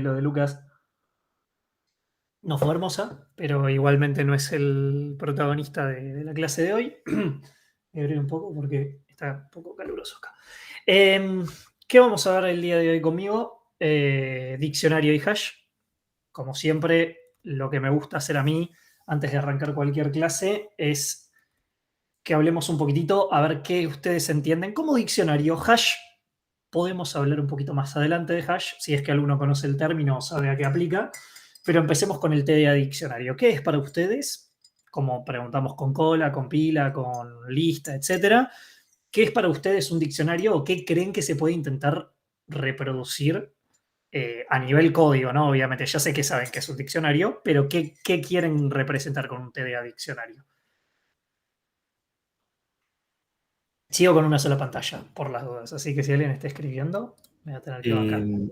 lo de Lucas no fue hermosa, pero igualmente no es el protagonista de la clase de hoy. Me abrí un poco porque está un poco caluroso acá. ¿Qué vamos a ver el día de hoy conmigo? Diccionario y hash. Como siempre, lo que me gusta hacer a mí antes de arrancar cualquier clase es que hablemos un poquitito a ver qué ustedes entienden como diccionario. Hash, podemos hablar un poquito más adelante de hash, si es que alguno conoce el término o sabe a qué aplica, pero empecemos con el TDA diccionario. ¿Qué es para ustedes? Como preguntamos con cola, con pila, con lista, etcétera. ¿Qué es para ustedes un diccionario o qué creen que se puede intentar reproducir a nivel código, ¿no? Obviamente, ya sé que saben que es un diccionario, pero ¿qué quieren representar con un TDA diccionario? Sigo con una sola pantalla, por las dudas, así que si alguien está escribiendo, me va a tener que bancar. Eh,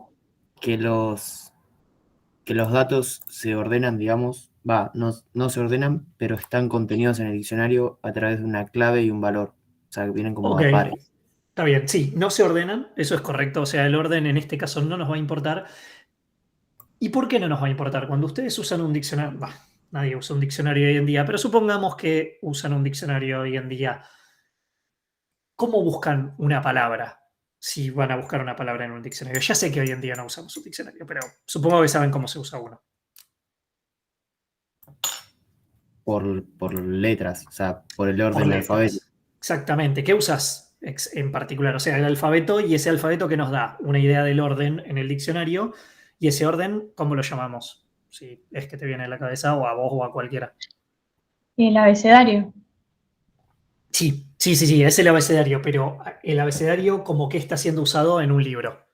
que los datos se ordenan, digamos, no se ordenan, pero están contenidos en el diccionario a través de una clave y un valor. O sea, que vienen como Ok, a pares. está bien, sí, no se ordenan, eso es correcto, o sea, el orden en este caso no nos va a importar. ¿Y por qué no nos va a importar? Cuando ustedes usan un diccionario, bah, nadie usa un diccionario hoy en día, pero supongamos que usan un diccionario hoy en día, ¿cómo buscan una palabra? Si van a buscar una palabra en un diccionario. Ya sé que hoy en día no usamos un diccionario, pero supongo que saben cómo se usa uno. Por letras, o sea, por el Por orden alfabético. letras. Exactamente. ¿Qué usas en particular? O sea, el alfabeto y ese alfabeto que nos da una idea del orden en el diccionario y ese orden, ¿cómo lo llamamos? Si es que te viene a la cabeza o a vos o a cualquiera. El abecedario. Sí, es el abecedario, pero el abecedario como que está siendo usado en un libro,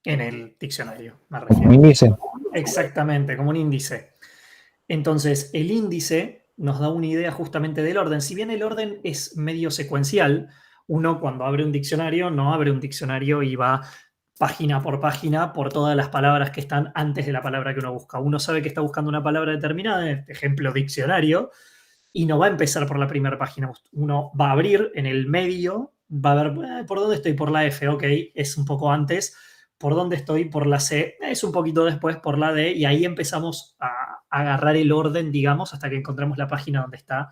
en el diccionario, me refiero. Índice. Exactamente, como un índice. Entonces, el índice nos da una idea justamente del orden. Si bien el orden es medio secuencial, uno cuando abre un diccionario no abre un diccionario y va página por todas las palabras que están antes de la palabra que uno busca. Uno sabe que está buscando una palabra determinada, en este ejemplo diccionario, y no va a empezar por la primera página. Uno va a abrir en el medio, va a ver por dónde estoy, por la F, ok, es un poco antes, por dónde estoy, por la C, es un poquito después, por la D, y ahí empezamos a agarrar el orden, digamos, hasta que encontramos la página donde está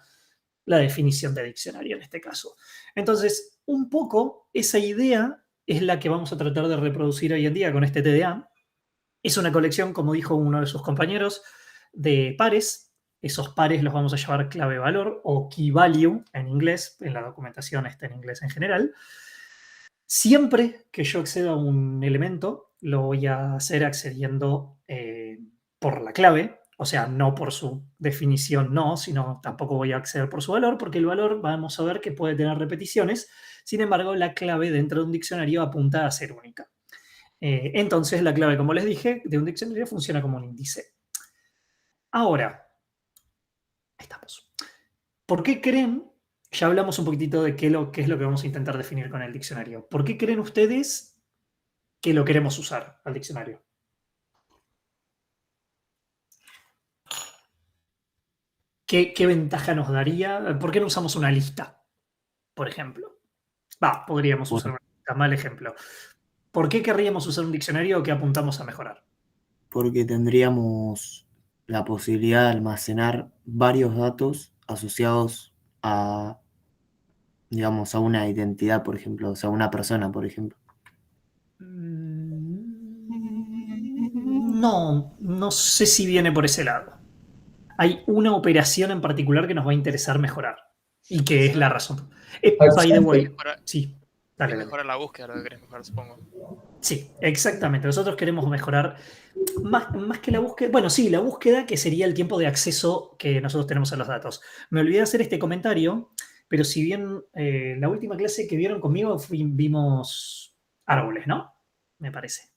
la definición de diccionario en este caso. Entonces, un poco esa idea es la que vamos a tratar de reproducir hoy en día con este TDA. Es una colección, como dijo uno de sus compañeros, de pares. Esos pares los vamos a llamar clave valor o key value en inglés. En la documentación está en inglés en general. Siempre que yo acceda a un elemento, lo voy a hacer accediendo por la clave, o sea, no por su definición, no, sino tampoco voy a acceder por su valor, porque el valor vamos a ver que puede tener repeticiones. Sin embargo, la clave dentro de un diccionario apunta a ser única. Entonces, la clave, como les dije, de un diccionario funciona como un índice. Ahora, estamos. ¿Por qué creen? Ya hablamos un poquitito de qué es lo que vamos a intentar definir con el diccionario. ¿Por qué creen ustedes que lo queremos usar al diccionario? ¿Qué ventaja nos daría? ¿Por qué no usamos una lista, por ejemplo? Podríamos Por- usar una lista, mal ejemplo. ¿Por qué querríamos usar un diccionario que apuntamos a mejorar? Porque tendríamos la posibilidad de almacenar varios datos asociados a, digamos, a una identidad, por ejemplo, o sea, a una persona, por ejemplo. No, no sé si viene por ese lado. Hay una operación en particular que nos va a interesar mejorar y que es la Quizá razón. By the Ausente. way, mejora, sí, es dale, dale. mejorar la búsqueda lo que querés mejorar, supongo. Sí, exactamente. Nosotros queremos mejorar más que la búsqueda. Bueno, sí, la búsqueda que sería el tiempo de acceso que nosotros tenemos a los datos. Me olvidé hacer este comentario, pero si bien la última clase que vieron conmigo vimos árboles, ¿no? Me parece.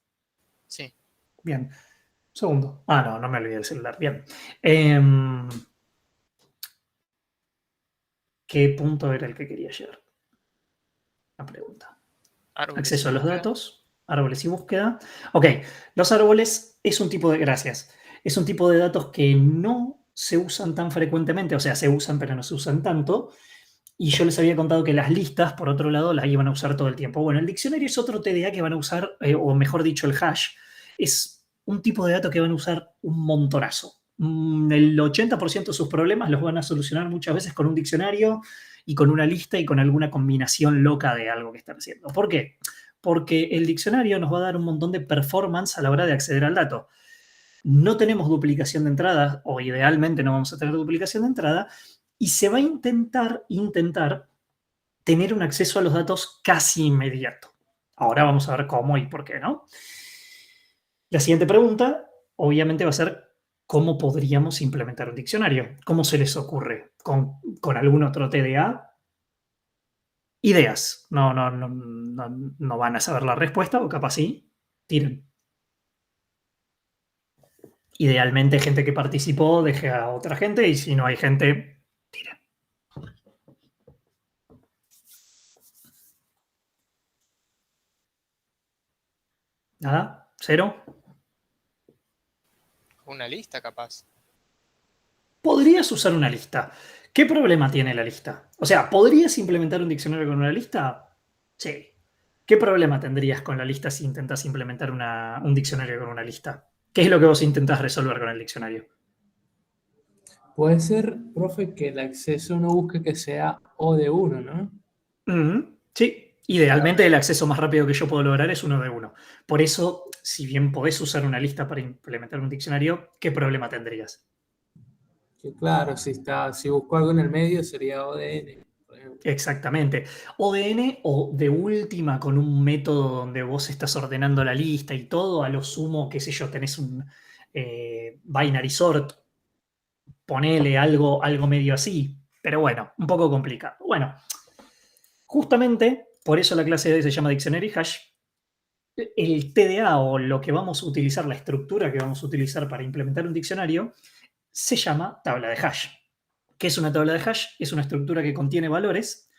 Sí. Bien. Segundo. No me olvidé del celular. Bien. Em, ¿Qué punto era el que quería llegar? La pregunta. Árboles y Acceso a los búsqueda. datos, árboles y búsqueda. Ok, los árboles es un tipo de, gracias, es un tipo de datos que no se usan tan frecuentemente, o sea, se usan pero no se usan tanto. Y yo les había contado que las listas, por otro lado, las iban a usar todo el tiempo. Bueno, el diccionario es otro TDA que van a usar, o mejor dicho, el hash, es un tipo de dato que van a usar un montonazo. El 80% de sus problemas los van a solucionar muchas veces con un diccionario y con una lista y con alguna combinación loca de algo que están haciendo. ¿Por qué? Porque el diccionario nos va a dar un montón de performance a la hora de acceder al dato. No tenemos duplicación de entrada, o idealmente no vamos a tener duplicación de entrada, y se va a intentar tener un acceso a los datos casi inmediato. Ahora vamos a ver cómo y por qué, ¿no? La siguiente pregunta, obviamente, va a ser cómo podríamos implementar un diccionario. ¿Cómo se les ocurre? ¿Con algún otro TDA? Ideas. No van a saber la respuesta, o capaz sí. Tiren. Idealmente, gente que participó deje a otra gente, y si no hay gente, tiren. ¿Nada? ¿Cero? Una lista, capaz. Podrías usar una lista. ¿Qué problema tiene la lista? O sea, ¿podrías implementar un diccionario con una lista? Sí. ¿Qué problema tendrías con la lista si intentas implementar un diccionario con una lista? ¿Qué es lo que vos intentás resolver con el diccionario? Puede ser, profe, que el acceso no busque que sea O de uno, ¿no? Sí. Idealmente el acceso más rápido que yo puedo lograr es uno de uno. Por eso, si bien podés usar una lista para implementar un diccionario, ¿qué problema tendrías? Que claro, si busco algo en el medio sería ODN, por ejemplo. Exactamente. ODN o de última con un método donde vos estás ordenando la lista y todo, a lo sumo, qué sé yo, tenés un binary sort, ponele algo medio así, pero bueno, un poco complicado. Bueno, justamente por eso la clase de hoy se llama Dictionary Hash. El TDA o lo que vamos a utilizar, la estructura que vamos a utilizar para implementar un diccionario, se llama tabla de hash. ¿Qué es una tabla de hash? Es una estructura que contiene valores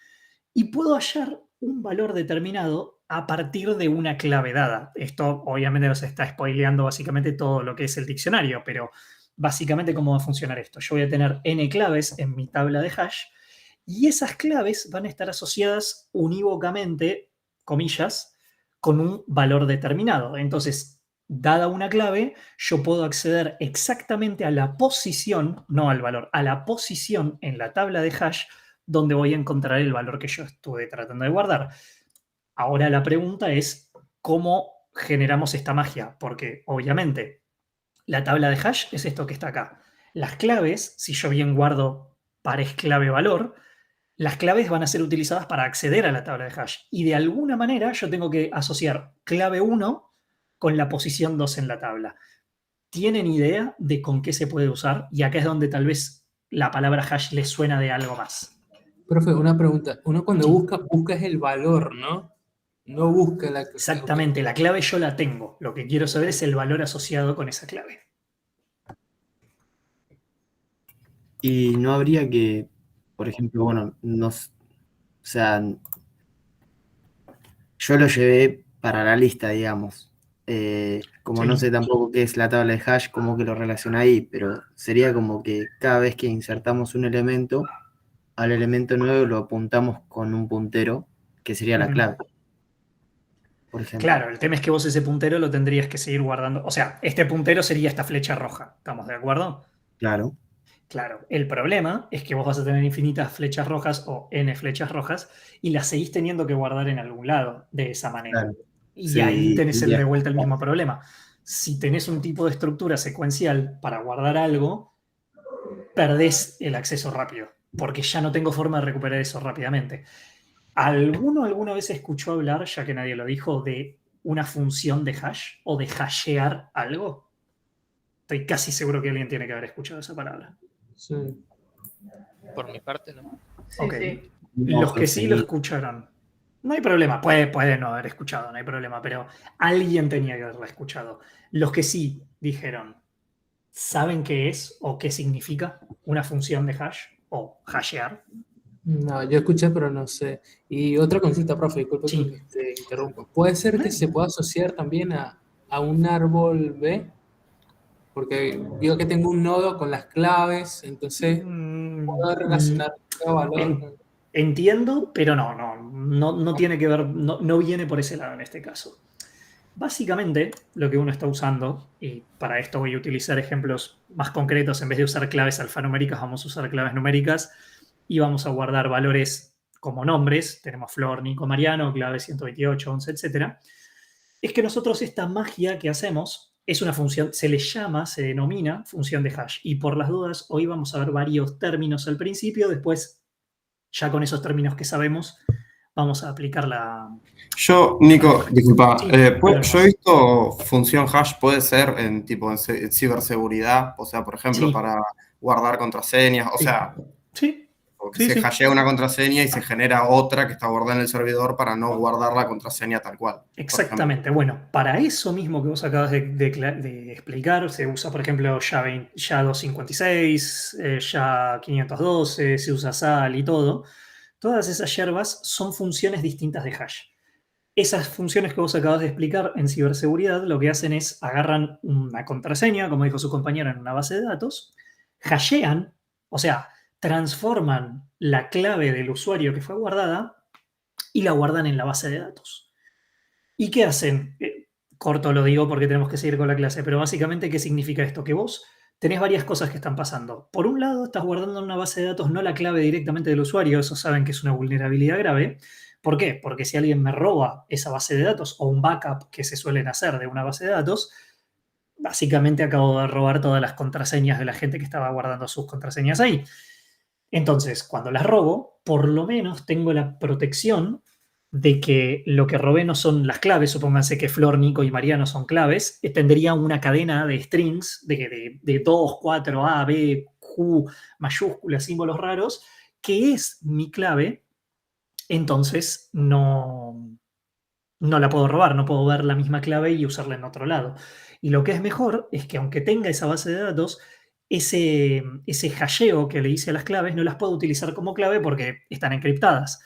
y puedo hallar un valor determinado a partir de una clave dada. Esto obviamente nos está spoileando básicamente todo lo que es el diccionario, pero básicamente cómo va a funcionar esto. Yo voy a tener n claves en mi tabla de hash y esas claves van a estar asociadas unívocamente, comillas, con un valor determinado. Entonces, dada una clave, yo puedo acceder exactamente a la posición, no al valor, a la posición en la tabla de hash donde voy a encontrar el valor que yo estuve tratando de guardar. Ahora la pregunta es, ¿cómo generamos esta magia? Porque obviamente la tabla de hash es esto que está acá. Las claves, si yo bien guardo pares clave valor, las claves van a ser utilizadas para acceder a la tabla de hash. Y de alguna manera yo tengo que asociar clave 1 con la posición 2 en la tabla. ¿Tienen idea de con qué se puede usar? Y acá es donde tal vez la palabra hash les suena de algo más. Profe, una pregunta. Uno cuando Sí. busca es el valor, ¿no? No busca la clave. Exactamente, la clave yo la tengo. Lo que quiero saber es el valor asociado con esa clave. Y no habría que, por ejemplo, bueno, o sea, yo lo llevé para la lista, digamos. Como no Sí. sé tampoco qué es la tabla de hash, como que lo relaciona ahí, pero sería como que cada vez que insertamos un elemento, al elemento nuevo lo apuntamos con un puntero, que sería la clave, por ejemplo. Claro, el tema es que vos ese puntero lo tendrías que seguir guardando. O sea, este puntero sería esta flecha roja. ¿Estamos de acuerdo? Claro, Claro, el problema es que vos vas a tener infinitas flechas rojas o n flechas rojas y las seguís teniendo que guardar en algún lado de esa manera. claro. Y Sí, ahí tenés y de vuelta el mismo problema. Si tenés un tipo de estructura secuencial para guardar algo, perdés el acceso rápido, porque ya no tengo forma de recuperar eso rápidamente. ¿Alguno alguna vez escuchó hablar, ya que nadie lo dijo, de una función de hash o de hashear algo? Estoy casi seguro que alguien tiene que haber escuchado esa palabra. Sí. Por mi parte, no. Sí, Ok. sí. Los que sí lo conseguí. escucharon. No hay problema, puede no haber escuchado, no hay problema, pero alguien tenía que haberla escuchado. Los que sí dijeron, ¿saben qué es o qué significa una función de hash o hashear? No, yo escuché, pero no sé. Y otra consulta, profe, disculpe Sí. que te interrumpa. ¿Puede ser que se pueda asociar también a un árbol B? Porque digo que tengo un nodo con las claves, entonces puedo relacionar cada valor con... Entiendo, pero no tiene que ver, no viene por ese lado en este caso. Básicamente, lo que uno está usando, y para esto voy a utilizar ejemplos más concretos, en vez de usar claves alfanuméricas, vamos a usar claves numéricas y vamos a guardar valores como nombres. Tenemos Flor, Nico, Mariano, clave 128, 11, etc. Es que nosotros esta magia que hacemos es una función, se le llama, se denomina función de hash. Y por las dudas, hoy vamos a ver varios términos al principio, después, ya con esos términos que sabemos, vamos a aplicar la... Yo, Nico, disculpa, Sí, yo he visto función hash, puede ser en ciberseguridad, o sea, por ejemplo, Sí. para guardar contraseñas, o Sí. sea, Sí, porque sí, se sí. hashea una contraseña y se genera otra que está guardada en el servidor para no guardar la contraseña tal cual. por ejemplo. Exactamente. Bueno, para eso mismo que vos acabas de explicar, se usa, por ejemplo, SHA-256, SHA-512, se usa SAL y todo. Todas esas yerbas son funciones distintas de hash. Esas funciones que vos acabas de explicar en ciberseguridad lo que hacen es agarran una contraseña, como dijo su compañero, en una base de datos, hashean, o sea, transforman la clave del usuario que fue guardada y la guardan en la base de datos. ¿Y qué hacen? Corto lo digo porque tenemos que seguir con la clase, pero básicamente, ¿qué significa esto? Que vos tenés varias cosas que están pasando. Por un lado, estás guardando en una base de datos no la clave directamente del usuario, eso saben que es una vulnerabilidad grave. ¿Por qué? Porque si alguien me roba esa base de datos o un backup que se suelen hacer de una base de datos, básicamente acabo de robar todas las contraseñas de la gente que estaba guardando sus contraseñas ahí. Entonces, cuando las robo, por lo menos tengo la protección de que lo que robé no son las claves, supónganse que Flor, Nico y Mariano son claves, tendría una cadena de strings de 2, 4, A, B, Q, mayúsculas, símbolos raros, que es mi clave, entonces no la puedo robar, no puedo ver la misma clave y usarla en otro lado. Y lo que es mejor es que aunque tenga esa base de datos, ese hasheo que le hice a las claves no las puedo utilizar como clave porque están encriptadas.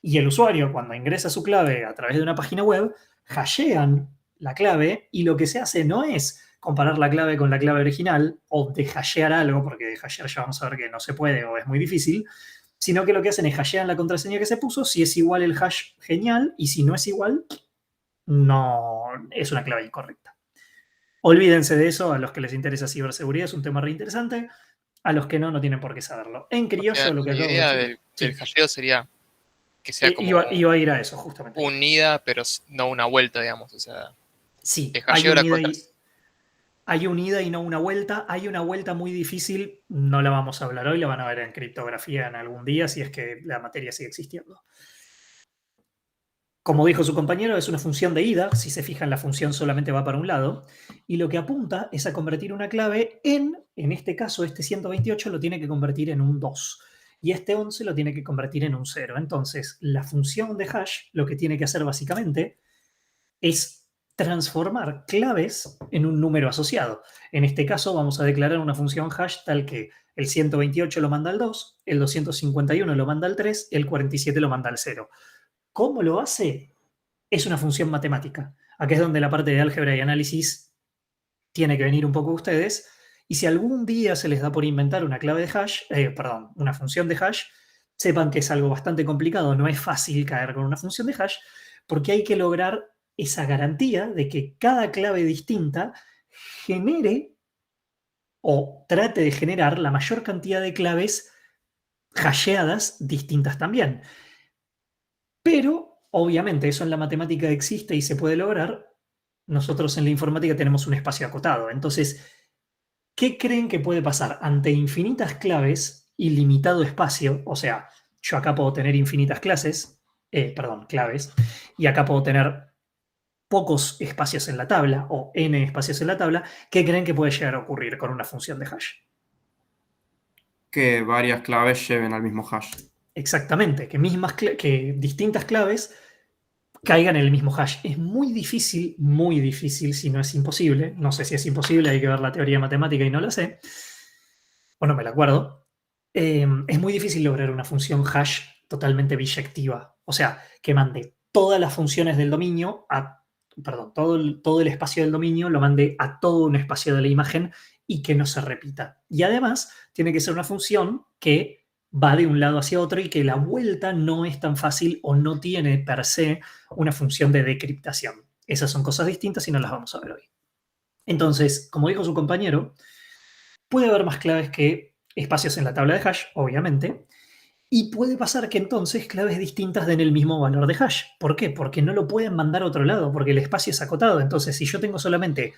Y el usuario, cuando ingresa su clave a través de una página web, hashean la clave y lo que se hace no es comparar la clave con la clave original o de hashear algo, porque de hashear ya vamos a ver que no se puede o es muy difícil, sino que lo que hacen es hashean la contraseña que se puso. Si es igual el hash, genial, y si no es igual, no es una clave incorrecta. Olvídense de eso, a los que les interesa ciberseguridad es un tema re interesante, a los que no, no tienen por qué saberlo. En criollo, lo que La acabo de idea decir. del hasheo sería que sea como Iba a ir a eso, justamente. unida, pero no una vuelta, digamos. O sea, Sí, te hay hasheo la unida, contraseña. hay unida y no una vuelta. Hay una vuelta muy difícil, no la vamos a hablar hoy, la van a ver en criptografía en algún día, si es que la materia sigue existiendo. Como dijo su compañero, es una función de ida. Si se fijan, la función solamente va para un lado. Y lo que apunta es a convertir una clave en este caso, este 128 lo tiene que convertir en un 2. Y este 11 lo tiene que convertir en un 0. Entonces, la función de hash lo que tiene que hacer básicamente es transformar claves en un número asociado. En este caso, vamos a declarar una función hash tal que el 128 lo manda al 2, el 251 lo manda al 3, el 47 lo manda al 0. ¿Cómo lo hace? Es una función matemática. Aquí es donde la parte de álgebra y análisis tiene que venir un poco de ustedes. Y si algún día se les da por inventar una clave de hash, una función de hash, sepan que es algo bastante complicado. No es fácil caer con una función de hash porque hay que lograr esa garantía de que cada clave distinta genere o trate de generar la mayor cantidad de claves hasheadas distintas también. Pero, obviamente, eso en la matemática existe y se puede lograr. Nosotros en la informática tenemos un espacio acotado. Entonces, ¿qué creen que puede pasar? Ante infinitas claves, ilimitado espacio, o sea, yo acá puedo tener infinitas claves, y acá puedo tener pocos espacios en la tabla o n espacios en la tabla, ¿qué creen que puede llegar a ocurrir con una función de hash? Que varias claves lleven al mismo hash. Exactamente, que distintas claves caigan en el mismo hash. Es muy difícil, si no es imposible. No sé si es imposible, hay que ver la teoría matemática y no la sé. O no me la acuerdo. Es muy difícil lograr una función hash totalmente biyectiva. O sea, que mande todas las funciones del dominio todo el espacio del dominio lo mande a todo un espacio de la imagen y que no se repita. Y además, tiene que ser una función que va de un lado hacia otro y que la vuelta no es tan fácil o no tiene per se una función de decriptación. Esas son cosas distintas y no las vamos a ver hoy. Entonces, como dijo su compañero, puede haber más claves que espacios en la tabla de hash, obviamente, y puede pasar que entonces claves distintas den el mismo valor de hash. ¿Por qué? Porque no lo pueden mandar a otro lado, porque el espacio es acotado. Entonces, si yo tengo solamente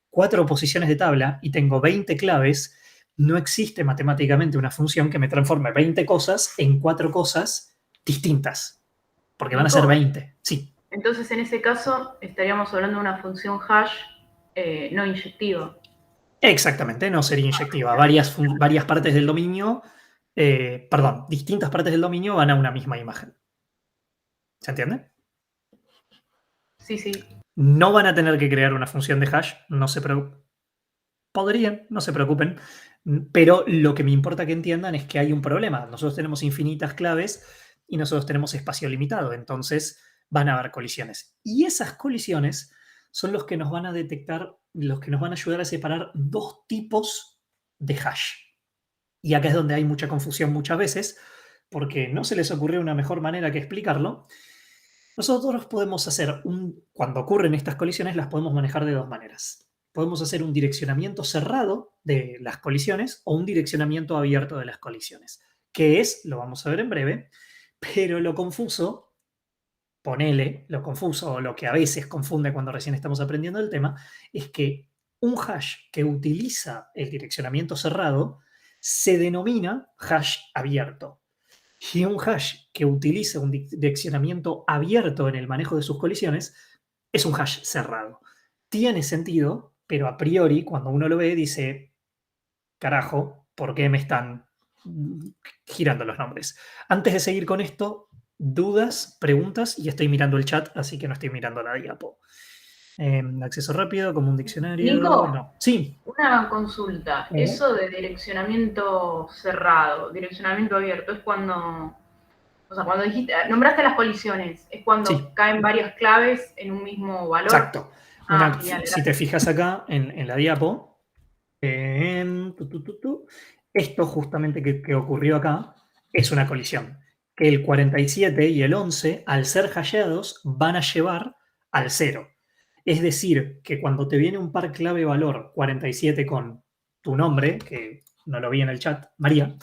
4 posiciones de tabla y tengo 20 claves, no existe matemáticamente una función que me transforme 20 cosas en 4 cosas distintas, porque van a ser 20. Sí. Entonces, en ese caso, estaríamos hablando de una función hash no inyectiva. Exactamente, no sería inyectiva. Varias partes del dominio, distintas partes del dominio van a una misma imagen. ¿Se entiende? Sí, sí. No van a tener que crear una función de hash, no se preocupen. Podrían, no se preocupen, pero lo que me importa que entiendan es que hay un problema. Nosotros tenemos infinitas claves y nosotros tenemos espacio limitado, entonces van a haber colisiones. Y esas colisiones son los que nos van a detectar, los que nos van a ayudar a separar dos tipos de hash. Y acá es donde hay mucha confusión muchas veces, porque no se les ocurrió una mejor manera que explicarlo. Nosotros podemos hacer cuando ocurren estas colisiones, las podemos manejar de dos maneras. Podemos hacer un direccionamiento cerrado de las colisiones o un direccionamiento abierto de las colisiones. ¿Qué es? Lo vamos a ver en breve, pero lo confuso o lo que a veces confunde cuando recién estamos aprendiendo el tema, es que un hash que utiliza el direccionamiento cerrado se denomina hash abierto. Y un hash que utiliza un direccionamiento abierto en el manejo de sus colisiones es un hash cerrado. Tiene sentido, pero a priori, cuando uno lo ve, dice, carajo, ¿por qué me están girando los nombres? Antes de seguir con esto, dudas, preguntas, y estoy mirando el chat, así que no estoy mirando la diapo. Acceso rápido, como un diccionario. Nico, no. Sí. Una consulta. Eso de direccionamiento cerrado, direccionamiento abierto, es cuando, o sea, cuando dijiste, nombraste las colisiones, es cuando caen varias claves en un mismo valor. Exacto. Genial, si te fijas acá en la diapo, esto justamente que ocurrió acá es una colisión. Que el 47 y el 11, al ser hasheados, van a llevar al 0. Es decir, que cuando te viene un par clave valor 47 con tu nombre, que no lo vi en el chat, María,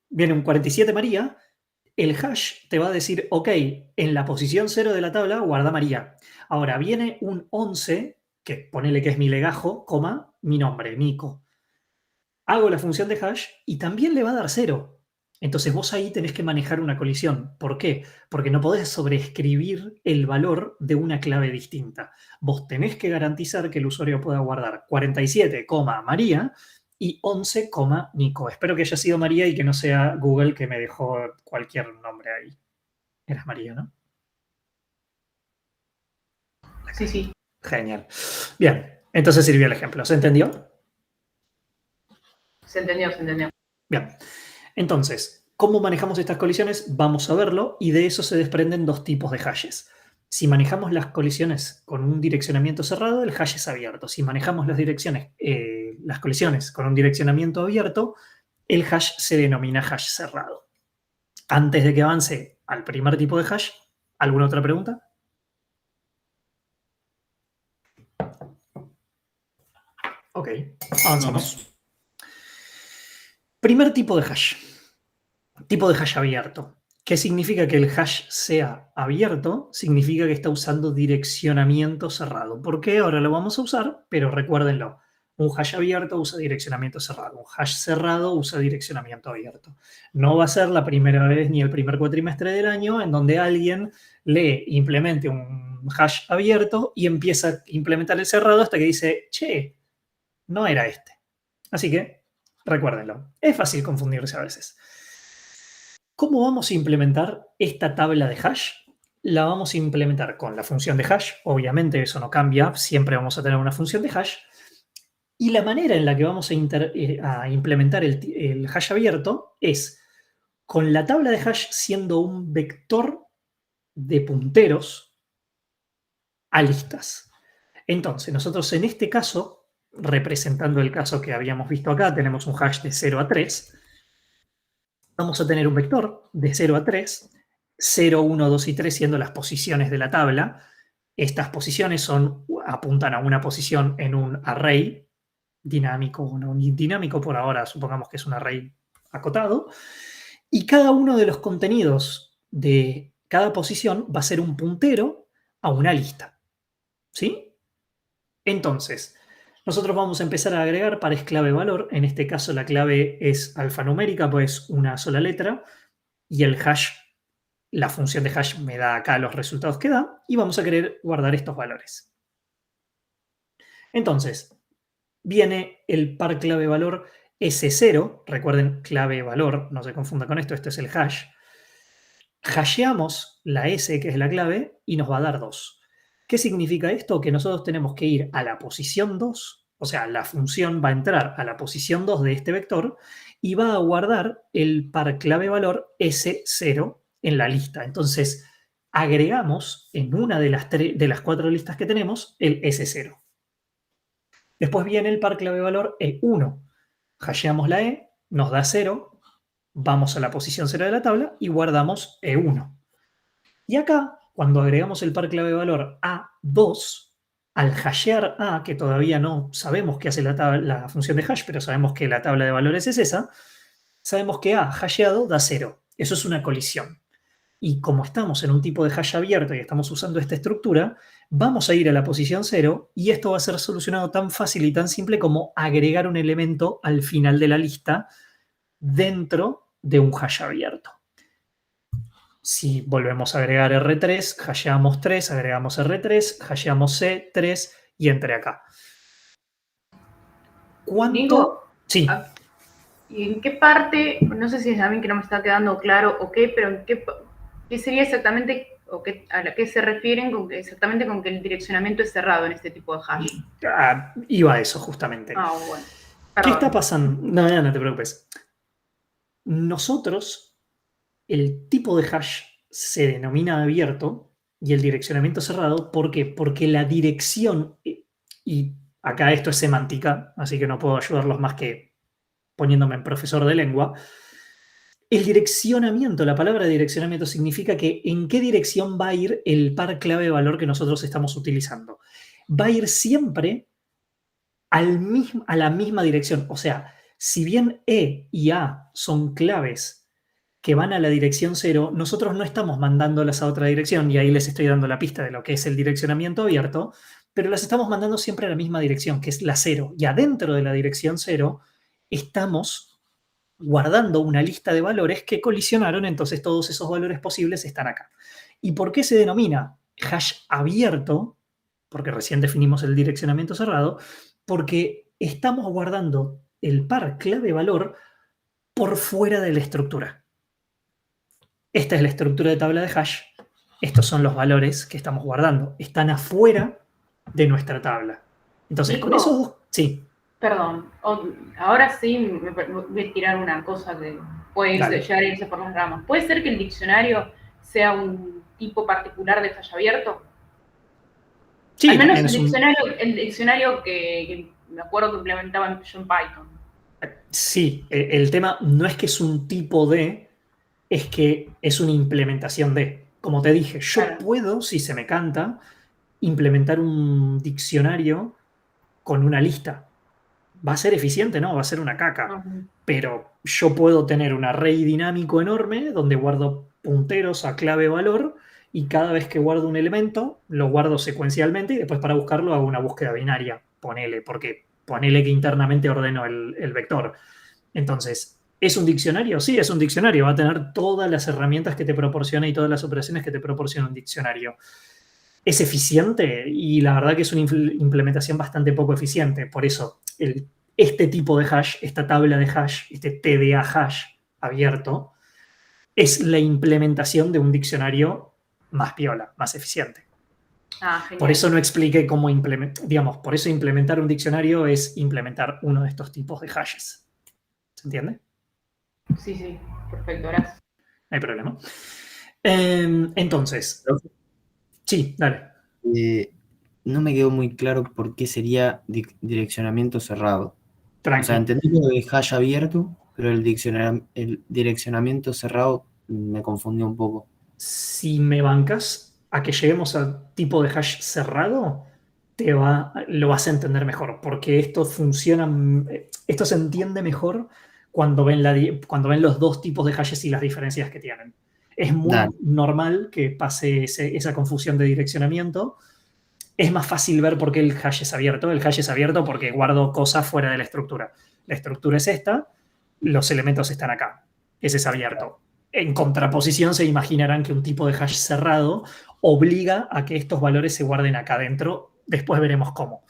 viene un 47 María, el hash te va a decir, ok, en la posición 0 de la tabla guarda María. Ahora viene un 11, que ponele que es mi legajo, coma, mi nombre, Nico. Hago la función de hash y también le va a dar 0. Entonces vos ahí tenés que manejar una colisión. ¿Por qué? Porque no podés sobreescribir el valor de una clave distinta. Vos tenés que garantizar que el usuario pueda guardar 47, María y 11, Nico. Espero que haya sido María y que no sea Google que me dejó cualquier nombre ahí. Eras María, ¿no? Sí, sí. Genial. Bien, entonces sirvió el ejemplo. ¿Se entendió? Se entendió, se entendió. Bien. Entonces, ¿cómo manejamos estas colisiones? Vamos a verlo y de eso se desprenden dos tipos de hashes. Si manejamos las colisiones con un direccionamiento cerrado, el hash es abierto. Si manejamos las colisiones con un direccionamiento abierto, el hash se denomina hash cerrado. Antes de que avance al primer tipo de hash, ¿alguna otra pregunta? Ok, avanzamos. Primer tipo de hash. Tipo de hash abierto. ¿Qué significa que el hash sea abierto? Significa que está usando direccionamiento cerrado. ¿Por qué? Ahora lo vamos a usar, pero recuérdenlo. Un hash abierto usa direccionamiento cerrado. Un hash cerrado usa direccionamiento abierto. No va a ser la primera vez ni el primer cuatrimestre del año en donde alguien le implemente un hash abierto y empieza a implementar el cerrado hasta que dice, che, no era este. Así que recuérdenlo. Es fácil confundirse a veces. ¿Cómo vamos a implementar esta tabla de hash? La vamos a implementar con la función de hash. Obviamente eso no cambia. Siempre vamos a tener una función de hash. Y la manera en la que vamos a implementar el hash abierto es con la tabla de hash siendo un vector de punteros a listas. Entonces, nosotros en este caso, representando el caso que habíamos visto acá, tenemos un hash de 0 a 3. Vamos a tener un vector de 0 a 3, 0, 1, 2 y 3 siendo las posiciones de la tabla. Estas posiciones apuntan a una posición en un array dinámico o no dinámico, por ahora supongamos que es un array acotado, y cada uno de los contenidos de cada posición va a ser un puntero a una lista. ¿Sí? Entonces, nosotros vamos a empezar a agregar pares clave-valor. En este caso la clave es alfanumérica, pues una sola letra, y el hash, la función de hash me da acá los resultados que da, y vamos a querer guardar estos valores. Entonces, viene el par clave-valor S0, recuerden, clave-valor, no se confunda con esto es el hash. Hasheamos la S, que es la clave, y nos va a dar 2. ¿Qué significa esto? Que nosotros tenemos que ir a la posición 2, o sea, la función va a entrar a la posición 2 de este vector y va a guardar el par clave valor S0 en la lista. Entonces, agregamos en una de las 4 listas que tenemos el S0. Después viene el par clave valor E1. Hasheamos la E, nos da 0, vamos a la posición 0 de la tabla y guardamos E1. Y acá, cuando agregamos el par clave valor A2, al hashear A, que todavía no sabemos qué hace la función de hash, pero sabemos que la tabla de valores es esa, sabemos que A hasheado da 0. Eso es una colisión. Y como estamos en un tipo de hash abierto y estamos usando esta estructura, vamos a ir a la posición 0 y esto va a ser solucionado tan fácil y tan simple como agregar un elemento al final de la lista dentro de un hash abierto. Si volvemos a agregar R3, hasheamos 3, agregamos R3, hasheamos C, 3 y entre acá. ¿Cuánto? Nico, sí. ¿Y en qué parte, no sé si es a mí que no me está quedando claro o qué, pero en qué sería exactamente, o a la que se refieren exactamente con que el direccionamiento es cerrado en este tipo de hash? Iba a eso justamente. Bueno. Perdón. ¿Qué está pasando? No te preocupes. Nosotros, el tipo de hash se denomina abierto y el direccionamiento cerrado. ¿Por qué? Porque la dirección, y acá esto es semántica, así que no puedo ayudarlos más que poniéndome en profesor de lengua. El direccionamiento, la palabra direccionamiento significa que en qué dirección va a ir el par clave de valor que nosotros estamos utilizando. Va a ir siempre a la misma dirección. O sea, si bien E y A son claves que van a la dirección 0, nosotros no estamos mandándolas a otra dirección, y ahí les estoy dando la pista de lo que es el direccionamiento abierto, pero las estamos mandando siempre a la misma dirección, que es la 0. Y adentro de la dirección 0 estamos guardando una lista de valores que colisionaron, entonces todos esos valores posibles están acá. ¿Y por qué se denomina hash abierto? Porque recién definimos el direccionamiento cerrado, porque estamos guardando el par clave valor por fuera de la estructura. Esta es la estructura de tabla de hash. Estos son los valores que estamos guardando. Están afuera de nuestra tabla. Entonces, Nico, con esos dos... Sí. Perdón, ahora sí me voy a tirar una cosa que puede llegar a irse por las ramas. ¿Puede ser que el diccionario sea un tipo particular de hash abierto? Sí, al menos el diccionario que me acuerdo que implementaba yo en Python. Sí, el tema no es que es un tipo de, es que es una implementación de. Como te dije, yo puedo, si se me canta, implementar un diccionario con una lista. ¿Va a ser eficiente? No, va a ser una caca. Pero yo puedo tener un array dinámico enorme donde guardo punteros a clave valor y cada vez que guardo un elemento lo guardo secuencialmente y después para buscarlo hago una búsqueda binaria. Porque ponele que internamente ordeno el vector. Entonces, ¿es un diccionario? Sí, es un diccionario. Va a tener todas las herramientas que te proporciona y todas las operaciones que te proporciona un diccionario. ¿Es eficiente? Y la verdad que es una implementación bastante poco eficiente. Por eso, este tipo de hash, esta tabla de hash, este TDA hash abierto, es la implementación de un diccionario más piola, más eficiente. Por eso no expliqué cómo por eso implementar un diccionario es implementar uno de estos tipos de hashes. ¿Se entiende? Sí, perfecto, gracias. No hay problema. Entonces, sí, dale. No me quedó muy claro por qué sería direccionamiento cerrado. Tranquilo. O sea, entendí lo de hash abierto, pero el direccionamiento cerrado me confundió un poco. Si me bancas, a que lleguemos al tipo de hash cerrado, lo vas a entender mejor, porque esto se entiende mejor cuando ven los dos tipos de hashes y las diferencias que tienen. Es muy Dale. normal que pase esa confusión de direccionamiento. Es más fácil ver por qué el hash es abierto. El hash es abierto porque guardo cosas fuera de la estructura. La estructura es esta, los elementos están acá. Ese es abierto. En contraposición, se imaginarán que un tipo de hash cerrado obliga a que estos valores se guarden acá adentro. Después veremos cómo.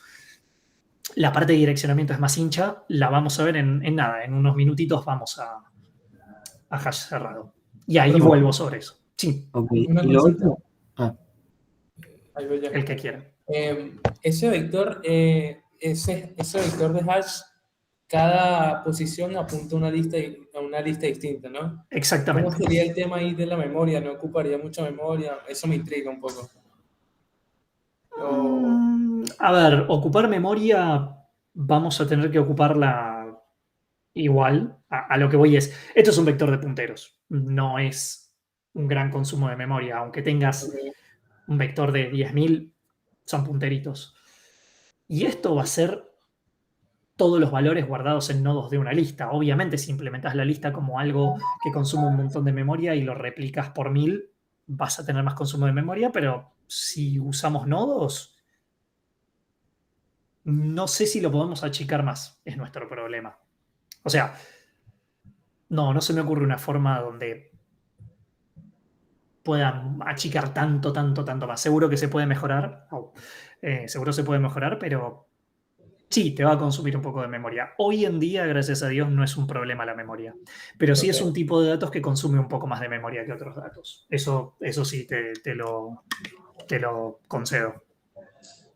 La parte de direccionamiento es más hincha, la vamos a ver en nada. En unos minutitos vamos a hash cerrado. Y ahí vuelvo sobre eso. Sí. Ok. Una Y lo consulta. otro. Ahí voy yo. El que quiera. Ese vector de hash, cada posición apunta a una lista distinta, ¿no? Exactamente. ¿Cómo sería el tema ahí de la memoria? ¿No ocuparía mucha memoria? Eso me intriga un poco. A ver, ocupar memoria, vamos a tener que ocuparla igual. A lo que voy esto es un vector de punteros, no es un gran consumo de memoria. Aunque tengas un vector de 10.000, son punteritos. Y esto va a ser todos los valores guardados en nodos de una lista. Obviamente, si implementas la lista como algo que consume un montón de memoria y lo replicas por 1000, vas a tener más consumo de memoria, pero si usamos nodos, no sé si lo podemos achicar más, es nuestro problema. O sea, no se me ocurre una forma donde puedan achicar tanto más. Seguro que se puede mejorar, pero sí, te va a consumir un poco de memoria. Hoy en día, gracias a Dios, no es un problema la memoria, pero sí es un tipo de datos que consume un poco más de memoria que otros datos. Eso sí te lo concedo.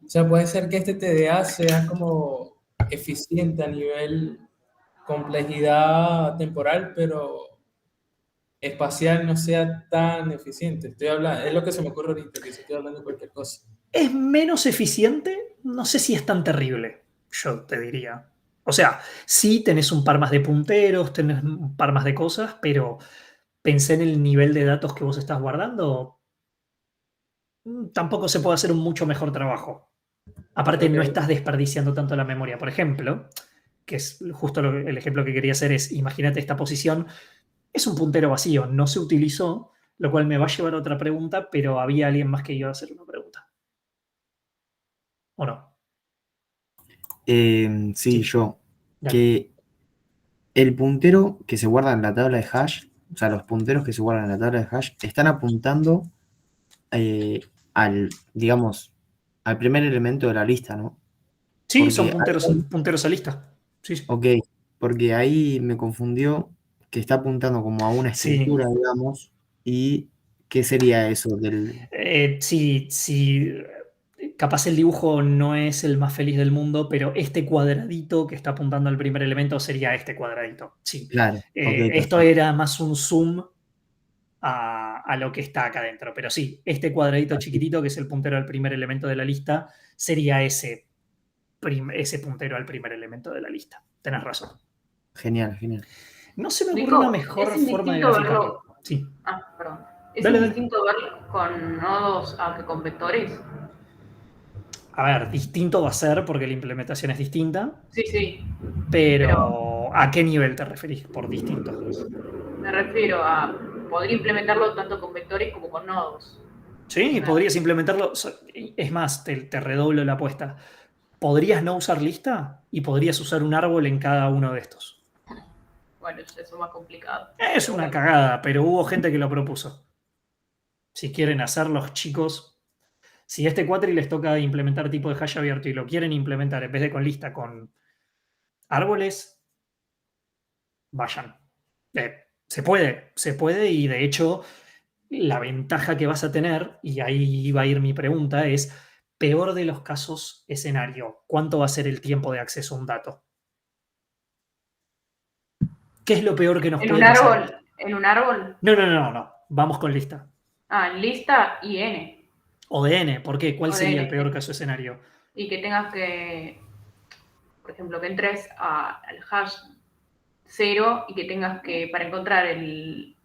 O sea, puede ser que este TDA sea como eficiente a nivel complejidad temporal, pero espacial no sea tan eficiente. Estoy hablando, es lo que se me ocurre ahorita, que estoy hablando de cualquier cosa. ¿Es menos eficiente? No sé si es tan terrible, yo te diría. O sea, sí tenés un par más de punteros, tenés un par más de cosas, pero pensé en el nivel de datos que vos estás guardando. Tampoco se puede hacer un mucho mejor trabajo. Aparte, no estás desperdiciando tanto la memoria. Por ejemplo, que es justo el ejemplo que quería hacer, es, imagínate esta posición, es un puntero vacío, no se utilizó, lo cual me va a llevar a otra pregunta, pero había alguien más que iba a hacer una pregunta. ¿O no? Sí, yo. Dale. Que el puntero que se guarda en la tabla de hash, o sea, los punteros que se guardan en la tabla de hash, están apuntando digamos, al primer elemento de la lista, ¿no? Sí, porque son punteros a lista. Sí. Ok, porque ahí me confundió que está apuntando como a una estructura, digamos, y ¿qué sería eso del...? Sí, capaz el dibujo no es el más feliz del mundo, pero este cuadradito que está apuntando al primer elemento sería este cuadradito. Sí. Claro. Esto era más un zoom a lo que está acá adentro. Pero sí, este cuadradito chiquitito, que es el puntero al primer elemento de la lista, sería ese puntero al primer elemento de la lista. Tenés razón. Genial. No se me ocurre una mejor forma de graficarlo. Sí. Perdón. ¿Es indistinto verlo con nodos a que con vectores? A ver, distinto va a ser porque la implementación es distinta. Sí. Pero ¿a qué nivel te referís por distinto? Me refiero a poder implementarlo tanto con vectores como con nodos. Sí, podrías implementarlo. Es más, te redoblo la apuesta. Podrías no usar lista y podrías usar un árbol en cada uno de estos. Bueno, eso es más complicado. Es una cagada, pero hubo gente que lo propuso. Si quieren hacerlo, chicos, si a este cuatri les toca implementar tipo de hash abierto y lo quieren implementar en vez de con lista con árboles, vayan. Se puede y de hecho la ventaja que vas a tener, y ahí iba a ir mi pregunta, es peor de los casos escenario. ¿Cuánto va a ser el tiempo de acceso a un dato? ¿Qué es lo peor que nos puede pasar? ¿En un árbol? No. Vamos con lista. En lista y n. O de n. ¿Por qué? ¿Cuál sería el peor caso escenario? Y que tengas que, por ejemplo, que entres al hash 0 y que tengas que, para encontrar el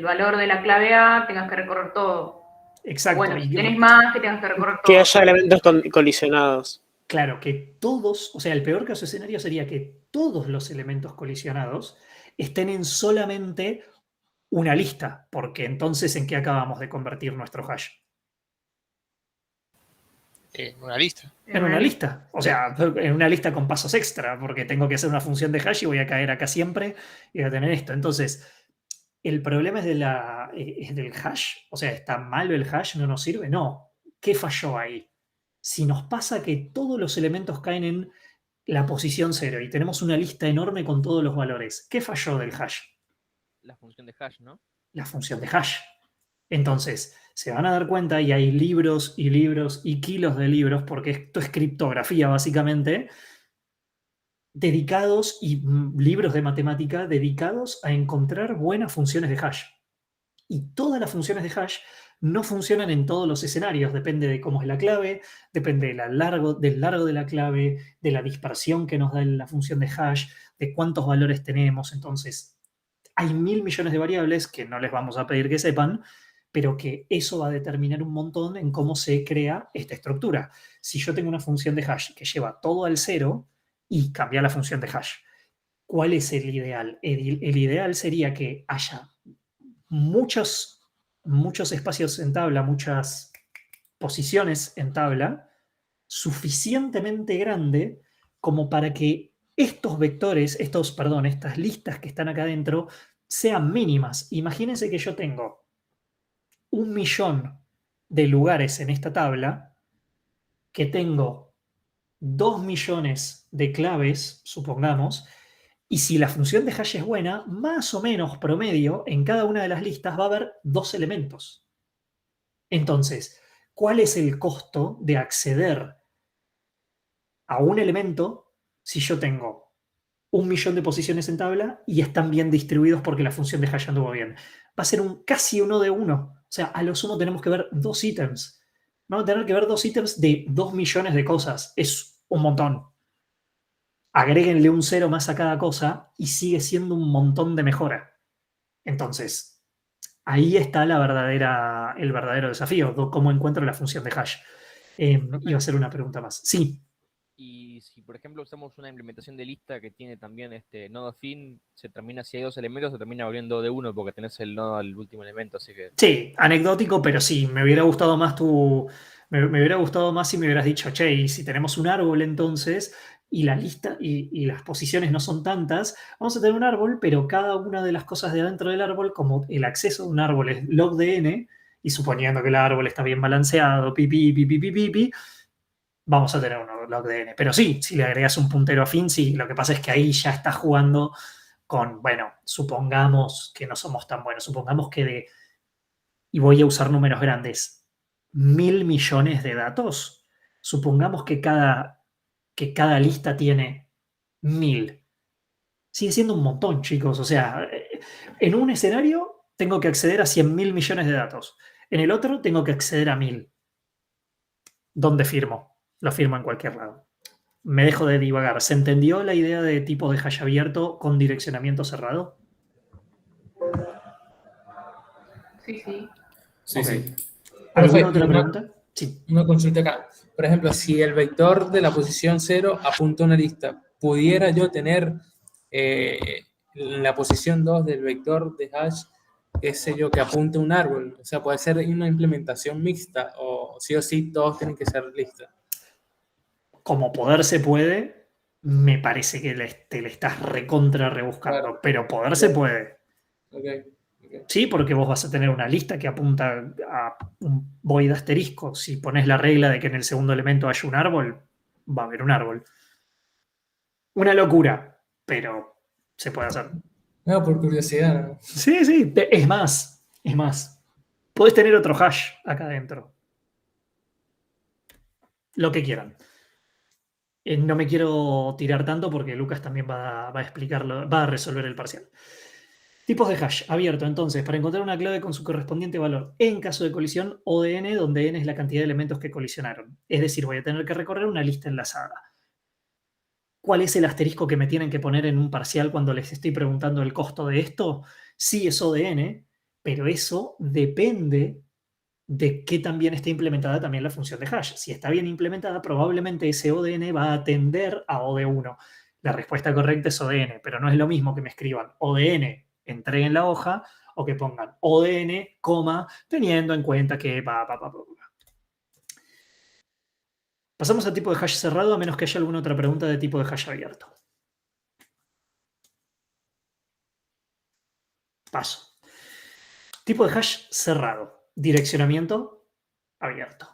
valor de la clave A, tengas que recorrer todo. Exacto. Bueno, si tenés más, que tengas que recorrer todo. Que haya elementos colisionados. Claro, que todos, o sea, el peor caso de escenario sería que todos los elementos colisionados estén en solamente una lista, porque entonces ¿en qué acabamos de convertir nuestro hash? En una lista. En una lista, o sea, en una lista con pasos extra, porque tengo que hacer una función de hash y voy a caer acá siempre y voy a tener esto. Entonces, el problema es del hash, o sea, ¿está malo el hash? ¿No nos sirve? No. ¿Qué falló ahí? Si nos pasa que todos los elementos caen en la posición 0 y tenemos una lista enorme con todos los valores, ¿qué falló del hash? La función de hash, ¿no? La función de hash. Entonces, se van a dar cuenta, y hay libros y libros y kilos de libros, porque esto es criptografía básicamente, dedicados, y libros de matemática dedicados a encontrar buenas funciones de hash. Y todas las funciones de hash no funcionan en todos los escenarios, depende de cómo es la clave, depende del largo de la clave, de la dispersión que nos da la función de hash, de cuántos valores tenemos. Entonces, hay 1000 millones de variables que no les vamos a pedir que sepan, pero que eso va a determinar un montón en cómo se crea esta estructura. Si yo tengo una función de hash que lleva todo al 0 y cambia la función de hash, ¿cuál es el ideal? El ideal sería que haya muchos espacios en tabla, muchas posiciones en tabla, suficientemente grande como para que estos vectores, estas listas que están acá adentro, sean mínimas. Imagínense que yo tengo 1 millón de lugares en esta tabla, que tengo 2 millones de claves, supongamos, y si la función de hash es buena, más o menos promedio, en cada una de las listas va a haber 2 elementos. Entonces, ¿cuál es el costo de acceder a un elemento si yo tengo 1 millón de posiciones en tabla y están bien distribuidos porque la función de hash anduvo bien? Va a ser casi 1 de 1. O sea, a lo sumo tenemos que ver 2 ítems. Vamos a tener que ver 2 ítems de 2 millones de cosas. Es un montón. Agréguenle un 0 más a cada cosa y sigue siendo un montón de mejora. Entonces, ahí está el verdadero desafío, cómo encuentro la función de hash. Iba a hacer una pregunta más. Sí. Y si, por ejemplo, usamos una implementación de lista que tiene también este nodo fin, se termina, si hay 2 elementos, se termina volviendo de 1 porque tenés el nodo al último elemento, así que... Sí, anecdótico, pero sí, me hubiera gustado más me hubiera gustado más si me hubieras dicho, che, y si tenemos un árbol entonces, y la lista y las posiciones no son tantas, vamos a tener un árbol, pero cada una de las cosas de adentro del árbol, como el acceso a un árbol es log de n, y suponiendo que el árbol está bien balanceado, vamos a tener un log de n. Pero sí, si le agregas un puntero afín, sí, lo que pasa es que ahí ya está jugando con, bueno, supongamos que no somos tan buenos, supongamos que y voy a usar números grandes, 1000 millones de datos. Supongamos que cada lista tiene 1000. Sigue siendo un montón, chicos. O sea, en un escenario tengo que acceder a 100.000 millones de datos. En el otro tengo que acceder a 1000. ¿Dónde firmo? Lo firmo en cualquier lado. Me dejo de divagar. ¿Se entendió la idea de tipo de hash abierto con direccionamiento cerrado? Sí, sí. Sí, Ok. sí. ¿Alguna otra pregunta? Sí. Una consulta acá. Por ejemplo, si el vector de la posición 0 apunta a una lista, ¿pudiera yo tener en la posición 2 del vector de hash, qué sé yo, que apunte a un árbol? O sea, puede ser una implementación mixta o sí todos tienen que ser listas. Como poder se puede, me parece que te le estás recontra rebuscando, Claro. pero poder se puede. Okay. Sí, porque vos vas a tener una lista que apunta a un void asterisco. Si pones la regla de que en el segundo elemento haya un árbol, va a haber un árbol. Una locura, pero se puede hacer. No, por curiosidad. ¿No? Sí, sí, es más. Podés tener otro hash acá adentro. Lo que quieran. No me quiero tirar tanto porque Lucas también va a explicarlo, va a resolver el parcial. Tipos de hash abierto, entonces, para encontrar una clave con su correspondiente valor en caso de colisión o de n, donde n es la cantidad de elementos que colisionaron. Es decir, voy a tener que recorrer una lista enlazada. ¿Cuál es el asterisco que me tienen que poner en un parcial cuando les estoy preguntando el costo de esto? Sí es O de n, pero eso depende de que también esté implementada también la función de hash. Si está bien implementada, probablemente ese ODN va a atender a OD1. La respuesta correcta es ODN, pero no es lo mismo que me escriban ODN, entreguen la hoja, o que pongan ODN, teniendo en cuenta que Pasamos a tipo de hash cerrado, a menos que haya alguna otra pregunta de tipo de hash abierto. Paso. Tipo de hash cerrado. Direccionamiento abierto.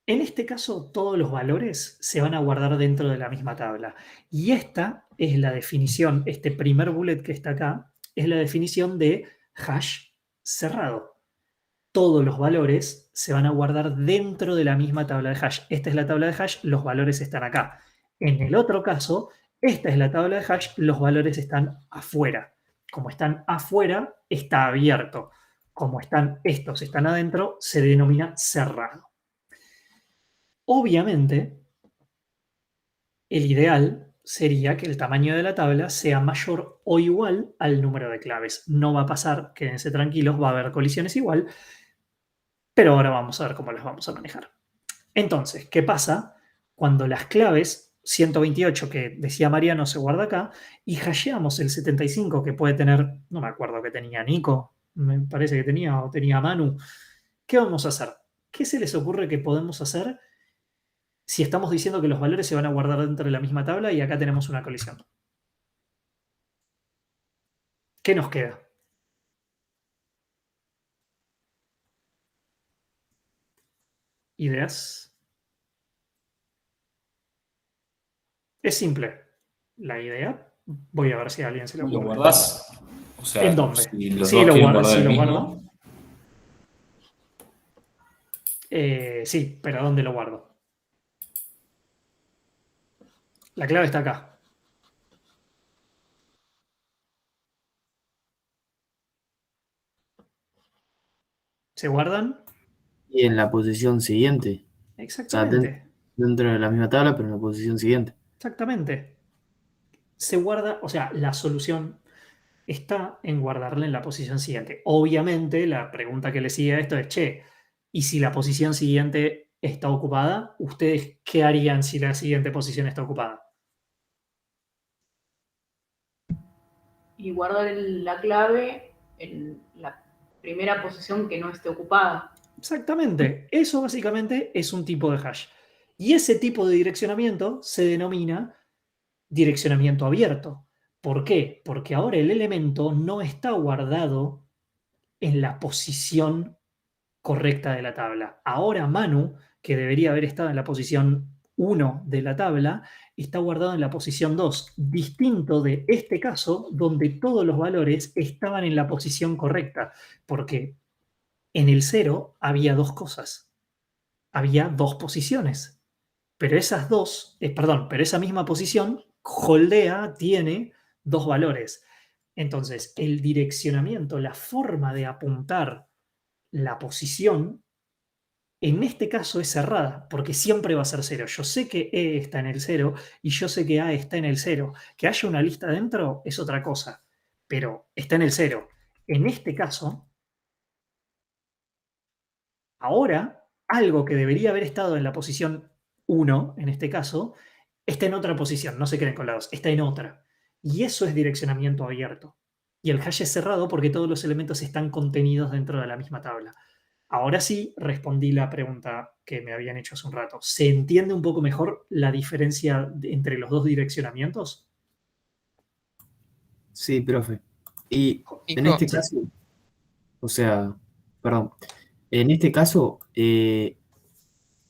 En este caso, todos los valores se van a guardar dentro de la misma tabla. Y esta es la definición, este primer bullet que está acá, es la definición de hash cerrado. Todos los valores se van a guardar dentro de la misma tabla de hash. Esta es la tabla de hash, los valores están acá. En el otro caso, esta es la tabla de hash, los valores están afuera. Como están afuera, está abierto. Como estos están adentro, se denomina cerrado. Obviamente, el ideal sería que el tamaño de la tabla sea mayor o igual al número de claves. No va a pasar, quédense tranquilos, va a haber colisiones igual, pero ahora vamos a ver cómo las vamos a manejar. Entonces, ¿qué pasa cuando las claves 128 que decía Mariano se guarda acá y hasheamos el 75 que puede tener, no me acuerdo que tenía Nico, me parece que tenía, o tenía Manu? ¿Qué vamos a hacer? ¿Qué se les ocurre que podemos hacer si estamos diciendo que los valores se van a guardar dentro de la misma tabla y acá tenemos una colisión? ¿Qué nos queda? ¿Ideas? Es simple. La idea, voy a ver si a alguien se le ocurre. ¿Lo guardás? O sea, ¿en dónde? si los Sí, dos lo quieren guardo, guardar sí, el lo mismo. guardo. Sí, pero ¿dónde lo guardo? La clave está acá. ¿Se guardan? Y en la posición siguiente. O sea, Exactamente. dentro de la misma tabla, pero en la posición siguiente. Exactamente. Se guarda, o sea, la solución está en guardarla en la posición siguiente. Obviamente, la pregunta que le sigue a esto es, che, ¿y si la posición siguiente está ocupada? ¿Ustedes qué harían si la siguiente posición está ocupada? Y guardar la clave en la primera posición que no esté ocupada. Exactamente. Eso básicamente es un tipo de hash. Y ese tipo de direccionamiento se denomina direccionamiento abierto. ¿Por qué? Porque ahora el elemento no está guardado en la posición correcta de la tabla. Ahora Manu, que debería haber estado en la posición 1 de la tabla, está guardado en la posición 2, distinto de este caso donde todos los valores estaban en la posición correcta, porque en el 0 había dos cosas, había dos posiciones, pero esas pero esa misma posición holdea, tiene dos valores. Entonces, el direccionamiento, la forma de apuntar la posición, en este caso es cerrada, porque siempre va a ser 0. Yo sé que E está en el 0 y yo sé que A está en el 0. Que haya una lista dentro es otra cosa, pero está en el 0. En este caso, ahora, algo que debería haber estado en la posición 1, en este caso, está en otra posición, no se queden colados, está en otra. Y eso es direccionamiento abierto. Y el hash es cerrado porque todos los elementos están contenidos dentro de la misma tabla. Ahora sí respondí la pregunta que me habían hecho hace un rato. ¿Se entiende un poco mejor la diferencia entre los dos direccionamientos? Sí, profe. Y en Nico, este caso, o sea, perdón, en este caso,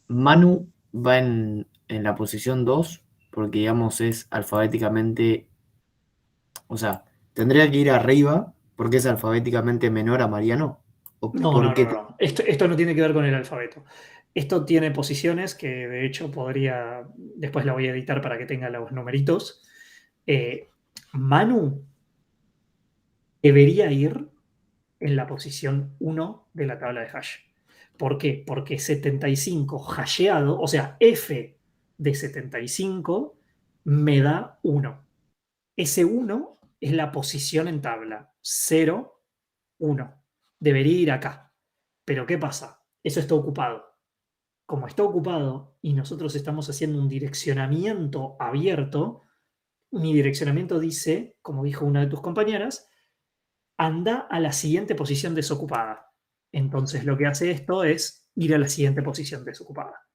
Manu va en la posición 2 porque, digamos, es alfabéticamente, o sea, tendría que ir arriba porque es alfabéticamente menor a Mariano. ¿O No, por no, qué? no, no. Esto no tiene que ver con el alfabeto. Esto tiene posiciones que de hecho podría, después la voy a editar para que tenga los numeritos. Manu debería ir en la posición 1 de la tabla de hash. ¿Por qué? Porque 75 hasheado, o sea, F de 75 me da 1. Ese 1 es la posición en tabla. 0, 1. Debería ir acá. Pero ¿qué pasa? Eso está ocupado. Como está ocupado y nosotros estamos haciendo un direccionamiento abierto, mi direccionamiento dice, como dijo una de tus compañeras, anda a la siguiente posición desocupada. Entonces lo que hace esto es ir a la siguiente posición desocupada.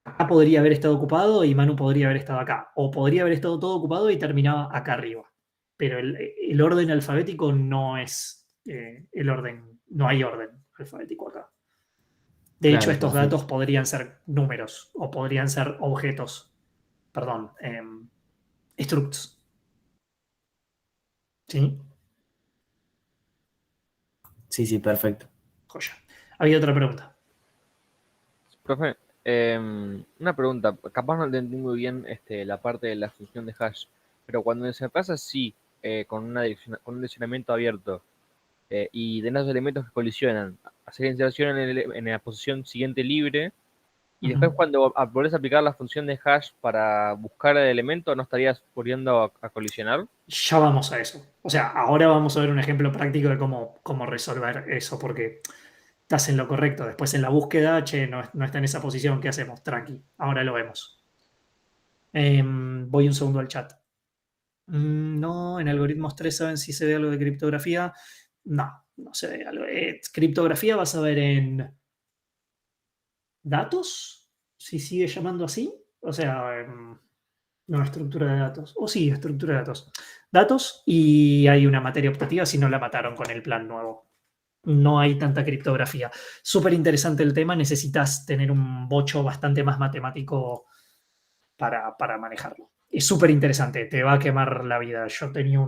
Acá podría haber estado ocupado y Manu podría haber estado acá. O podría haber estado todo ocupado y terminaba acá arriba. Pero el orden alfabético no es el orden, no hay orden alfabético acá. De hecho, estos datos podrían ser números o podrían ser objetos, perdón, structs. ¿Sí? Sí, perfecto. Joya. Había otra pregunta. Profe, una pregunta. Capaz no entendí muy bien la parte de la función de hash, pero cuando se pasa así, con un direccionamiento abierto, y de esos elementos que colisionan, hacer inserción en la posición siguiente libre, y después cuando volvés a aplicar la función de hash para buscar el elemento, ¿no estarías volviendo a colisionar? Ya vamos a eso. O sea, ahora vamos a ver un ejemplo práctico de cómo resolver eso, porque estás en lo correcto. Después en la búsqueda, no está en esa posición, ¿qué hacemos? Tranqui, ahora lo vemos. Voy un segundo al chat. No, en algoritmos 3 saben si se ve algo de criptografía. No se ve algo. Criptografía vas a ver en datos, si sigue llamando así. O sea, no, estructura de datos. O sí, estructura de datos. Datos y hay una materia optativa si no la mataron con el plan nuevo. No hay tanta criptografía. Súper interesante el tema. Necesitas tener un bocho bastante más matemático para manejarlo. Es súper interesante. Te va a quemar la vida. Yo tenía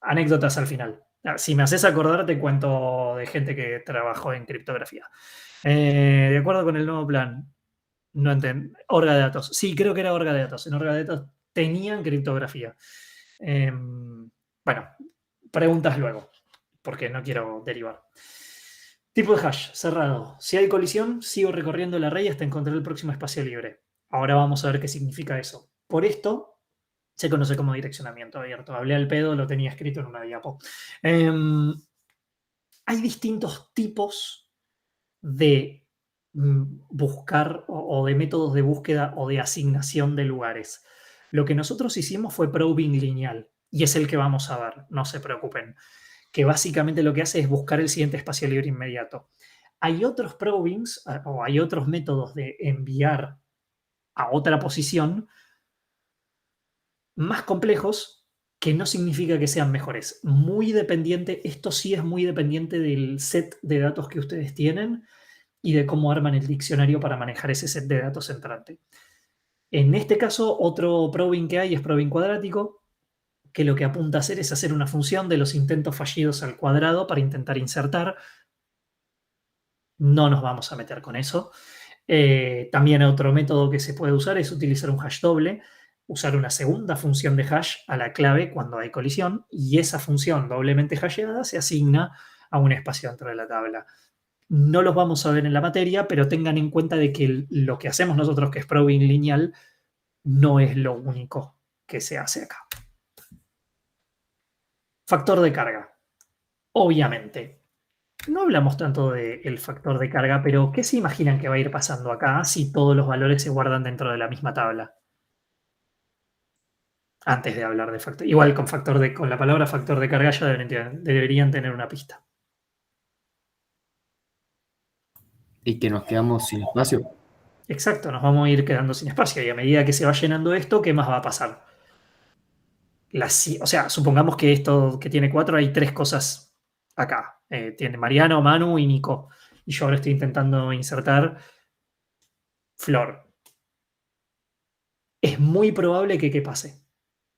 anécdotas al final. Si me haces acordar, te cuento de gente que trabajó en criptografía. De acuerdo con el nuevo plan, no entiendo. Orga de datos. Sí, creo que era orga de datos. En orga de datos tenían criptografía. Bueno, preguntas luego, porque no quiero derivar. Tipo de hash, cerrado. Si hay colisión, sigo recorriendo el array hasta encontrar el próximo espacio libre. Ahora vamos a ver qué significa eso. Por esto, se conoce como direccionamiento abierto. Hablé al pedo, lo tenía escrito en una diapo. Hay distintos tipos de buscar o de métodos de búsqueda o de asignación de lugares. Lo que nosotros hicimos fue probing lineal y es el que vamos a ver, no se preocupen, que básicamente lo que hace es buscar el siguiente espacio libre inmediato. Hay otros probings o hay otros métodos de enviar a otra posición más complejos que no significa que sean mejores. Muy dependiente, esto sí es muy dependiente del set de datos que ustedes tienen y de cómo arman el diccionario para manejar ese set de datos entrante. En este caso, otro probing que hay es probing cuadrático, que lo que apunta a hacer es hacer una función de los intentos fallidos al cuadrado para intentar insertar. No nos vamos a meter con eso. También otro método que se puede usar es utilizar un hash doble, usar una segunda función de hash a la clave cuando hay colisión, y esa función doblemente hasheada se asigna a un espacio dentro de la tabla. No los vamos a ver en la materia, pero tengan en cuenta de que lo que hacemos nosotros, que es probing lineal, no es lo único que se hace acá. Factor de carga. Obviamente, no hablamos tanto del factor de carga, pero ¿qué se imaginan que va a ir pasando acá si todos los valores se guardan dentro de la misma tabla? Antes de hablar de factor. Igual con la palabra factor de carga ya deberían tener una pista. Y que nos quedamos sin espacio. Exacto, nos vamos a ir quedando sin espacio y a medida que se va llenando esto, ¿qué más va a pasar? O sea, supongamos que esto que tiene 4 hay 3 cosas acá. Tiene Mariano, Manu y Nico. Y yo ahora estoy intentando insertar Flor. Es muy probable que ¿qué pase?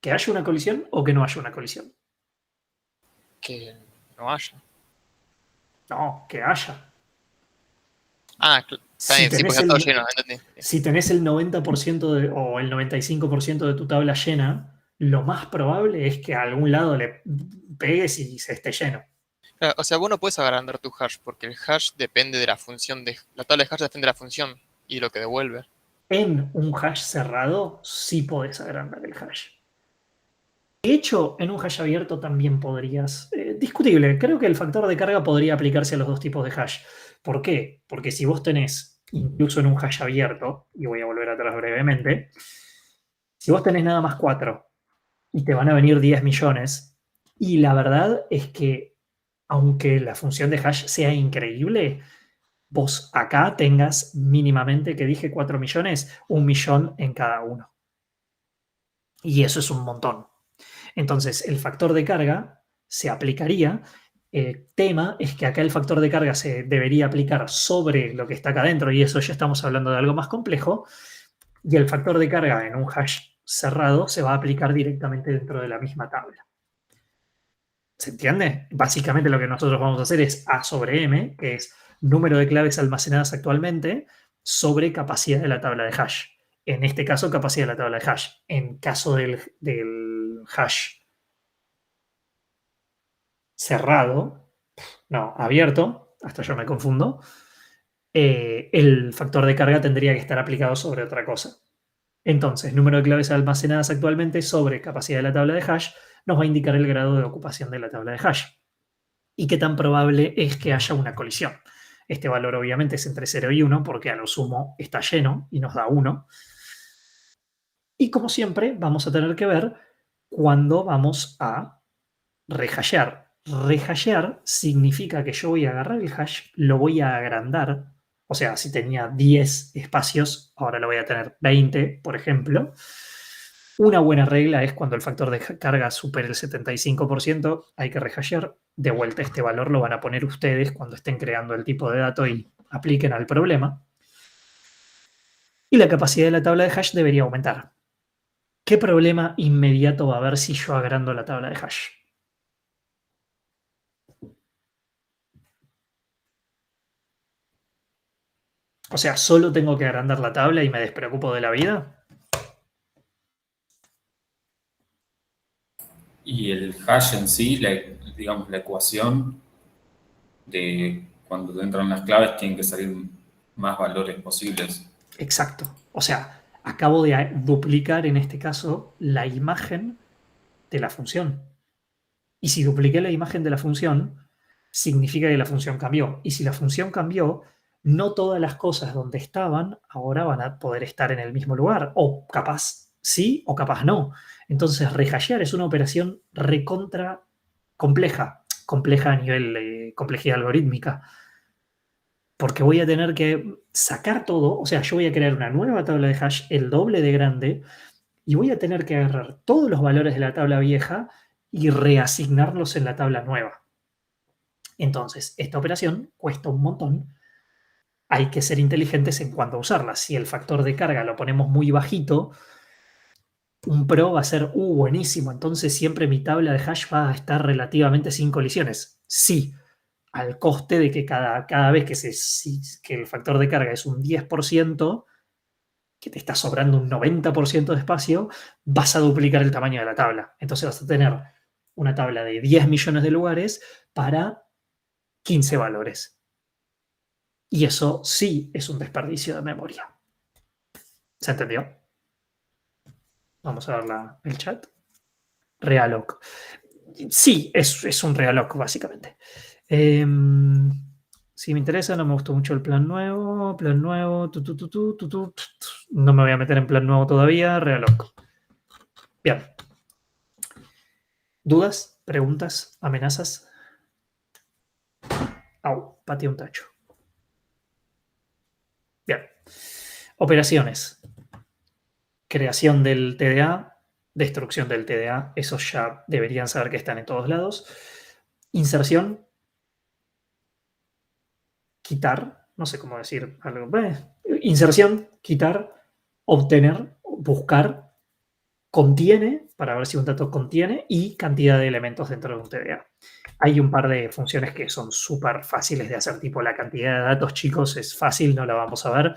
¿Que haya una colisión o que no haya una colisión? Que no haya. No, que haya. Ah, está bien, sí, porque está todo lleno, entendí. Si tenés el 90% o el 95% de tu tabla llena, lo más probable es que a algún lado le pegues y se esté lleno. Claro, o sea, vos no puedes agrandar tu hash, porque el hash depende de la función la tabla de hash depende de la función y lo que devuelve. En un hash cerrado sí podés agrandar el hash. De hecho, en un hash abierto también podrías discutible. Creo que el factor de carga podría aplicarse a los dos tipos de hash. ¿Por qué? Porque si vos tenés, incluso en un hash abierto, y voy a volver atrás brevemente, si vos tenés nada más 4 y te van a venir 10 millones, y la verdad es que aunque la función de hash sea increíble, vos acá tengas mínimamente, que dije 4 millones, 1 millón en cada uno. Y eso es un montón. Entonces, el factor de carga se aplicaría. El tema es que acá el factor de carga se debería aplicar sobre lo que está acá adentro, y eso ya estamos hablando de algo más complejo. Y el factor de carga en un hash cerrado se va a aplicar directamente dentro de la misma tabla. ¿Se entiende? Básicamente lo que nosotros vamos a hacer es A sobre M, que es número de claves almacenadas actualmente, sobre capacidad de la tabla de hash. En este caso, capacidad de la tabla de hash. En caso del hash cerrado, no, abierto, hasta yo me confundo, el factor de carga tendría que estar aplicado sobre otra cosa. Entonces, número de claves almacenadas actualmente sobre capacidad de la tabla de hash nos va a indicar el grado de ocupación de la tabla de hash. Y qué tan probable es que haya una colisión. Este valor obviamente es entre 0 y 1 porque a lo sumo está lleno y nos da 1. Y como siempre, vamos a tener que ver cuándo vamos a rehashear. Rehashear significa que yo voy a agarrar el hash, lo voy a agrandar. O sea, si tenía 10 espacios, ahora lo voy a tener 20, por ejemplo. Una buena regla es cuando el factor de carga supere el 75%, hay que rehashear. De vuelta, este valor lo van a poner ustedes cuando estén creando el tipo de dato y apliquen al problema. Y la capacidad de la tabla de hash debería aumentar. ¿Qué problema inmediato va a haber si yo agrando la tabla de hash? O sea, ¿solo tengo que agrandar la tabla y me despreocupo de la vida? Y el hash en sí, digamos, la ecuación de cuando entran las claves, tienen que salir más valores posibles. Exacto. O sea, acabo de duplicar en este caso la imagen de la función. Y si dupliqué la imagen de la función, significa que la función cambió. Y si la función cambió, no todas las cosas donde estaban ahora van a poder estar en el mismo lugar. O capaz sí o capaz no. Entonces, rehashear es una operación recontra compleja. Compleja a nivel de complejidad algorítmica. Porque voy a tener que sacar todo. O sea, yo voy a crear una nueva tabla de hash el doble de grande y voy a tener que agarrar todos los valores de la tabla vieja y reasignarlos en la tabla nueva. Entonces, esta operación cuesta un montón. Hay que ser inteligentes en cuanto a usarla. Si el factor de carga lo ponemos muy bajito, un pro va a ser, buenísimo, entonces siempre mi tabla de hash va a estar relativamente sin colisiones. Sí, al coste de que cada vez que el factor de carga es un 10%, que te está sobrando un 90% de espacio, vas a duplicar el tamaño de la tabla. Entonces vas a tener una tabla de 10 millones de lugares para 15 valores. Y eso sí es un desperdicio de memoria. ¿Se entendió? Vamos a ver el chat. Realloc. Sí, es un realloc, básicamente. Si me interesa, no me gustó mucho el plan nuevo. Plan nuevo. No me voy a meter en plan nuevo todavía. Realloc. Bien. ¿Dudas? ¿Preguntas? ¿Amenazas? Au, pateé un tacho. Bien. Operaciones. Creación del TDA, destrucción del TDA, esos ya deberían saber que están en todos lados. Inserción, quitar, no sé cómo decir algo. Inserción, quitar, obtener, buscar, contiene, para ver si un dato contiene, y cantidad de elementos dentro de un TDA. Hay un par de funciones que son súper fáciles de hacer, tipo la cantidad de datos, chicos, es fácil, no la vamos a ver.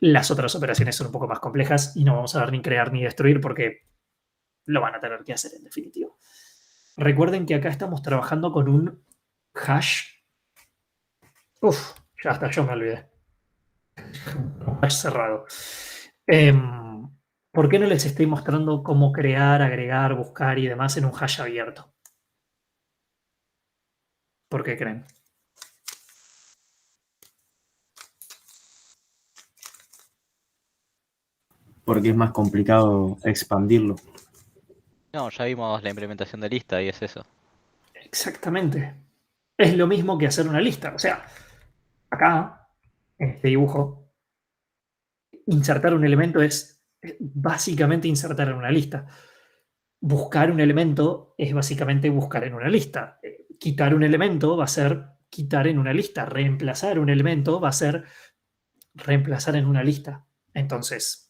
Las otras operaciones son un poco más complejas y no vamos a ver ni crear ni destruir porque lo van a tener que hacer en definitiva. Recuerden que acá estamos trabajando con un hash. Ya hasta yo me olvidé. Un hash cerrado. ¿Por qué no les estoy mostrando cómo crear, agregar, buscar y demás en un hash abierto? ¿Por qué creen? Porque es más complicado expandirlo. No, ya vimos la implementación de lista y es eso. Exactamente. Es lo mismo que hacer una lista. O sea, acá, en este dibujo, insertar un elemento es básicamente insertar en una lista. Buscar un elemento es básicamente buscar en una lista. Quitar un elemento va a ser quitar en una lista. Reemplazar un elemento va a ser reemplazar en una lista. Entonces,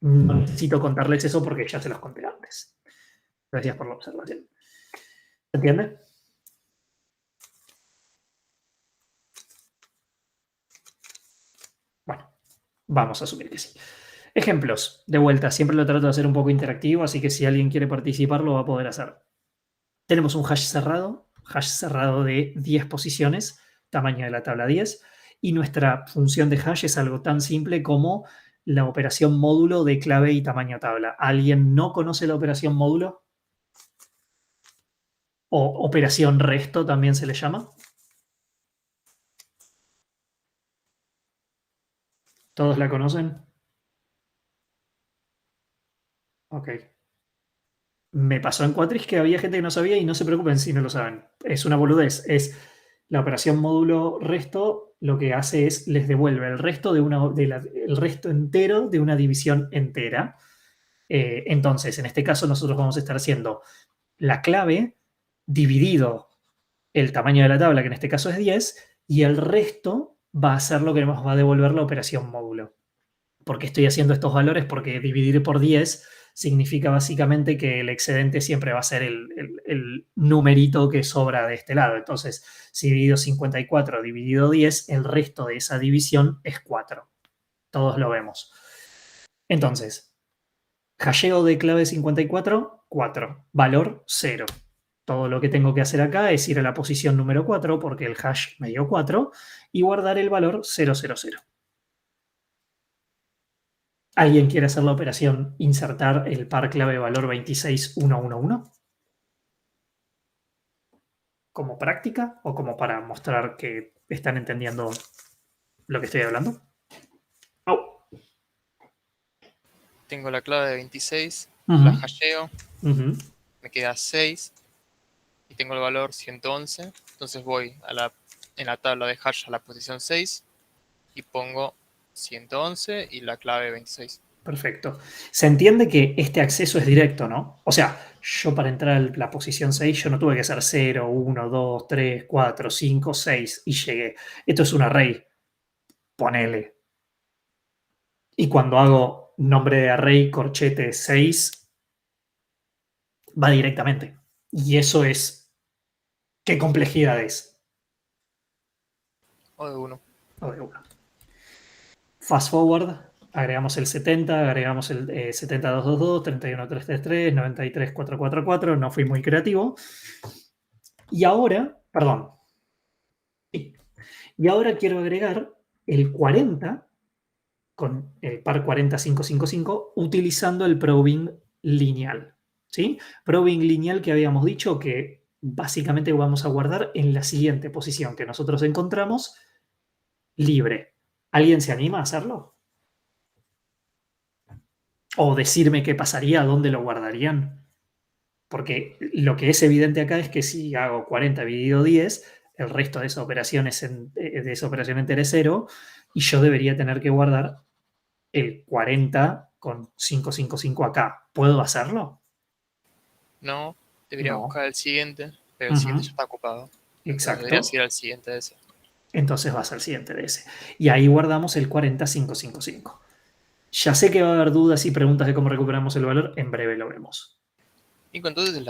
no necesito contarles eso porque ya se los conté antes. Gracias por la observación. ¿Se entiende? Bueno, vamos a asumir que sí. Ejemplos, de vuelta, siempre lo trato de hacer un poco interactivo, así que si alguien quiere participar lo va a poder hacer. Tenemos un hash cerrado de 10 posiciones, tamaño de la tabla 10, y nuestra función de hash es algo tan simple como la operación módulo de clave y tamaño tabla. ¿Alguien no conoce la operación módulo? ¿O operación resto también se le llama? ¿Todos la conocen? Ok. Me pasó en Quatris que había gente que no sabía y no se preocupen si no lo saben. Es una boludez. Es la operación módulo resto, lo que hace es les devuelve el resto, el resto entero de una división entera. Entonces, en este caso nosotros vamos a estar haciendo la clave dividido el tamaño de la tabla, que en este caso es 10, y el resto va a ser lo que nos va a devolver la operación módulo. ¿Por qué estoy haciendo estos valores? Porque dividir por 10 significa básicamente que el excedente siempre va a ser el numerito que sobra de este lado. Entonces, si divido 54 dividido 10, el resto de esa división es 4. Todos lo vemos. Entonces, hasheo de clave 54, 4. Valor 0. Todo lo que tengo que hacer acá es ir a la posición número 4, porque el hash me dio 4, y guardar el valor 000. ¿Alguien quiere hacer la operación insertar el par clave valor 26111? ¿Como práctica o como para mostrar que están entendiendo lo que estoy hablando? Oh. Tengo la clave de 26, la hasheo, me queda 6 y tengo el valor 111. Entonces voy en la tabla de hash a la posición 6 y pongo 111 y la clave 26. Perfecto. Se entiende que este acceso es directo, ¿no? O sea, yo para entrar a la posición 6, yo no tuve que hacer 0, 1, 2, 3, 4, 5, 6 y llegué. Esto es un array. Ponele. Y cuando hago nombre de array corchete 6, va directamente. Y eso es... ¿Qué complejidad es? O de 1. O de 1. Fast forward. Agregamos el 70, agregamos el 70222, 31333, 93444, no fui muy creativo. Y ahora, perdón. Sí. Y ahora quiero agregar el 40 con el par 40555 utilizando el probing lineal. ¿Sí? Probing lineal que habíamos dicho que básicamente vamos a guardar en la siguiente posición que nosotros encontramos libre. ¿Alguien se anima a hacerlo? O decirme qué pasaría, dónde lo guardarían. Porque lo que es evidente acá es que si hago 40 dividido 10, el resto de esa operación, entera es 0, y yo debería tener que guardar el 40 con 555 acá. ¿Puedo hacerlo? No, debería buscar el siguiente, pero el siguiente ya está ocupado. Exacto. Deberías ir al siguiente de ese. Entonces vas al siguiente de ese. Y ahí guardamos el 40555. Ya sé que va a haber dudas y preguntas de cómo recuperamos el valor. En breve lo vemos. Nico, entonces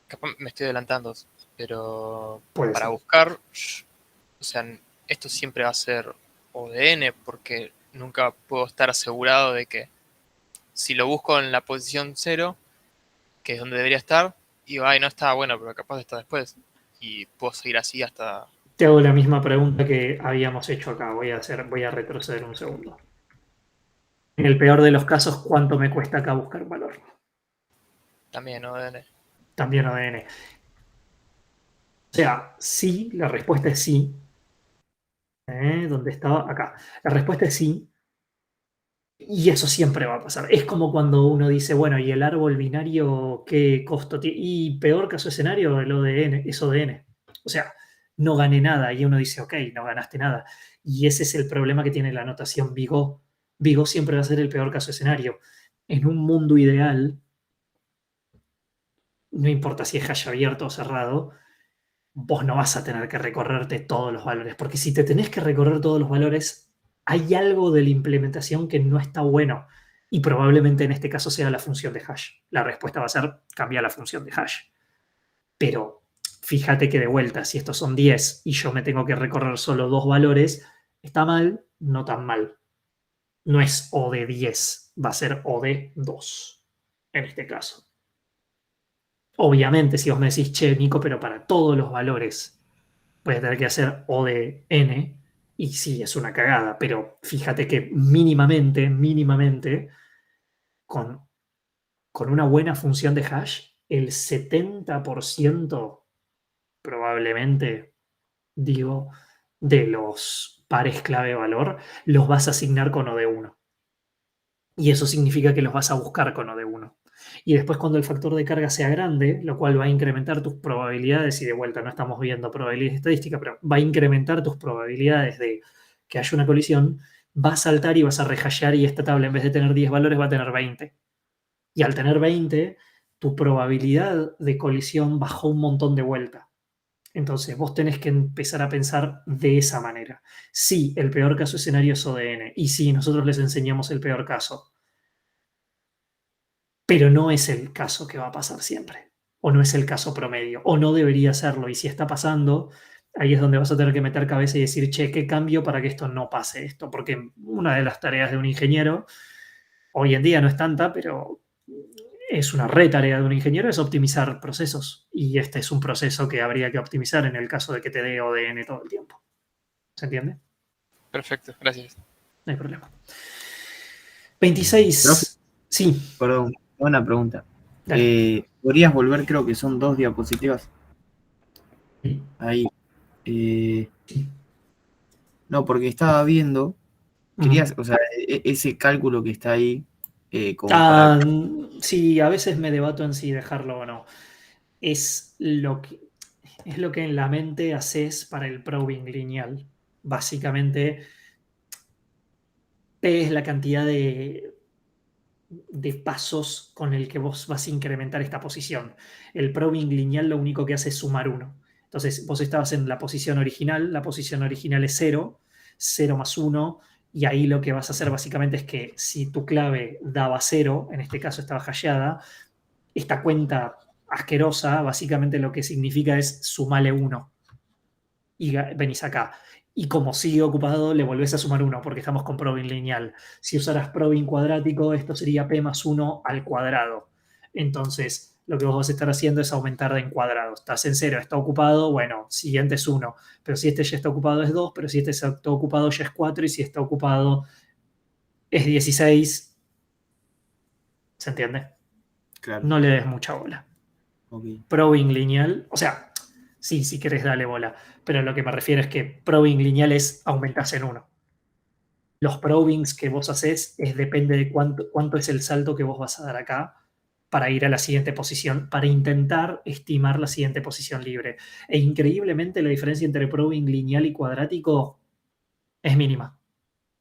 capaz me estoy adelantando, pero para buscar, o sea, esto siempre va a ser O de N, porque nunca puedo estar asegurado de que si lo busco en la posición 0, que es donde debería estar, digo, ay, no está bueno, pero capaz está después. Y puedo seguir así hasta... Te hago la misma pregunta que habíamos hecho acá. Voy a retroceder un segundo. En el peor de los casos, ¿cuánto me cuesta acá buscar valor? También ODN. También ODN. O sea, sí, la respuesta es sí. ¿Dónde estaba? Acá. La respuesta es sí. Y eso siempre va a pasar. Es como cuando uno dice, bueno, ¿y el árbol binario qué costo tiene? Y peor caso escenario, el ODN, es ODN. O sea, no gané nada. Y uno dice, ok, no ganaste nada. Y ese es el problema que tiene la notación Vigo. Vigo siempre va a ser el peor caso escenario. En un mundo ideal, no importa si es hash abierto o cerrado, vos no vas a tener que recorrerte todos los valores. Porque si te tenés que recorrer todos los valores, hay algo de la implementación que no está bueno. Y probablemente en este caso sea la función de hash. La respuesta va a ser cambiar la función de hash. Pero fíjate que de vuelta, si estos son 10 y yo me tengo que recorrer solo 2 valores, está mal, no tan mal. No es O de 10, va a ser O de 2 en este caso. Obviamente, si vos me decís, che, Nico, pero para todos los valores voy a tener que hacer O de n, y sí, es una cagada, pero fíjate que mínimamente, con una buena función de hash, el 70% probablemente, digo, de los pares clave-valor los vas a asignar con O de 1. Y eso significa que los vas a buscar con O de 1. Y después cuando el factor de carga sea grande, lo cual va a incrementar tus probabilidades, y de vuelta no estamos viendo probabilidades estadísticas, pero va a incrementar tus probabilidades de que haya una colisión, va a saltar y vas a rehashear y esta tabla en vez de tener 10 valores va a tener 20. Y al tener 20, tu probabilidad de colisión bajó un montón de vuelta. Entonces vos tenés que empezar a pensar de esa manera. Sí, el peor caso escenario es ODN. Y sí, nosotros les enseñamos el peor caso. Pero no es el caso que va a pasar siempre. O no es el caso promedio. O no debería serlo. Y si está pasando, ahí es donde vas a tener que meter cabeza y decir, che, ¿qué cambio para que esto no pase esto? Porque una de las tareas de un ingeniero, hoy en día no es tanta, pero es una re tarea de un ingeniero, es optimizar procesos. Y este es un proceso que habría que optimizar en el caso de que te dé ODN todo el tiempo. ¿Se entiende? Perfecto, gracias. No hay problema. 26. ¿Profe? Sí. Perdón, una pregunta. Dale. ¿Podrías volver? Creo que son 2 diapositivas. Sí. Ahí. No, porque estaba viendo, querías, o sea, ese cálculo que está ahí, sí, a veces me debato en si dejarlo o no. Es lo que en la mente haces para el probing lineal. Básicamente, P es la cantidad de pasos con el que vos vas a incrementar esta posición. El probing lineal lo único que hace es sumar 1. Entonces, vos estabas en la posición original es 0, 0 más 1, y ahí lo que vas a hacer básicamente es que si tu clave daba 0, en este caso estaba hasheada, esta cuenta asquerosa básicamente lo que significa es sumarle 1 y venís acá. Y como sigue ocupado, le volvés a sumar 1 porque estamos con probing lineal. Si usaras probing cuadrático, esto sería p más 1 al cuadrado. Entonces, lo que vos vas a estar haciendo es aumentar en cuadrado. Estás en 0, está ocupado, bueno, siguiente es 1. Pero si este ya está ocupado es 2, pero si este está ocupado ya es 4, y si está ocupado es 16. ¿Se entiende? Claro. No le des mucha bola. Okay. Probing lineal, o sea, sí, si querés dale bola, pero lo que me refiero es que probing lineal es aumentás en 1. Los probings que vos haces depende de cuánto es el salto que vos vas a dar acá para ir a la siguiente posición, para intentar estimar la siguiente posición libre. E increíblemente la diferencia entre probing lineal y cuadrático es mínima.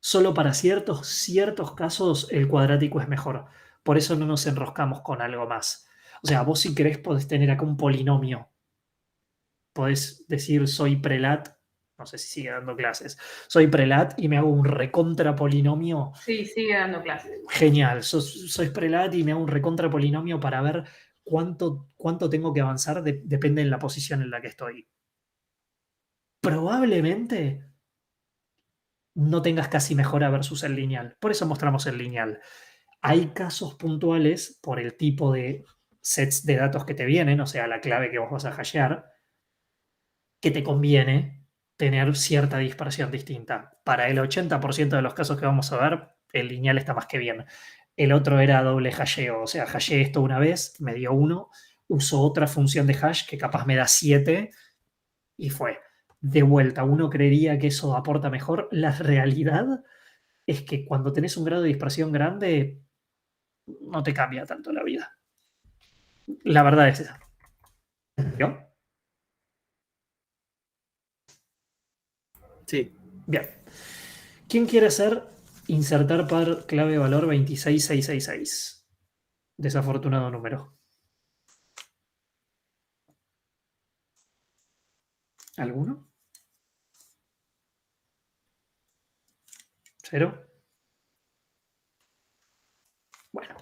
Solo para ciertos casos el cuadrático es mejor. Por eso no nos enroscamos con algo más. O sea, vos si querés podés tener acá un polinomio. Podés decir soy prelat, no sé si sigue dando clases, soy prelat y me hago un recontra polinomio. Sí, sigue dando clases. Genial, soy prelat y me hago un recontra polinomio para ver cuánto tengo que avanzar, depende de la posición en la que estoy. Probablemente no tengas casi mejora versus el lineal. Por eso mostramos el lineal. Hay casos puntuales por el tipo de sets de datos que te vienen, o sea, la clave que vos vas a hashear, que te conviene tener cierta dispersión distinta. Para el 80% de los casos que vamos a ver, el lineal está más que bien. El otro era doble hasheo, o sea, hasheé esto una vez, me dio 1, uso otra función de hash que capaz me da 7 y fue. De vuelta, uno creería que eso aporta mejor. La realidad es que cuando tenés un grado de dispersión grande, no te cambia tanto la vida. La verdad es esa. ¿Yo? Sí. Bien. ¿Quién quiere hacer insertar par clave valor 26666? Desafortunado número. ¿Alguno? ¿Cero? Bueno.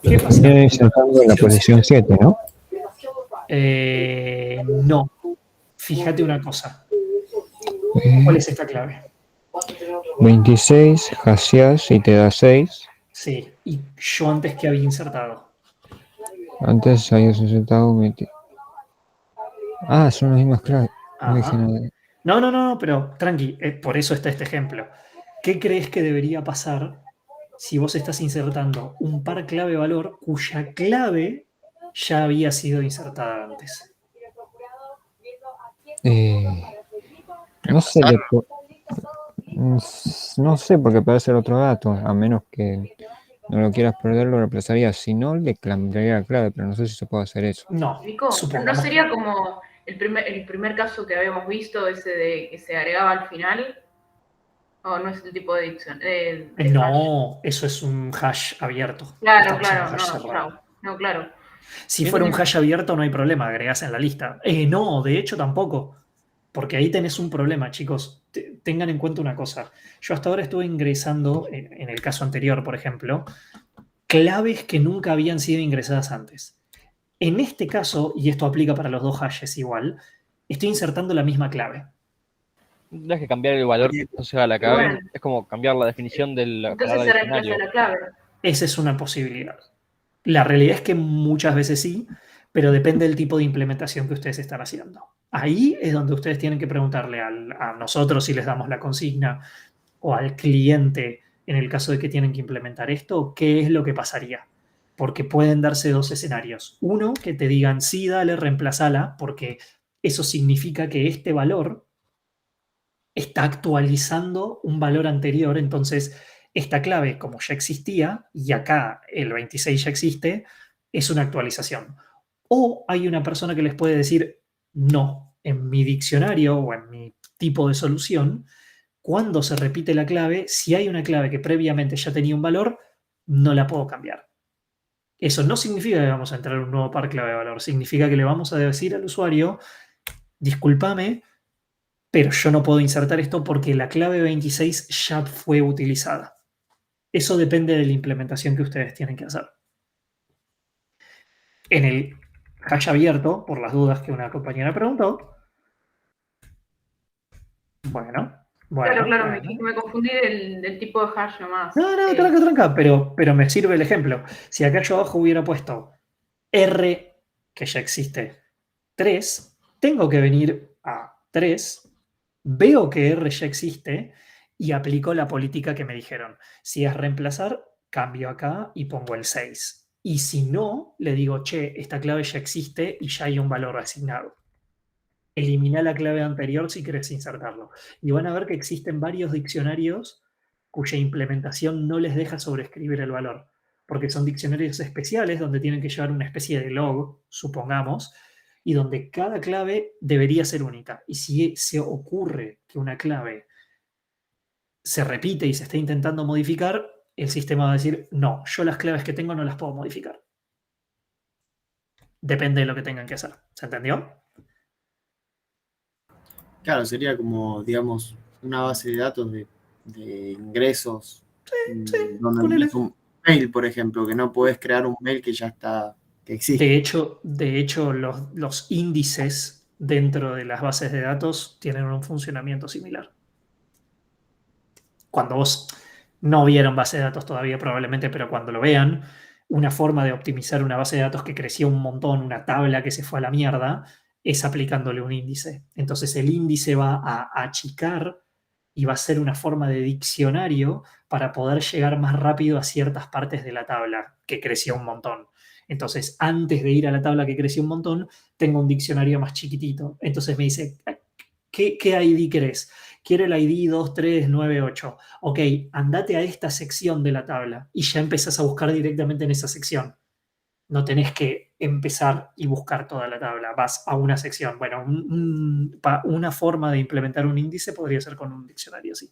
¿Qué pasa? Viene insertando en la posición 7, ¿no? No. Fíjate una cosa. ¿Cuál es esta clave? 26, hasheas y te da 6. Sí. ¿Y yo antes qué había insertado? Antes habías insertado 20. Ah, son las mismas claves. No dije Ajá. nada. No, pero tranqui, por eso está este ejemplo. ¿Qué crees que debería pasar si vos estás insertando un par clave valor cuya clave ya había sido insertada antes? No sé, no sé, porque puede ser otro dato, a menos que no lo quieras perder, lo reemplazaría. Si no, le cambiaría la clave, pero no sé si se puede hacer eso. No, ¿no sería como el primer caso que habíamos visto, ese de que se agregaba al final? ¿O no es el tipo de dicción? No, eso es un hash abierto. Claro, Estamos en un claro, hash cerrado. no, claro. Si fuera un hash abierto no hay problema, agregás en la lista. No, de hecho tampoco, porque ahí tenés un problema, chicos. Tengan en cuenta una cosa. Yo hasta ahora estuve ingresando, en el caso anterior, por ejemplo, claves que nunca habían sido ingresadas antes. En este caso, y esto aplica para los dos hashes igual, estoy insertando la misma clave. No es que cambiar el valor que asocia a la clave, bueno, es como cambiar la definición del entonces se reemplaza la clave. Esa es una posibilidad. La realidad es que muchas veces sí, pero depende del tipo de implementación que ustedes están haciendo. Ahí es donde ustedes tienen que preguntarle a nosotros si les damos la consigna o al cliente en el caso de que tienen que implementar esto, qué es lo que pasaría. Porque pueden darse dos escenarios. Uno, que te digan, sí, dale, reemplazala, porque eso significa que este valor está actualizando un valor anterior, entonces esta clave, como ya existía, y acá el 26 ya existe, es una actualización. O hay una persona que les puede decir, no, en mi diccionario o en mi tipo de solución, cuando se repite la clave, si hay una clave que previamente ya tenía un valor, no la puedo cambiar. Eso no significa que vamos a entrar un nuevo par clave de valor, significa que le vamos a decir al usuario, discúlpame, pero yo no puedo insertar esto porque la clave 26 ya fue utilizada. Eso depende de la implementación que ustedes tienen que hacer. En el hash abierto, por las dudas que una compañera preguntó, Bueno. Claro, me confundí del tipo de hash nomás. No, tranca, pero me sirve el ejemplo. Si acá yo abajo hubiera puesto R, que ya existe, 3, tengo que venir a 3, veo que R ya existe y aplico la política que me dijeron. Si es reemplazar, cambio acá y pongo el 6. Y si no, le digo, che, esta clave ya existe y ya hay un valor asignado. Elimina la clave anterior si querés insertarlo. Y van a ver que existen varios diccionarios cuya implementación no les deja sobreescribir el valor, porque son diccionarios especiales donde tienen que llevar una especie de log, supongamos, y donde cada clave debería ser única. Y si se ocurre que una clave se repite y se está intentando modificar, el sistema va a decir, no, yo las claves que tengo no las puedo modificar. Depende de lo que tengan que hacer. ¿Se entendió? Claro, sería como, digamos, una base de datos de ingresos. Sí, donde es un mail, por ejemplo, que no puedes crear un mail que ya está, que existe. De hecho los índices dentro de las bases de datos tienen un funcionamiento similar. Cuando vos no vieron base de datos todavía probablemente, pero cuando lo vean, una forma de optimizar una base de datos que creció un montón, una tabla que se fue a la mierda, es aplicándole un índice. Entonces el índice va a achicar y va a ser una forma de diccionario para poder llegar más rápido a ciertas partes de la tabla que creció un montón. Entonces, antes de ir a la tabla que creció un montón, tengo un diccionario más chiquitito. Entonces me dice, ¿Qué ID querés? Quiero el ID 2398. Ok, andate a esta sección de la tabla y ya empezás a buscar directamente en esa sección. No tenés que empezar y buscar toda la tabla, vas a una sección. Bueno, una forma de implementar un índice podría ser con un diccionario, sí.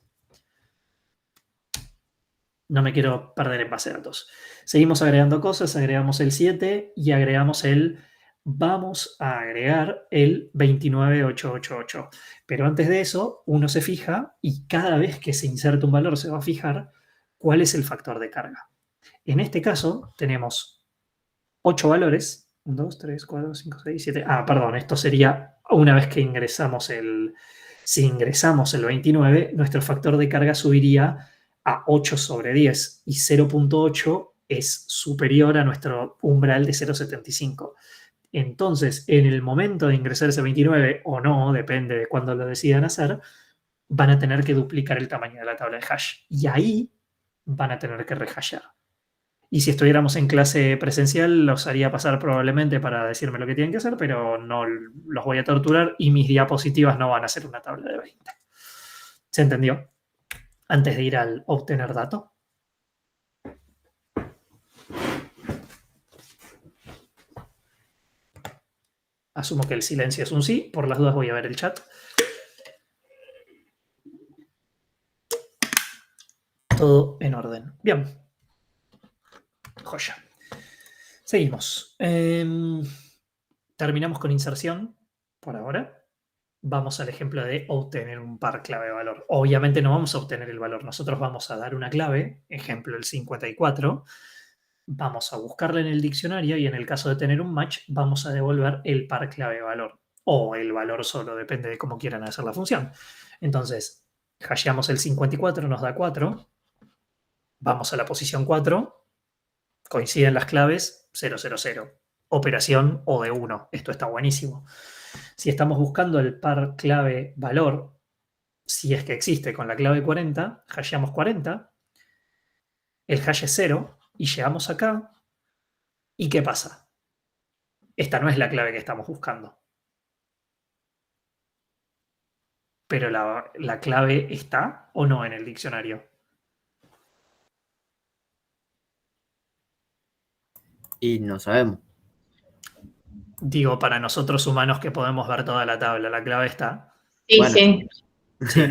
No me quiero perder en base de datos. Seguimos agregando cosas, agregamos el 7 y agregamos vamos a agregar el 29888. Pero antes de eso, uno se fija y cada vez que se inserta un valor se va a fijar cuál es el factor de carga. En este caso tenemos 8 valores. 1, 2, 3, 4, 5, 6, 7. Ah, perdón, esto sería una vez que ingresamos si ingresamos el 29, nuestro factor de carga subiría a 8 sobre 10 y 0.8 es superior a nuestro umbral de 0.75. Entonces, en el momento de ingresar ese 29 o no, depende de cuándo lo decidan hacer, van a tener que duplicar el tamaño de la tabla de hash. Y ahí van a tener que rehashear. Y si estuviéramos en clase presencial, los haría pasar probablemente para decirme lo que tienen que hacer, pero no los voy a torturar y mis diapositivas no van a ser una tabla de 20. ¿Se entendió? Antes de ir al obtener dato. Asumo que el silencio es un sí. Por las dudas voy a ver el chat. Todo en orden. Bien. Joya. Seguimos. Terminamos con inserción por ahora. Vamos al ejemplo de obtener un par clave de valor. Obviamente no vamos a obtener el valor. Nosotros vamos a dar una clave, ejemplo el 54. Vamos a buscarla en el diccionario y en el caso de tener un match, vamos a devolver el par clave de valor. O el valor solo, depende de cómo quieran hacer la función. Entonces, hasheamos el 54, nos da 4. Vamos a la posición 4. Coinciden las claves 000. Operación O de 1. Esto está buenísimo. Si estamos buscando el par clave valor, si es que existe con la clave 40, hasheamos 40, el hash es 0 y llegamos acá. ¿Y qué pasa? Esta no es la clave que estamos buscando. Pero la clave está o no en el diccionario. Y no sabemos. Digo, para nosotros humanos que podemos ver toda la tabla, la clave está. Sí, Bueno. sí. Sí.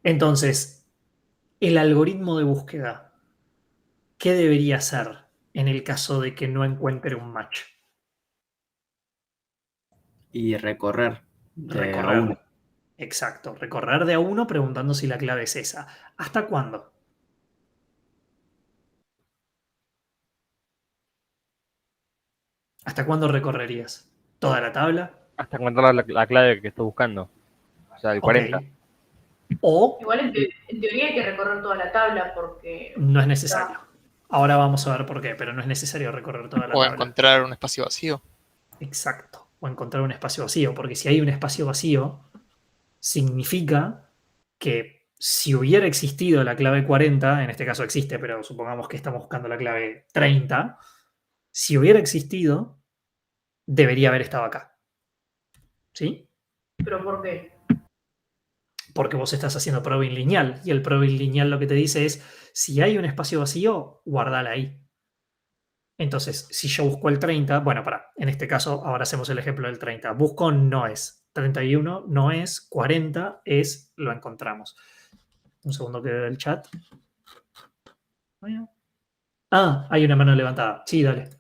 Entonces, el algoritmo de búsqueda, ¿qué debería hacer en el caso de que no encuentre un match? Y recorrer. Recorrer. A uno. Exacto, recorrer de a uno preguntando si la clave es esa. ¿Hasta cuándo? ¿Hasta cuándo recorrerías? ¿Toda la tabla? Hasta encontrar la clave que estoy buscando. O sea, el 40. Okay. O Igual en teoría hay que recorrer toda la tabla porque... no es necesario. Ahora vamos a ver por qué, pero no es necesario recorrer toda la tabla. O encontrar un espacio vacío. Exacto. O encontrar un espacio vacío, porque si hay un espacio vacío, significa que si hubiera existido la clave 40, en este caso existe, pero supongamos que estamos buscando la clave 30, si hubiera existido, debería haber estado acá. ¿Sí? ¿Pero por qué? Porque vos estás haciendo probing lineal, y el probing lineal lo que te dice es, si hay un espacio vacío, guardala ahí. Entonces, si yo busco el 30, bueno, en este caso, ahora hacemos el ejemplo del 30. Busco no es, 31 no es, 40 es, lo encontramos. Un segundo que veo el chat. Ah, hay una mano levantada. Sí, dale.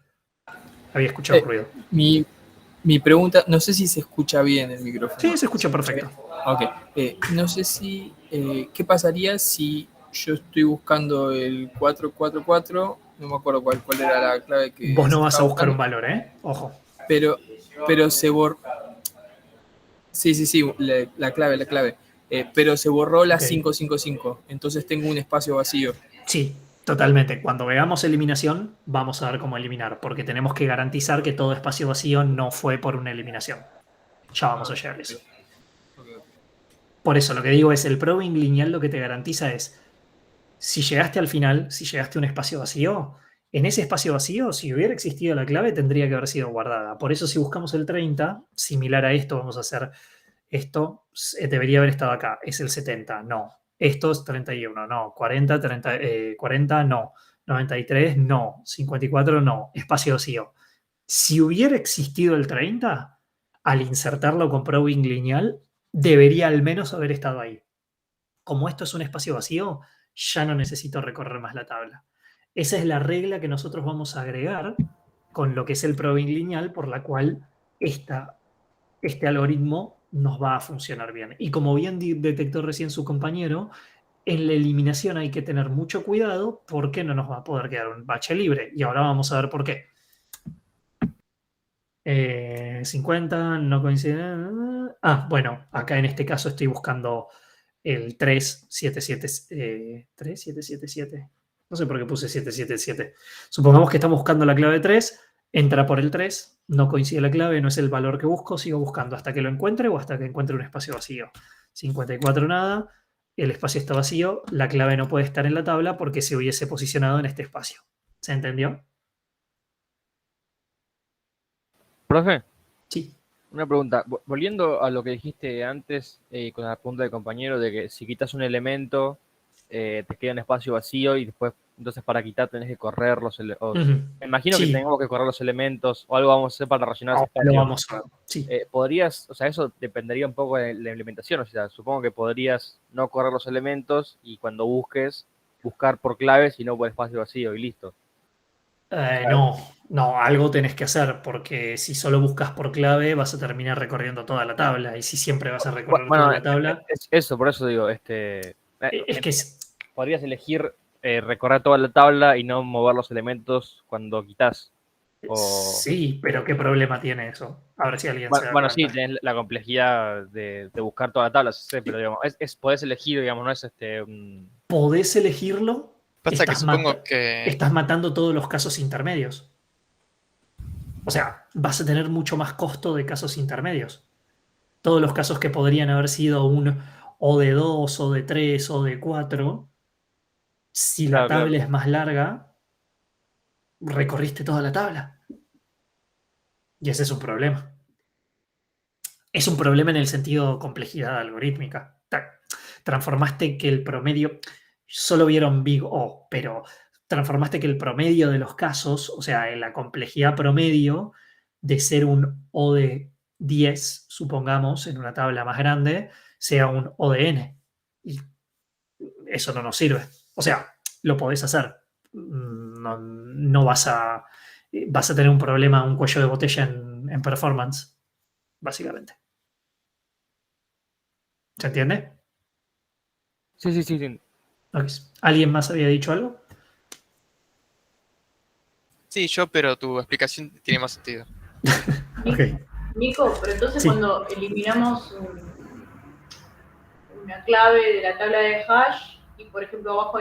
Había escuchado ruido. Mi pregunta, no sé si se escucha bien el micrófono. Sí, se escucha perfecto. Ok. No sé si, ¿qué pasaría si yo estoy buscando el 444? No me acuerdo cuál era la clave que... Vos no vas a buscar un valor, ¿eh? Ojo. Pero se borró... Sí, la clave. Pero se borró la 555. Entonces tengo un espacio vacío. Sí, totalmente. Cuando veamos eliminación, vamos a ver cómo eliminar, porque tenemos que garantizar que todo espacio vacío no fue por una eliminación. Ya vamos a llegar a eso. Por eso lo que digo es, el probing lineal lo que te garantiza es, si llegaste al final, si llegaste a un espacio vacío, en ese espacio vacío, si hubiera existido la clave, tendría que haber sido guardada. Por eso si buscamos el 30, similar a esto, vamos a hacer esto debería haber estado acá, es el 70, no. Esto es 31, no. 40, 40, no. 93, no. 54, no. Espacio vacío. Si hubiera existido el 30, al insertarlo con probing lineal, debería al menos haber estado ahí. Como esto es un espacio vacío, ya no necesito recorrer más la tabla. Esa es la regla que nosotros vamos a agregar con lo que es el probing lineal, por la cual este algoritmo nos va a funcionar bien. Y como bien detectó recién su compañero, en la eliminación hay que tener mucho cuidado porque no nos va a poder quedar un bache libre. Y ahora vamos a ver por qué. 50, no coincide. Bueno, acá en este caso estoy buscando el 3777. No sé por qué puse 777. Supongamos que estamos buscando la clave 3, entra por el 3, no coincide la clave, no es el valor que busco, sigo buscando hasta que lo encuentre o hasta que encuentre un espacio vacío. 54 nada, el espacio está vacío, la clave no puede estar en la tabla porque se hubiese posicionado en este espacio. ¿Se entendió? Profe. Sí. Una pregunta. Volviendo a lo que dijiste antes con la pregunta del compañero de que si quitas un elemento te queda un espacio vacío y después entonces para quitar tenés que correr los elementos. Me imagino que tenemos que correr los elementos o algo vamos a hacer para rellenar ese espacio. Lo vamos a ver. Sí. Podrías, o sea, eso dependería un poco de la implementación. O sea, supongo que podrías no correr los elementos y cuando buscar por claves y no por espacio vacío y listo. No, algo tenés que hacer, porque si solo buscas por clave vas a terminar recorriendo toda la tabla, y si siempre vas a recorrer toda la tabla... Eso, por eso digo, es que podrías elegir recorrer toda la tabla y no mover los elementos cuando quitas. Sí, pero ¿qué problema tiene eso? A ver si alguien se da Bueno, cuenta. sí, tenés la complejidad de buscar toda la tabla, sí, pero digamos, podés elegir, digamos, no es Podés elegirlo. Pasa que supongo que... Estás matando todos los casos intermedios. O sea, vas a tener mucho más costo de casos intermedios. Todos los casos que podrían haber sido un o de 2, o de 3, o de 4, si la tabla es más larga, recorriste toda la tabla. Y ese es un problema. Es un problema en el sentido complejidad algorítmica. Transformaste que el promedio... Solo vieron Big O, pero transformaste que el promedio de los casos, o sea, en la complejidad promedio de ser un O de 10, supongamos, en una tabla más grande, sea un O de N. Y eso no nos sirve. O sea, lo podés hacer. No vas a tener un problema, un cuello de botella en performance, básicamente. ¿Se entiende? Sí. ¿Alguien más había dicho algo? Sí, yo, pero tu explicación tiene más sentido. Okay. Nico, pero entonces cuando eliminamos una clave de la tabla de hash y por ejemplo abajo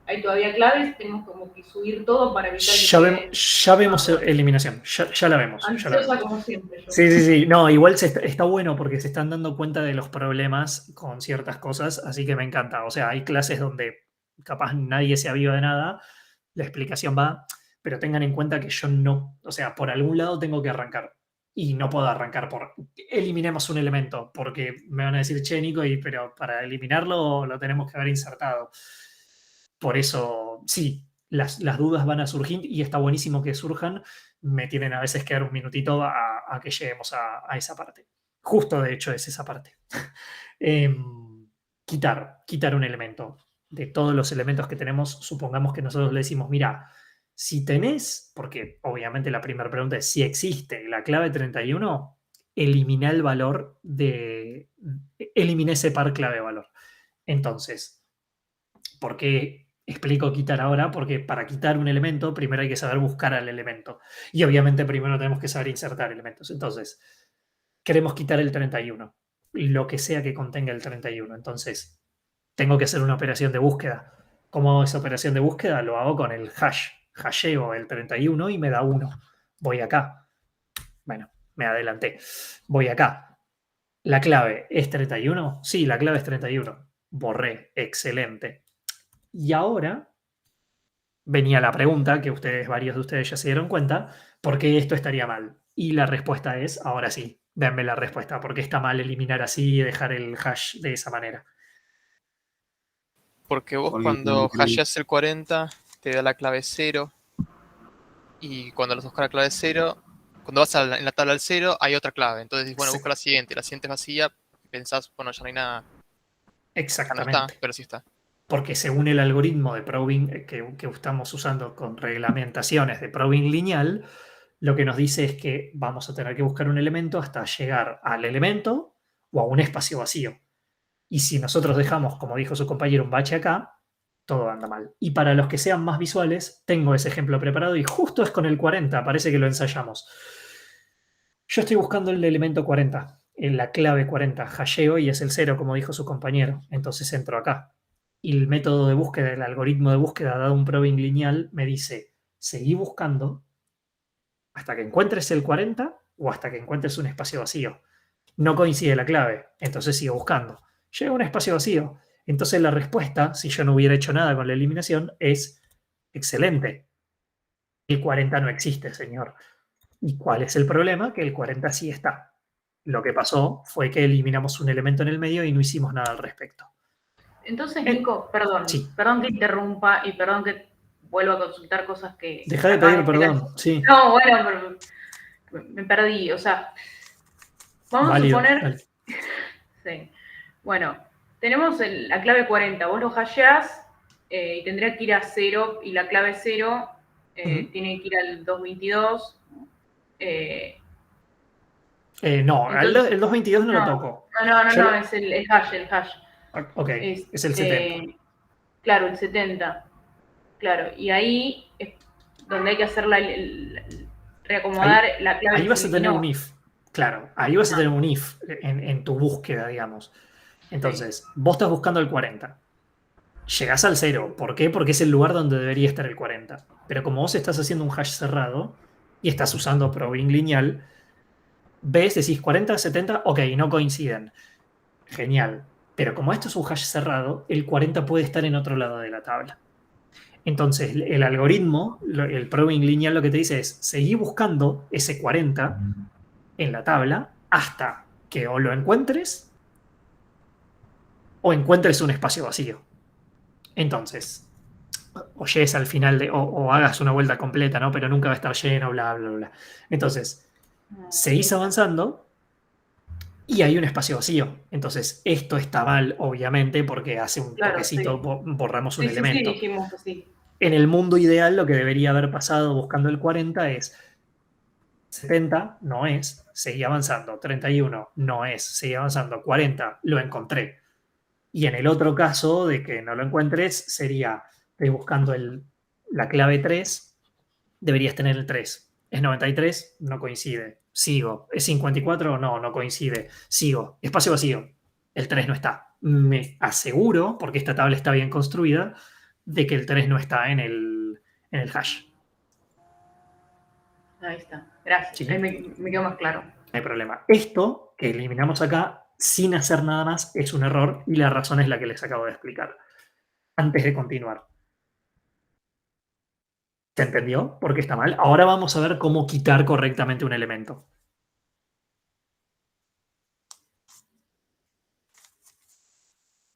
hay todavía claves, tenemos como que subir todo para evitar ya vemos eliminación, ya la vemos. Ansiosa como siempre. Sí. No, igual está bueno porque se están dando cuenta de los problemas con ciertas cosas, así que me encanta. O sea, hay clases donde capaz nadie se aviva de nada, la explicación va, pero tengan en cuenta que yo no, o sea, por algún lado tengo que arrancar. Y no puedo arrancar por eliminemos un elemento, porque me van a decir, che, Nico, pero para eliminarlo lo tenemos que haber insertado. Por eso, sí, las dudas van a surgir y está buenísimo que surjan. Me tienen a veces que dar un minutito a que lleguemos a esa parte. Justo, de hecho, es esa parte. Quitar un elemento. De todos los elementos que tenemos, supongamos que nosotros le decimos, mira, si tenés, porque obviamente la primera pregunta es si existe la clave 31, elimina el valor elimina ese par clave-valor. Entonces, ¿por qué explico quitar ahora? Porque para quitar un elemento, primero hay que saber buscar al elemento. Y obviamente primero tenemos que saber insertar elementos. Entonces, queremos quitar el 31, lo que sea que contenga el 31. Entonces, tengo que hacer una operación de búsqueda. ¿Cómo hago esa operación de búsqueda? Lo hago con el hash. Hasheo el 31 y me da 1. Voy acá. Bueno, me adelanté. Voy acá. ¿La clave es 31? Sí, la clave es 31. Borré. Excelente. Y ahora venía la pregunta que varios de ustedes ya se dieron cuenta, ¿por qué esto estaría mal? Y la respuesta es, ahora sí, Denme la respuesta, ¿por qué está mal eliminar así y dejar el hash de esa manera? Porque vos Porque cuando hasheas el 40 te da la clave 0 y cuando los buscas la clave 0, cuando vas en la tabla al 0 hay otra clave. Entonces dices, bueno, Sí. busca la siguiente es vacía y pensás, bueno, ya no hay nada. Acá no Exactamente. está, pero sí está. Porque según el algoritmo de probing que estamos usando con reglamentaciones de probing lineal, lo que nos dice es que vamos a tener que buscar un elemento hasta llegar al elemento o a un espacio vacío. Y si nosotros dejamos, como dijo su compañero, un bache acá, todo anda mal. Y para los que sean más visuales, tengo ese ejemplo preparado y justo es con el 40, parece que lo ensayamos. Yo estoy buscando el elemento 40, en la clave 40, hasheo y es el 0, como dijo su compañero. Entonces entro acá. Y el método de búsqueda, el algoritmo de búsqueda dado un probing lineal, me dice, seguí buscando hasta que encuentres el 40 o hasta que encuentres un espacio vacío. No coincide la clave, entonces sigo buscando. Llega a un espacio vacío. Entonces la respuesta, si yo no hubiera hecho nada con la eliminación, es excelente. El 40 no existe, señor. ¿Y cuál es el problema? Que el 40 sí está. Lo que pasó fue que eliminamos un elemento en el medio y no hicimos nada al respecto. Entonces, Nico, perdón que interrumpa y perdón que vuelva a consultar cosas que... Deja de pedir perdón, sí. No, bueno, pero me perdí, o sea, vamos Válido, a suponer... dale. Sí. Bueno, tenemos la clave 40, vos lo hasheás y tendría que ir a 0 y la clave 0 tiene que ir al 222. No, entonces, el 222 no lo toco. No, es el hash. Ok, es el 70. Claro, el 70. Claro, y ahí es donde hay que hacer reacomodar la clave. Ahí vas a tener un if. Claro, ahí vas a tener un if en tu búsqueda, digamos. Entonces, vos estás buscando el 40. Llegás al 0. ¿Por qué? Porque es el lugar donde debería estar el 40. Pero como vos estás haciendo un hash cerrado y estás usando probing lineal, ves, decís 40, 70, ok, no coinciden. Genial. Pero como esto es un hash cerrado, el 40 puede estar en otro lado de la tabla. Entonces, el algoritmo, el probing lineal lo que te dice es, seguí buscando ese 40 en la tabla hasta que o lo encuentres o encuentres un espacio vacío. Entonces, o llegues al final o hagas una vuelta completa, ¿no? Pero nunca va a estar lleno, bla, bla, bla. Entonces, seguís avanzando y hay un espacio vacío. Entonces, esto está mal, obviamente, porque hace un toquecito borramos un elemento. Sí, dijimos que sí. En el mundo ideal, lo que debería haber pasado buscando el 40 es 70, no es, seguí avanzando. 31, no es, seguí avanzando. 40, lo encontré. Y en el otro caso de que no lo encuentres, sería, estoy buscando la clave 3, deberías tener el 3. ¿Es 93? No coincide. Sigo. ¿Es 54? No coincide. Sigo. Espacio vacío. El 3 no está. Me aseguro, porque esta tabla está bien construida, de que el 3 no está en el hash. Ahí está. Gracias. ¿Sí? Ahí me quedó más claro. No hay problema. Esto que eliminamos acá, sin hacer nada más, es un error y la razón es la que les acabo de explicar. Antes de continuar. ¿Se entendió? ¿Por qué está mal? Ahora vamos a ver cómo quitar correctamente un elemento.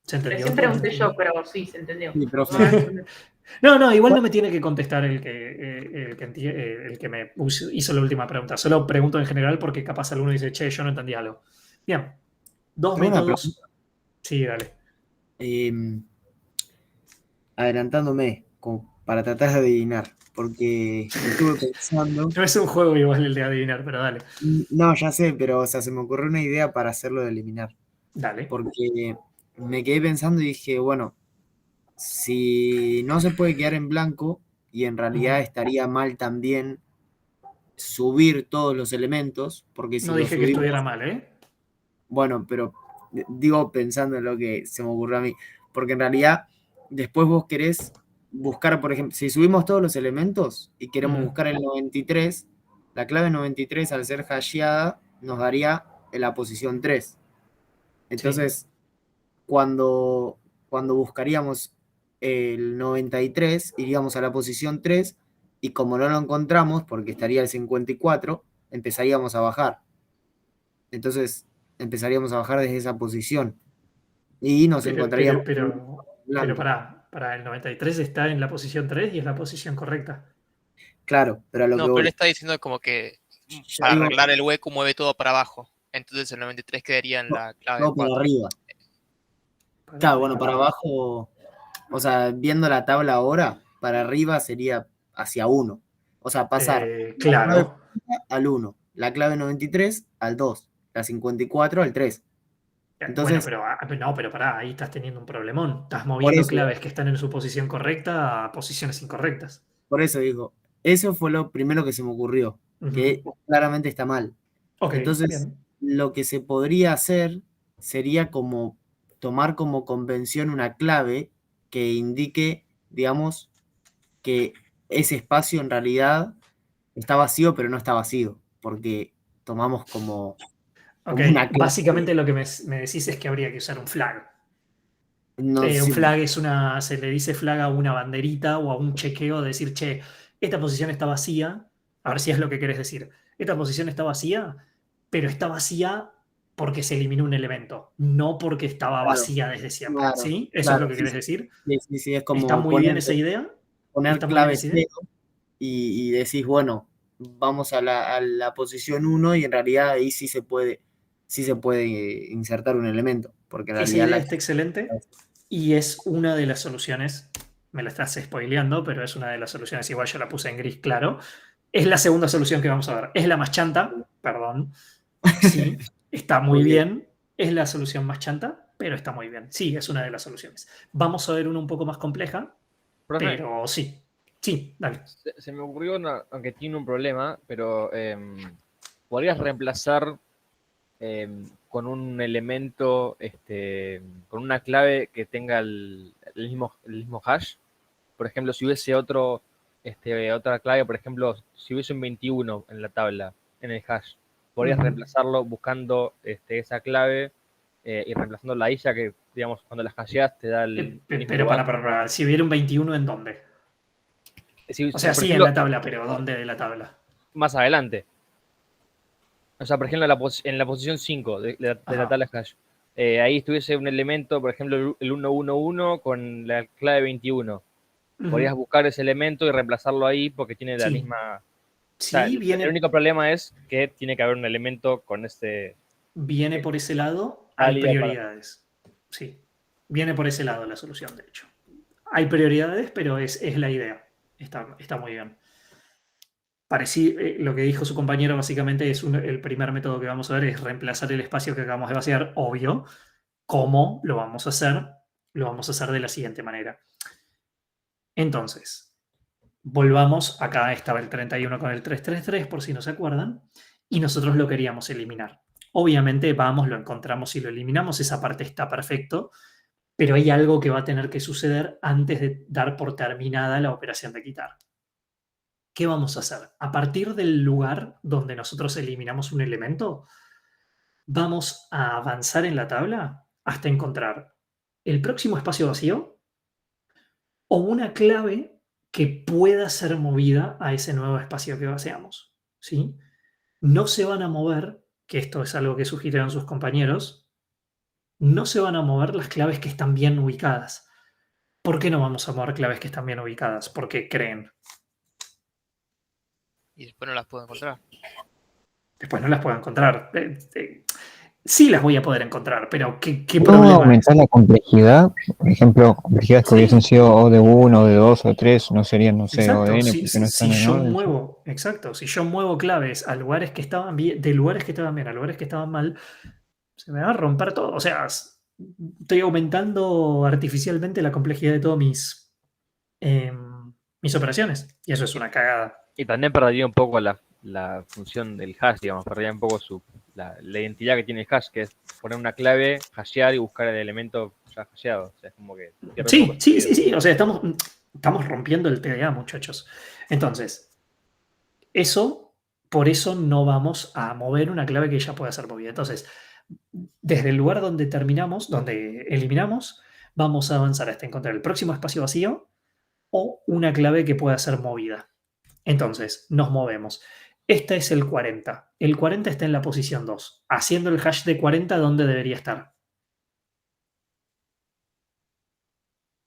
¿Se entendió? Recién pregunté yo, pero sí, se entendió. Sí, profe. No, igual no me tiene que contestar el que me hizo la última pregunta. Solo pregunto en general porque capaz alguno dice, che, yo no entendí algo. Bien. Dos Tengo una métodos. Sí, dale. Adelantándome, como para tratar de adivinar, porque estuve pensando... No es un juego igual el de adivinar, pero dale. No, ya sé, pero o sea, se me ocurrió una idea para hacerlo de eliminar. Dale. Porque me quedé pensando y dije, bueno, si no se puede quedar en blanco, y en realidad estaría mal también subir todos los elementos, porque si no lo dije subimos, que estuviera mal, ¿eh? Bueno, pero digo pensando en lo que se me ocurrió a mí, porque en realidad después vos querés buscar, por ejemplo, si subimos todos los elementos y queremos buscar el 93, la clave 93 al ser hasheada nos daría en la posición 3. Entonces, cuando buscaríamos el 93, iríamos a la posición 3 y como no lo encontramos, porque estaría el 54, empezaríamos a bajar. Entonces empezaríamos a bajar desde esa posición y nos encontraríamos... Pero para el 93 está en la posición 3 y es la posición correcta. Claro, pero a lo que No, pero voy. él está diciendo como que Ya para digo- arreglar el hueco mueve todo para abajo. Entonces el 93 quedaría en la clave No, para 4. arriba. Claro, bueno, para abajo, o sea, viendo la tabla ahora, para arriba sería hacia 1. O sea, pasar claro. la clave al 1, la clave 93 al 2, la 54 al 3. Entonces, pero pará, ahí estás teniendo un problemón. Estás moviendo eso, claves que están en su posición correcta a posiciones incorrectas. por eso digo, eso fue lo primero que se me ocurrió, que claramente está mal. Ok, Entonces, bien. lo que se podría hacer sería como tomar como convención una clave que indique, digamos, que ese espacio en realidad está vacío, pero no está vacío, porque tomamos como Ok, una clave. básicamente lo que me decís es que habría que usar un flag. No, Un sí, flag se le dice flag a una banderita o a un chequeo de decir, che, esta posición está vacía, a ver si es lo que querés decir. Esta posición está vacía, pero está vacía porque se eliminó un elemento, no porque estaba claro, vacía desde siempre. claro, ¿Sí? ¿Eso claro, es lo que sí, querés sí, decir? sí, es como ¿Está muy bien esa idea? poner ¿Está muy bien clave esa idea? 0 y decís, bueno, vamos a la posición 1 y en realidad ahí sí se puede insertar un elemento, porque en Esa realidad idea está excelente y es una de las soluciones, me la estás spoileando, pero es una de las soluciones, igual yo la puse en gris claro. Es la segunda solución que vamos a ver. Es la más chanta, perdón. Sí, está muy bien. Es la solución más chanta, pero está muy bien. Sí, es una de las soluciones. Vamos a ver una un poco más compleja, Profe, pero sí. Sí, dale. se me ocurrió, aunque tiene un problema, pero podrías reemplazar con un elemento, con una clave que tenga el mismo hash. Por ejemplo, si hubiese otra clave, por ejemplo, si hubiese un 21 en la tabla, en el hash, podrías reemplazarlo buscando esa clave y reemplazando la isla que, digamos, cuando la hasheas te da el mismo Pero lugar. para, si hubiera un 21, ¿en dónde? O sea, por sí, ejemplo, en la tabla, pero ¿dónde de la tabla? más adelante. O sea, por ejemplo, en la posición 5 de la tabla hash. Ahí estuviese un elemento, por ejemplo, el 111 con la clave 21. Podrías buscar ese elemento y reemplazarlo ahí porque tiene la misma... Sí, o sea, el único problema es que tiene que haber un elemento con este... Viene por ese lado, hay salida prioridades. Sí, viene por ese lado la solución, de hecho. Hay prioridades, pero es la idea. Está muy bien. Lo que dijo su compañero básicamente es el primer método que vamos a ver es reemplazar el espacio que acabamos de vaciar, obvio. ¿Cómo lo vamos a hacer? Lo vamos a hacer de la siguiente manera. Entonces, volvamos, acá estaba el 31 con el 333, por si no se acuerdan, y nosotros lo queríamos eliminar. Obviamente, vamos, lo encontramos y lo eliminamos, esa parte está perfecto, pero hay algo que va a tener que suceder antes de dar por terminada la operación de quitar. ¿Qué vamos a hacer? A partir del lugar donde nosotros eliminamos un elemento, vamos a avanzar en la tabla hasta encontrar el próximo espacio vacío o una clave que pueda ser movida a ese nuevo espacio que vaciamos. ¿Sí? No se van a mover, que esto es algo que sugirieron sus compañeros, no se van a mover las claves que están bien ubicadas. ¿Por qué no vamos a mover claves que están bien ubicadas? Porque creen. Y después no las puedo encontrar. Después no las puedo encontrar. Sí las voy a poder encontrar, pero ¿qué ¿Puedo problema aumentar la complejidad? Por ejemplo, complejidades que hubiesen sido o de 1, o de 2, o de 3, no serían, no sé, Exacto, o de n, porque no están en orden. exacto, si yo muevo claves a lugares que estaban bien, de lugares que estaban bien a lugares que estaban mal, se me va a romper todo. O sea, estoy aumentando artificialmente la complejidad de todas mis operaciones. Y eso es una cagada. Y también perdería un poco la función del hash, digamos, perdería un poco la identidad que tiene el hash, que es poner una clave, hashear y buscar el elemento ya hasheado. O sea, es como que... Sí. O sea, estamos rompiendo el TDA, muchachos. Entonces, por eso no vamos a mover una clave que ya pueda ser movida. Entonces, desde el lugar donde terminamos, donde eliminamos, vamos a avanzar hasta encontrar el próximo espacio vacío o una clave que pueda ser movida. Entonces, nos movemos. Este es el 40. El 40 está en la posición 2. Haciendo el hash de 40, ¿dónde debería estar?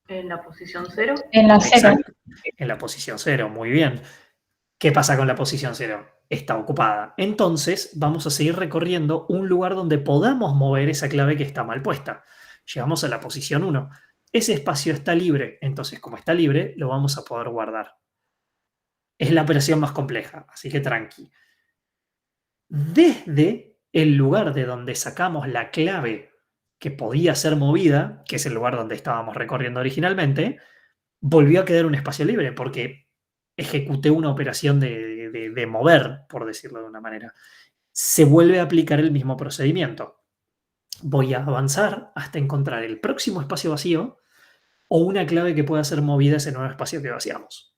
En la posición 0. En la 0. Exacto. En la posición 0, muy bien. ¿Qué pasa con la posición 0? Está ocupada. Entonces vamos a seguir recorriendo un lugar donde podamos mover esa clave que está mal puesta. Llegamos a la posición 1. Ese espacio está libre, entonces como está libre, lo vamos a poder guardar. Es la operación más compleja, así que tranqui. Desde el lugar de donde sacamos la clave que podía ser movida, que es el lugar donde estábamos recorriendo originalmente, volvió a quedar un espacio libre, porque ejecuté una operación de mover, por decirlo de una manera. Se vuelve a aplicar el mismo procedimiento. Voy a avanzar hasta encontrar el próximo espacio vacío o una clave que pueda ser movida a ese nuevo espacio que vaciamos.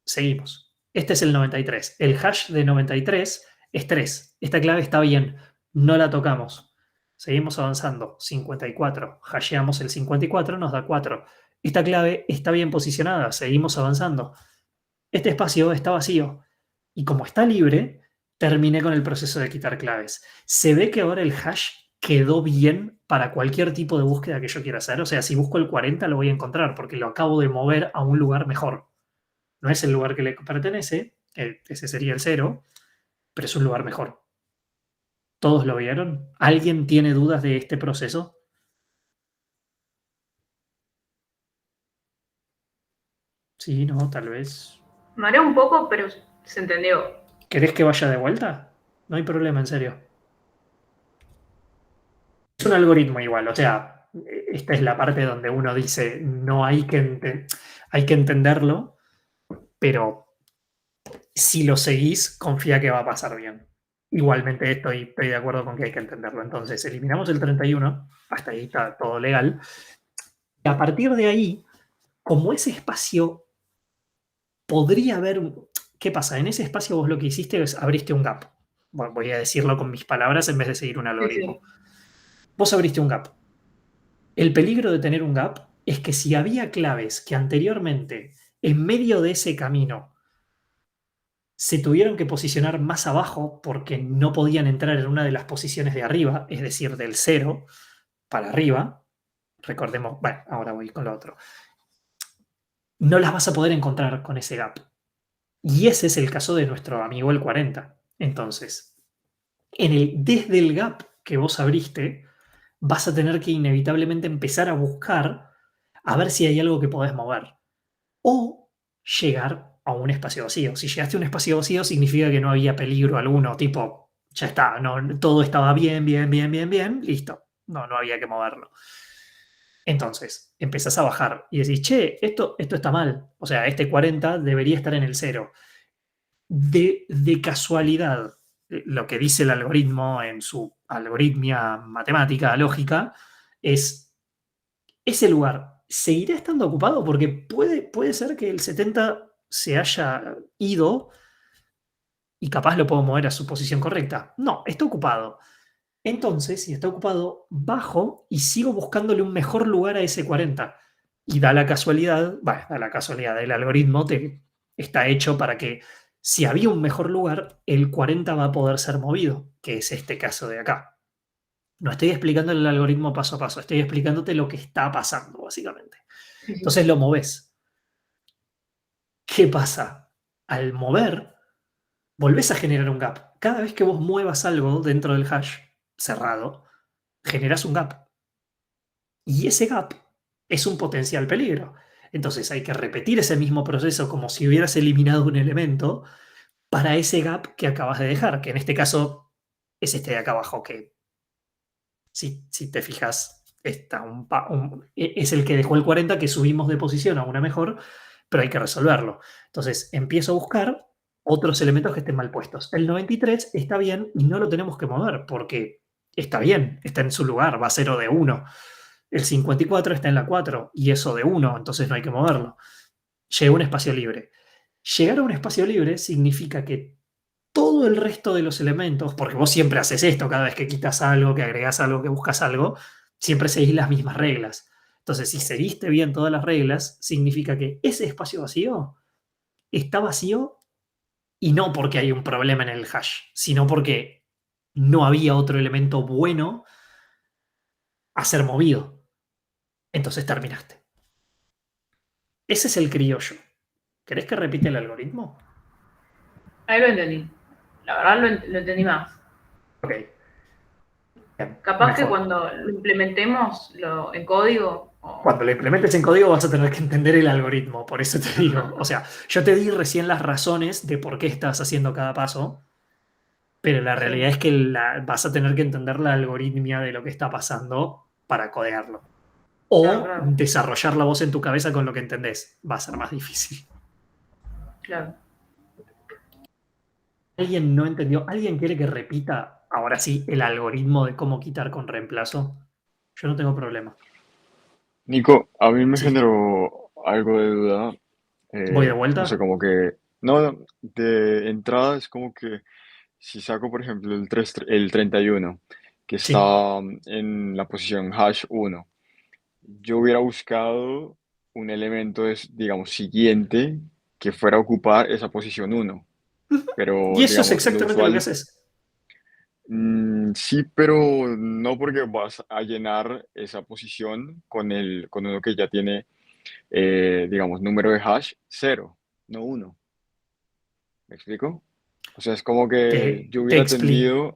Seguimos. Este es el 93. El hash de 93 es 3. Esta clave está bien. No la tocamos. Seguimos avanzando. 54. Hasheamos el 54, nos da 4. Esta clave está bien posicionada. Seguimos avanzando. Este espacio está vacío. Y como está libre, terminé con el proceso de quitar claves. Se ve que ahora el hash quedó bien para cualquier tipo de búsqueda que yo quiera hacer. O sea, si busco el 40 lo voy a encontrar porque lo acabo de mover a un lugar mejor. No es el lugar que le pertenece, ese sería el 0, pero es un lugar mejor. ¿Todos lo vieron? ¿Alguien tiene dudas de este proceso? Sí, no, tal vez. Marea un poco, pero se entendió. ¿Querés que vaya de vuelta? No hay problema, en serio. Es un algoritmo igual, o sea, esta es la parte donde uno dice, no hay que, hay que entenderlo, pero si lo seguís, confía que va a pasar bien. Igualmente estoy de acuerdo con que hay que entenderlo. Entonces, eliminamos el 31, hasta ahí está todo legal. Y a partir de ahí, como ese espacio podría haber... ¿Qué pasa? En ese espacio vos lo que hiciste es abriste un gap. Bueno, voy a decirlo con mis palabras en vez de seguir un algoritmo. Sí. Vos abriste un gap. El peligro de tener un gap es que si había claves que anteriormente, en medio de ese camino, se tuvieron que posicionar más abajo porque no podían entrar en una de las posiciones de arriba, es decir, del 0 para arriba, recordemos, bueno, ahora voy con lo otro, no las vas a poder encontrar con ese gap. Y ese es el caso de nuestro amigo el 40. Entonces, desde el gap que vos abriste, vas a tener que inevitablemente empezar a buscar a ver si hay algo que podés mover. O llegar a un espacio vacío. Si llegaste a un espacio vacío significa que no había peligro alguno, tipo, ya está, no, todo estaba bien, listo. No había que moverlo. Entonces, empezás a bajar y decís, che, esto está mal. O sea, este 40 debería estar en el 0. De casualidad, lo que dice el algoritmo en su algoritmia matemática, lógica, es ese lugar seguirá estando ocupado porque puede ser que el 70 se haya ido y capaz lo puedo mover a su posición correcta. No, está ocupado. Entonces, si está ocupado, bajo y sigo buscándole un mejor lugar a ese 40. Y da la casualidad, el algoritmo está hecho para que si había un mejor lugar, el 40 va a poder ser movido, que es este caso de acá. No estoy explicando el algoritmo paso a paso, estoy explicándote lo que está pasando, básicamente. Entonces lo moves. ¿Qué pasa? Al mover, volvés a generar un gap. Cada vez que vos muevas algo dentro del hash cerrado, generas un gap. Y ese gap es un potencial peligro. Entonces hay que repetir ese mismo proceso como si hubieras eliminado un elemento para ese gap que acabas de dejar, que en este caso es este de acá abajo, que si te fijas, está es el que dejó el 40, que subimos de posición a una mejor, pero hay que resolverlo. Entonces empiezo a buscar otros elementos que estén mal puestos. El 93 está bien y no lo tenemos que mover porque está bien, está en su lugar, va 0 de 1. El 54 está en la 4 y eso de 1, entonces no hay que moverlo. Llega a un espacio libre. Llegar a un espacio libre significa que todo el resto de los elementos, porque vos siempre haces esto cada vez que quitas algo, que agregas algo, que buscas algo, siempre seguís las mismas reglas. Entonces, si seguiste bien todas las reglas, significa que ese espacio vacío está vacío Y no porque hay un problema en el hash, sino porque no había otro elemento bueno a ser movido. Entonces terminaste. Ese es el criollo. ¿Querés que repite el algoritmo? Ahí lo entendí. La verdad lo entendí más. Ok. Bien, Capaz mejor. que cuando lo implementemos en código... Cuando lo implementes en código vas a tener que entender el algoritmo, por eso te digo. O sea, yo te di recién las razones de por qué estás haciendo cada paso, pero la realidad es que vas a tener que entender la algoritmia de lo que está pasando para codearlo. O Claro. desarrollar la voz en tu cabeza con lo que entendés. Va a ser más difícil. Claro. ¿Alguien no entendió? ¿Alguien quiere que repita ahora sí el algoritmo de cómo quitar con reemplazo? Yo no tengo problema. Nico, a mí me generó algo de duda. ¿Voy de vuelta? No sé, como que. No, de entrada es como que si saco, por ejemplo, el 31, que Sí. está en la posición hash 1, yo hubiera buscado un elemento, digamos, siguiente que fuera a ocupar esa posición 1. Pero, Y eso es digamos, lo exactamente lo que usual. haces. Sí, pero no porque vas a llenar esa posición con uno que ya tiene, digamos, número de hash 0, no 1. ¿Me explico? O sea, es como que yo Te hubiera explico. tendido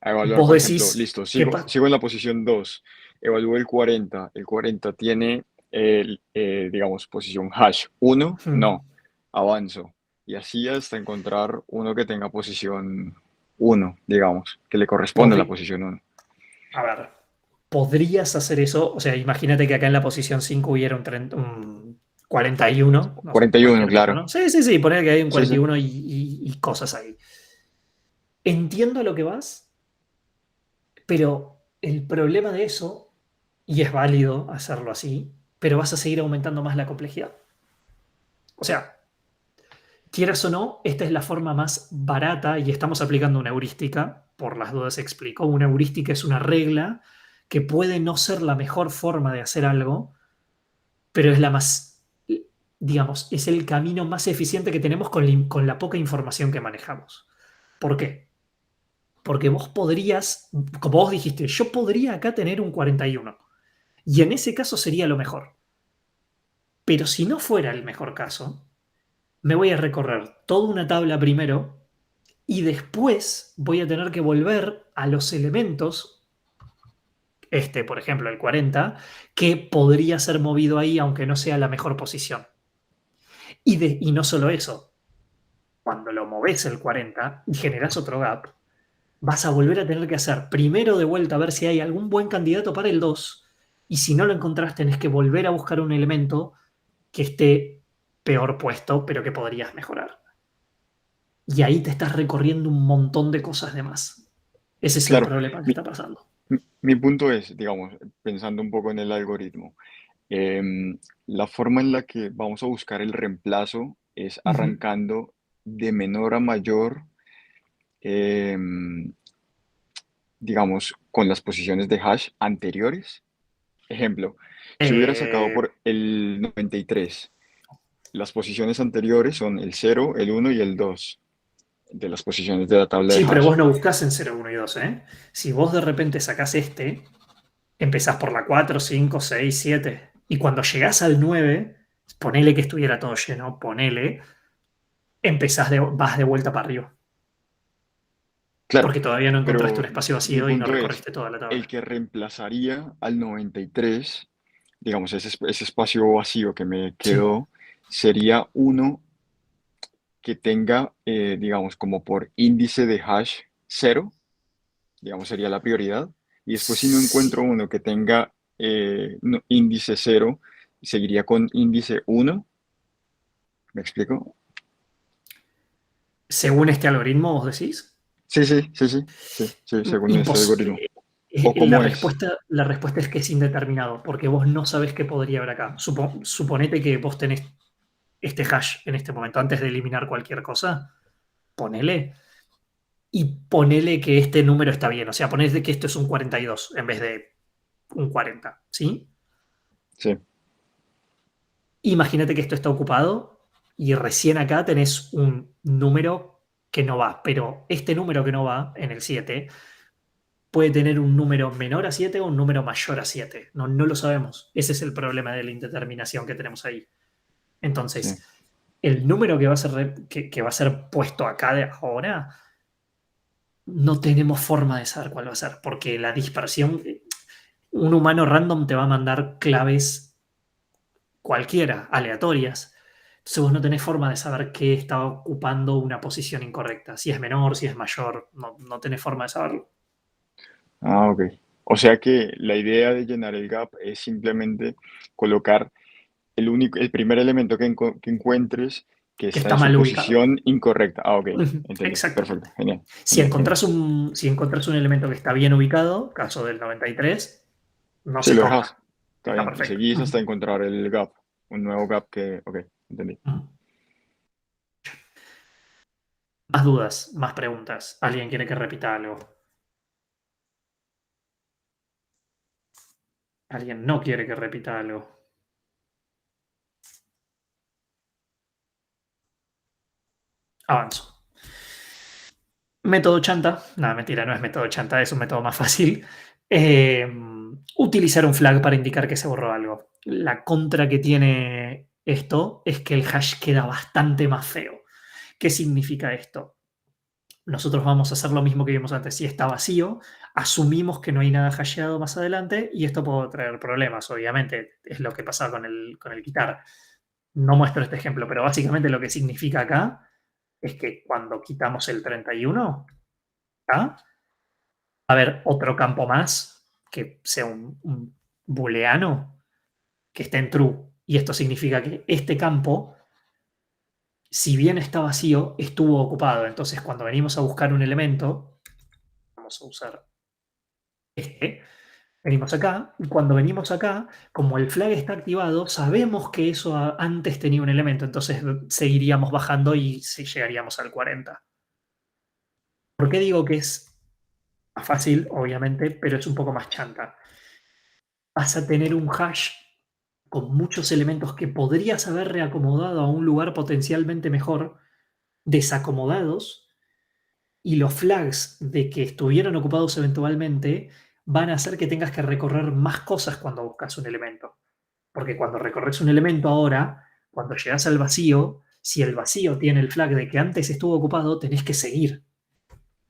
a evaluar, Vos por ejemplo, decís listo, que sigo en la posición 2, evalúo el 40 tiene, digamos, posición hash 1, no, avanzo. Y así hasta encontrar uno que tenga posición 1, digamos, que le corresponde a la posición 1. A ver, podrías hacer eso. O sea, imagínate que acá en la posición 5 hubiera un 41. No sé, 41, cualquier claro. número, ¿no? Sí, poner que hay un Sí, sí. 41 y cosas ahí. Entiendo a lo que vas, pero el problema de eso, y es válido hacerlo así, pero vas a seguir aumentando más la complejidad. O sea, quieras o no, esta es la forma más barata y estamos aplicando una heurística, por las dudas explico. Una heurística es una regla que puede no ser la mejor forma de hacer algo, pero es la más, digamos, es el camino más eficiente que tenemos con la poca información que manejamos. ¿Por qué? Porque vos podrías, como vos dijiste, yo podría acá tener un 41 y en ese caso sería lo mejor. Pero si no fuera el mejor caso, me voy a recorrer toda una tabla primero y después voy a tener que volver a los elementos, por ejemplo, el 40, que podría ser movido ahí aunque no sea la mejor posición. Y no solo eso, cuando lo moves el 40 y generas otro gap, vas a volver a tener que hacer primero de vuelta a ver si hay algún buen candidato para el 2, y si no lo encontrás tenés que volver a buscar un elemento que esté peor puesto, pero que podrías mejorar. Y ahí te estás recorriendo un montón de cosas de más. Ese es Claro. el problema que está pasando. Mi punto es, digamos, pensando un poco en el algoritmo, la forma en la que vamos a buscar el reemplazo es arrancando de menor a mayor, digamos, con las posiciones de hash anteriores. Ejemplo, si hubiera sacado por el 93, las posiciones anteriores son el 0, el 1 y el 2 de las posiciones de la tabla de Sí, hash. pero vos no buscás en 0, 1 y 2, ¿eh? Si vos de repente sacás empezás por la 4, 5, 6, 7. Y cuando llegás al 9, ponele que estuviera todo lleno, ponele, vas de vuelta para arriba. Claro, Porque todavía no encontraste pero un espacio mi vacío y no punto es, recorriste toda la tabla. el que reemplazaría al 93, digamos, ese espacio vacío que me quedó, sería uno que tenga, digamos, como por índice de hash 0, digamos, sería la prioridad. Y después si no encuentro uno que tenga índice 0, seguiría con índice 1. ¿Me explico? Según este algoritmo, vos decís. Sí, según ese algoritmo. ¿O La cómo es? respuesta es que es indeterminado, porque vos no sabés qué podría haber acá. Suponete que vos tenés este hash en este momento, antes de eliminar cualquier cosa, ponele que este número está bien. O sea, ponele que esto es un 42 en vez de un 40, ¿sí? Sí. Imagínate que esto está ocupado y recién acá tenés un número que no va, pero este número que no va en el 7 puede tener un número menor a 7 o un número mayor a 7. No lo sabemos. Ese es el problema de la indeterminación que tenemos ahí. Entonces, el número que va a ser, que va a ser puesto acá de ahora, no tenemos forma de saber cuál va a ser, porque la dispersión, un humano random te va a mandar claves cualquiera, aleatorias. Entonces vos no tenés forma de saber qué está ocupando una posición incorrecta. Si es menor, si es mayor, no tenés forma de saberlo. Ah, ok. O sea que la idea de llenar el gap es simplemente colocar el primer elemento que encuentres que Que está está en su mal ubicado. posición incorrecta. Ah, ok. Entendí. Exactamente. Perfecto. Genial. Si Genial, encontrás un elemento que está bien ubicado, caso del 93, no sí, se lo toca. dejas. Está bien. Y perfecto. seguís hasta encontrar el gap. Un nuevo gap que... Ok, entendí. Más dudas, más preguntas. ¿Alguien quiere que repita algo? ¿Alguien no quiere que repita algo? Avanzo. Método chanta. No, mentira, no es método chanta, es un método más fácil. Utilizar un flag para indicar que se borró algo. La contra que tiene esto es que el hash queda bastante más feo. ¿Qué significa esto? Nosotros vamos a hacer lo mismo que vimos antes. Si está vacío, asumimos que no hay nada hasheado más adelante y esto puede traer problemas, obviamente. Es lo que pasa con el quitar. No muestro este ejemplo, pero básicamente lo que significa acá es que cuando quitamos el 31, ¿ah? Va a haber otro campo más que sea un booleano que esté en true. Y esto significa que este campo, si bien está vacío, estuvo ocupado. Entonces, cuando venimos a buscar un elemento, vamos a usar este, venimos acá, y cuando venimos acá, como el flag está activado, sabemos que eso antes tenía un elemento, entonces seguiríamos bajando y llegaríamos al 40. ¿Por qué digo que es más fácil, obviamente, pero es un poco más chanta? Vas a tener un hash con muchos elementos que podrías haber reacomodado a un lugar potencialmente mejor, desacomodados, y los flags de que estuvieron ocupados eventualmente van a hacer que tengas que recorrer más cosas cuando buscas un elemento. Porque cuando recorres un elemento ahora, cuando llegas al vacío, si el vacío tiene el flag de que antes estuvo ocupado, tenés que seguir.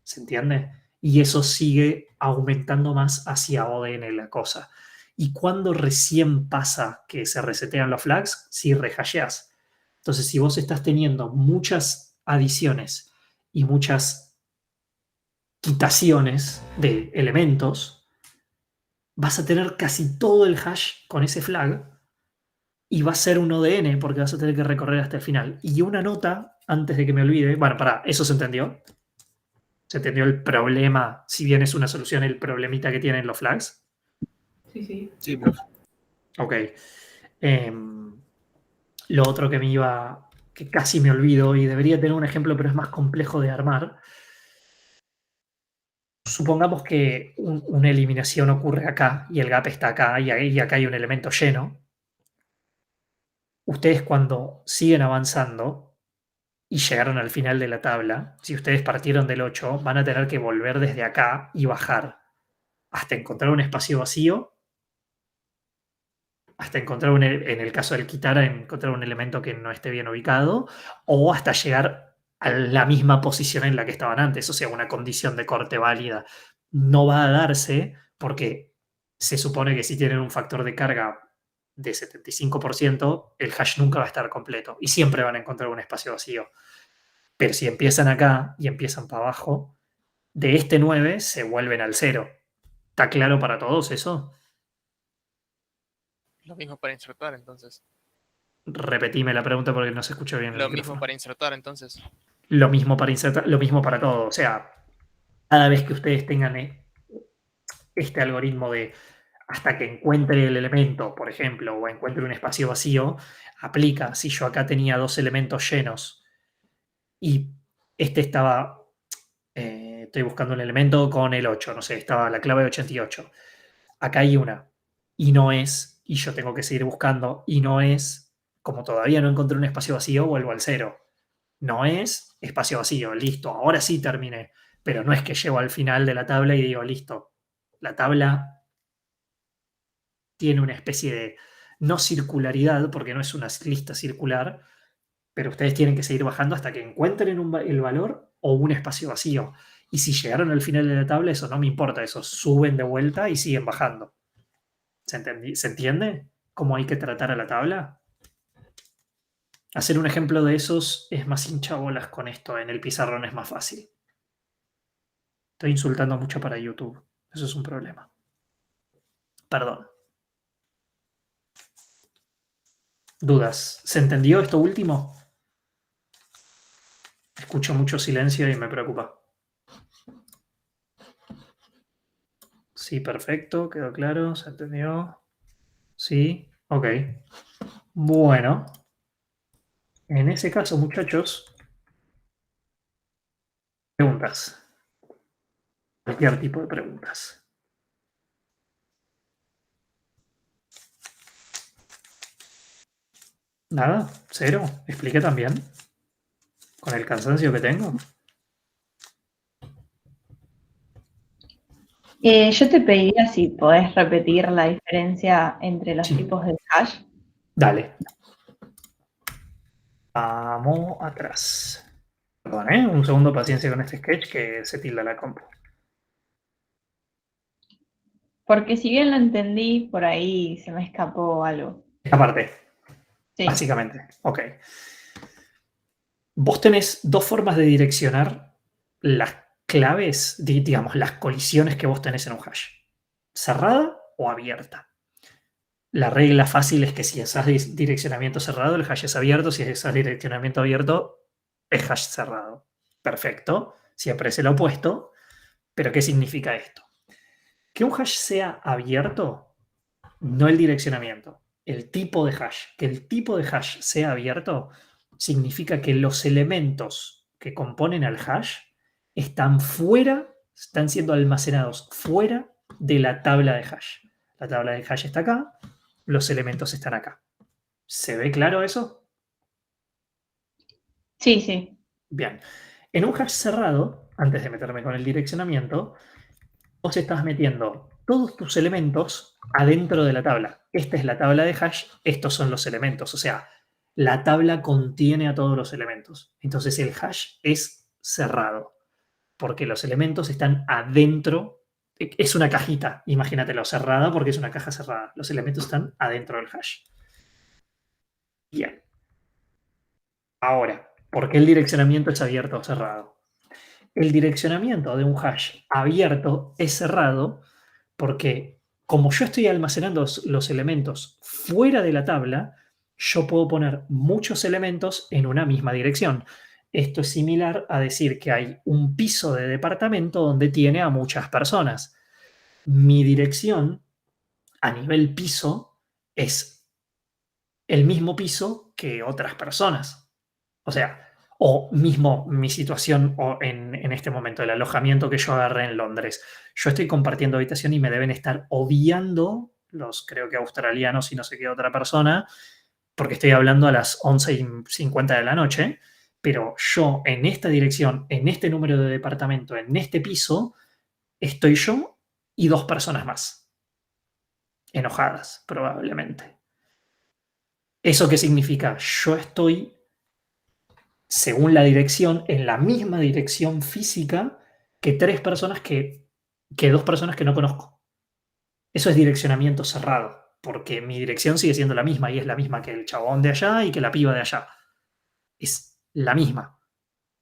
¿Se entiende? Y eso sigue aumentando más hacia ODN la cosa. Y cuando recién pasa que se resetean los flags, si rehasheas. Entonces, si vos estás teniendo muchas adiciones y muchas quitaciones de elementos, vas a tener casi todo el hash con ese flag y va a ser un ODN porque vas a tener que recorrer hasta el final. Y una nota, antes de que me olvide, bueno, ¿eso se entendió? ¿Se entendió el problema? Si bien es una solución, el problemita que tienen los flags. Sí. Sí, profe. Ok. Lo otro que casi me olvido y debería tener un ejemplo, pero es más complejo de armar. Supongamos que una eliminación ocurre acá y el gap está acá y acá hay un elemento lleno. Ustedes cuando siguen avanzando y llegaron al final de la tabla, si ustedes partieron del 8, van a tener que volver desde acá y bajar hasta encontrar un espacio vacío, hasta encontrar, en el caso del quitar, encontrar un elemento que no esté bien ubicado, o hasta llegar a la misma posición en la que estaban antes, o sea, una condición de corte válida. No va a darse porque se supone que si tienen un factor de carga de 75%, el hash nunca va a estar completo y siempre van a encontrar un espacio vacío. Pero si empiezan acá y empiezan para abajo, de este 9 se vuelven al 0. ¿Está claro para todos eso? Lo mismo para insertar, entonces. Repetime la pregunta porque no se escuchó bien. Lo mismo para insertar, entonces. Lo mismo para insertar, lo mismo para todo. O sea, cada vez que ustedes tengan este algoritmo de hasta que encuentre el elemento, por ejemplo, o encuentre un espacio vacío, aplica. Si yo acá tenía 2 elementos llenos y este estaba, estoy buscando un elemento con el 8, no sé, estaba la clave 88. Acá hay una y no es, y yo tengo que seguir buscando y no es, como todavía no encontré un espacio vacío, vuelvo al 0. No es espacio vacío, listo, ahora sí terminé. Pero no es que llego al final de la tabla y digo, listo, la tabla tiene una especie de, no circularidad, porque no es una lista circular, pero ustedes tienen que seguir bajando hasta que encuentren el valor o un espacio vacío. Y si llegaron al final de la tabla, eso no me importa, eso suben de vuelta y siguen bajando. ¿Se entiende cómo hay que tratar a la tabla? Hacer un ejemplo de esos es más hinchabolas con esto, en el pizarrón es más fácil. Estoy insultando mucho para YouTube, eso es un problema. Perdón. ¿Dudas? ¿Se entendió esto último? Escucho mucho silencio y me preocupa. Sí, perfecto, quedó claro, ¿se entendió? Sí, ok. Bueno, en ese caso, muchachos, preguntas. Cualquier tipo de preguntas. Nada, cero. Expliqué también. Con el cansancio que tengo. Yo te pediría si podés repetir la diferencia entre los tipos de hash. Dale. Vamos atrás. Perdón, un segundo, paciencia con este sketch que se tilda la compu. Porque si bien lo entendí, por ahí se me escapó algo. Esta parte. Sí. Básicamente. Ok. Vos tenés dos formas de direccionar las claves, digamos, las colisiones que vos tenés en un hash. Cerrada o abierta. La regla fácil es que si usas direccionamiento cerrado, el hash es abierto. Si usas direccionamiento abierto, es hash cerrado. Perfecto. Siempre es el opuesto. Pero ¿qué significa esto? Que un hash sea abierto, no el direccionamiento, el tipo de hash. Que el tipo de hash sea abierto significa que los elementos que componen al hash están fuera, están siendo almacenados fuera de la tabla de hash. La tabla de hash está acá, los elementos están acá. ¿Se ve claro eso? Sí, sí. Bien. En un hash cerrado, antes de meterme con el direccionamiento, vos estás metiendo todos tus elementos adentro de la tabla. Esta es la tabla de hash, estos son los elementos. O sea, la tabla contiene a todos los elementos. Entonces el hash es cerrado, porque los elementos están adentro. Es una cajita, imagínatelo, cerrada porque es una caja cerrada. Los elementos están adentro del hash. Bien. Ahora, ¿por qué el direccionamiento es abierto o cerrado? El direccionamiento de un hash abierto es cerrado porque como yo estoy almacenando los elementos fuera de la tabla, yo puedo poner muchos elementos en una misma dirección. Esto es similar a decir que hay un piso de departamento donde tiene a muchas personas. Mi dirección a nivel piso es el mismo piso que otras personas. O sea, o mismo mi situación en este momento, el alojamiento que yo agarré en Londres. Yo estoy compartiendo habitación y me deben estar obviando los, creo que australianos y no sé qué otra persona, porque estoy hablando a las 11:50 de la noche, pero yo en esta dirección, en este número de departamento, en este piso, estoy yo y dos personas más. Enojadas, probablemente. ¿Eso qué significa? Yo estoy, según la dirección, en la misma dirección física que dos personas que no conozco. Eso es direccionamiento cerrado, porque mi dirección sigue siendo la misma y es la misma que el chabón de allá y que la piba de allá. Es la misma.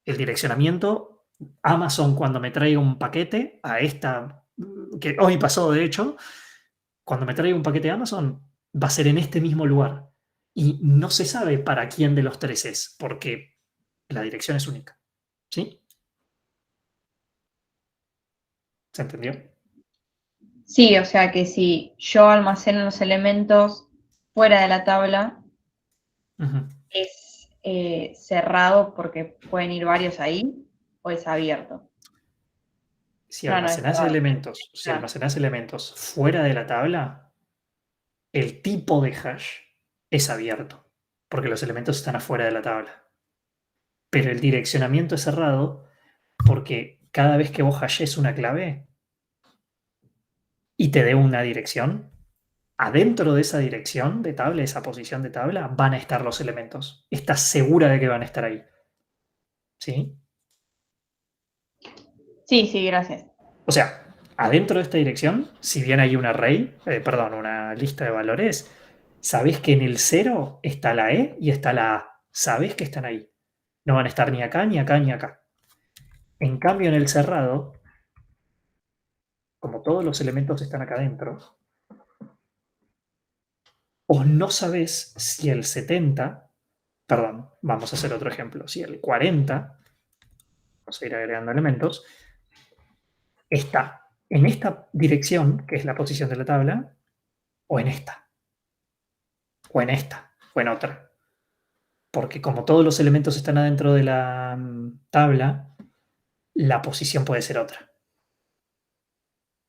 El direccionamiento, Amazon cuando me traiga un paquete a esta, que hoy pasó de hecho, cuando me traiga un paquete de Amazon, va a ser en este mismo lugar. Y no se sabe para quién de los tres es, porque la dirección es única. ¿Sí? ¿Se entendió? Sí, o sea que si yo almaceno los elementos fuera de la tabla, ¿es cerrado porque pueden ir varios ahí o es abierto? Si almacenás elementos fuera de la tabla, el tipo de hash es abierto, porque los elementos están afuera de la tabla. Pero el direccionamiento es cerrado porque cada vez que vos hashes una clave y te dé una dirección, adentro de esa dirección de tabla, esa posición de tabla, van a estar los elementos. Estás segura de que van a estar ahí. ¿Sí? Sí, sí, gracias. O sea, adentro de esta dirección, si bien hay un array, una lista de valores, sabés que en el 0 está la E y está la A. Sabés que están ahí. No van a estar ni acá, ni acá, ni acá. En cambio, en el cerrado, como todos los elementos están acá adentro, o no sabés si el 70, perdón, vamos a hacer otro ejemplo, si el 40, vamos a ir agregando elementos, está en esta dirección, que es la posición de la tabla, o en esta, o en esta, o en otra. Porque como todos los elementos están adentro de la tabla, la posición puede ser otra.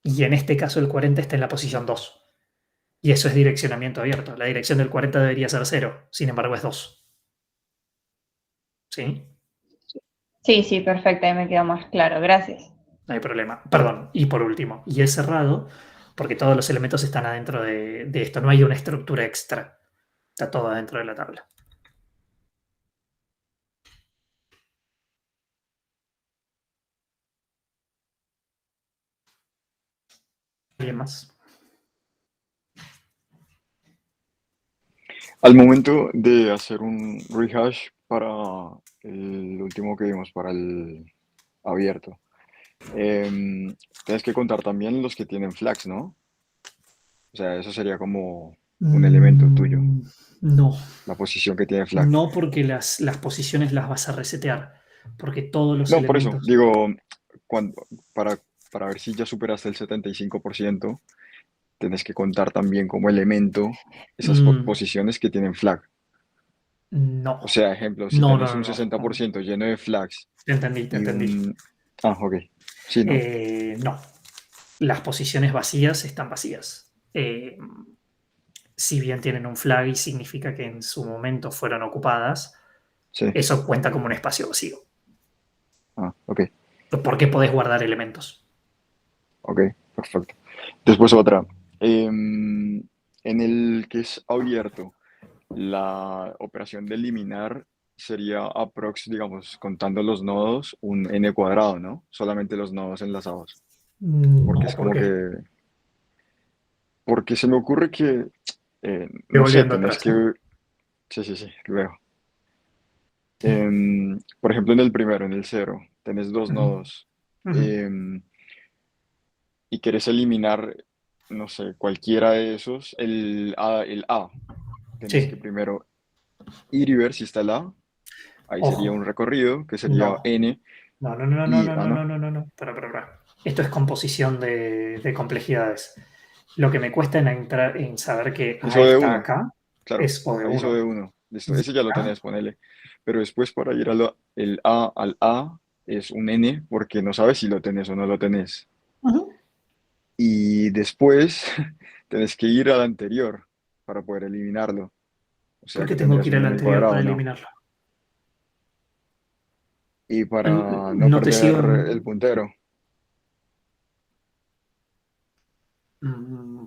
Y en este caso el 40 está en la posición 2. Y eso es direccionamiento abierto. La dirección del 40 debería ser 0, sin embargo es 2. ¿Sí? Sí, sí, perfecto, ahí me quedó más claro, gracias. No hay problema. Perdón, y por último, y es cerrado porque todos los elementos están adentro de esto. No hay una estructura extra. Está todo adentro de la tabla. ¿Alguien más? Al momento de hacer un rehash para el último que vimos, para el abierto, tienes que contar también los que tienen flags, ¿no? O sea, eso sería como un elemento tuyo. No. La posición que tiene flag. No, porque las posiciones las vas a resetear. Porque todos los No, por eso, elementos... digo, para ver si ya superaste el 75%, tienes que contar también como elemento esas posiciones que tienen flag. No. O sea, ejemplo, si tienes un 60% lleno de flags. Te entendí. Ok. Sí, ¿no? No. Las posiciones vacías están vacías. Si bien tienen un flag y significa que en su momento fueron ocupadas, sí. Eso cuenta como un espacio vacío. Ok. Porque podés guardar elementos. Ok, perfecto. Después otra. En el que es abierto, la operación de eliminar sería aprox, digamos, contando los nodos, un n cuadrado, ¿no? Solamente los nodos enlazados. Porque es como que... Porque se me ocurre que, no sé, tenés que... Sí, luego. Por ejemplo, en el primero, en el 0, tenés dos nodos. Y querés eliminar, no sé, cualquiera de esos, el A. Tenés que primero ir y ver si está el A. Ahí sería un recorrido, que sería N. No. Para. Esto es composición de complejidades. Lo que me cuesta en saber que A está acá es O de 1. Ahí es O de 1. Listo, ese ya lo tenés, ponele. Pero después para ir el A al A es un N porque no sabes si lo tenés o no lo tenés. Y después tenés que ir al anterior para poder eliminarlo. O sea, ¿Por qué que tengo que ir al N anterior cuadrado, para ¿no? eliminarlo? Y para no No te sigo perder el puntero.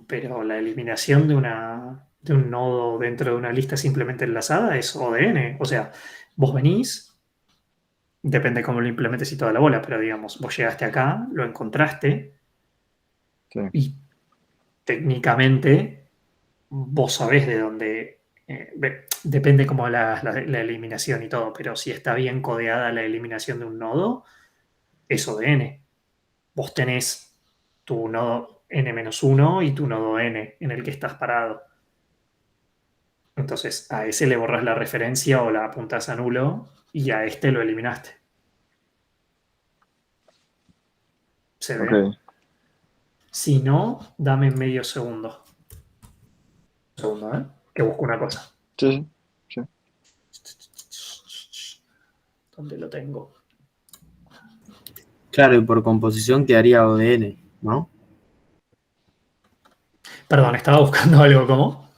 Pero la eliminación de un nodo dentro de una lista simplemente enlazada es O de N. O sea, vos venís, depende cómo lo implementes y toda la bola, pero digamos, vos llegaste acá, lo encontraste y técnicamente vos sabés de dónde... depende como la eliminación y todo, pero si está bien codeada la eliminación de un nodo, es O de N. Vos tenés tu nodo n-1 y tu nodo n en el que estás parado. Entonces a ese le borras la referencia o la apuntas a nulo y a este lo eliminaste. ¿Se ve? Ok. Si no, dame medio segundo. Un segundo, ¿eh? Que busco una cosa. Sí. ¿Dónde lo tengo? Claro, y por composición quedaría ODN, ¿no? Perdón, estaba buscando algo como.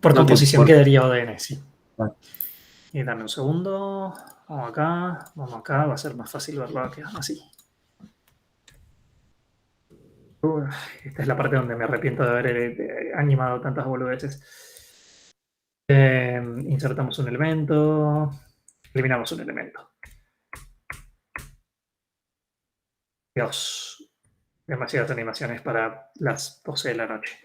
Por No, que composición por- quedaría ODN, sí. Vale. Y dame un segundo. Vamos acá. Va a ser más fácil verlo acá, así. Esta es la parte donde me arrepiento de haber animado tantas boludeces. Insertamos un elemento. Eliminamos un elemento. Dios. Demasiadas animaciones para las 12 de la noche.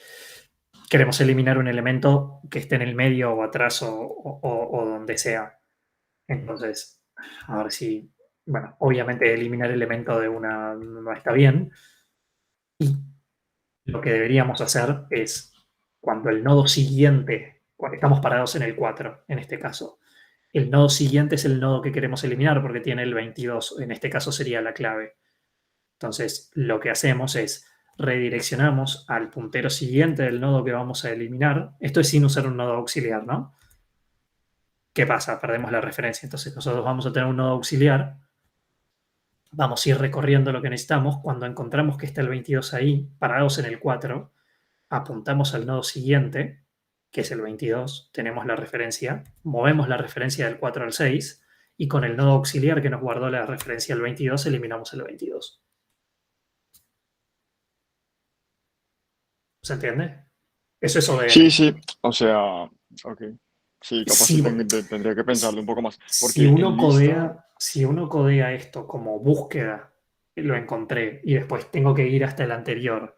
Queremos eliminar un elemento que esté en el medio o atrás o donde sea. Entonces, a ver si... Bueno, obviamente eliminar elemento de una no está bien. Y lo que deberíamos hacer es, cuando el nodo siguiente, cuando estamos parados en el 4, en este caso, el nodo siguiente es el nodo que queremos eliminar porque tiene el 22, en este caso sería la clave. Entonces, lo que hacemos es redireccionamos al puntero siguiente del nodo que vamos a eliminar. Esto es sin usar un nodo auxiliar, ¿no? ¿Qué pasa? Perdemos la referencia. Entonces, nosotros vamos a tener un nodo auxiliar. Vamos a ir recorriendo lo que necesitamos. Cuando encontramos que está el 22 ahí, parados en el 4, apuntamos al nodo siguiente, que es el 22, tenemos la referencia, movemos la referencia del 4 al 6 y con el nodo auxiliar que nos guardó la referencia al 22, eliminamos el 22. ¿Se entiende? Eso es ODN. Sí, o sea, ok. Sí, capaz Sí, tendría que pensarlo un poco más. Porque Si uno, en si uno codea esto como búsqueda, lo encontré, y después tengo que ir hasta el anterior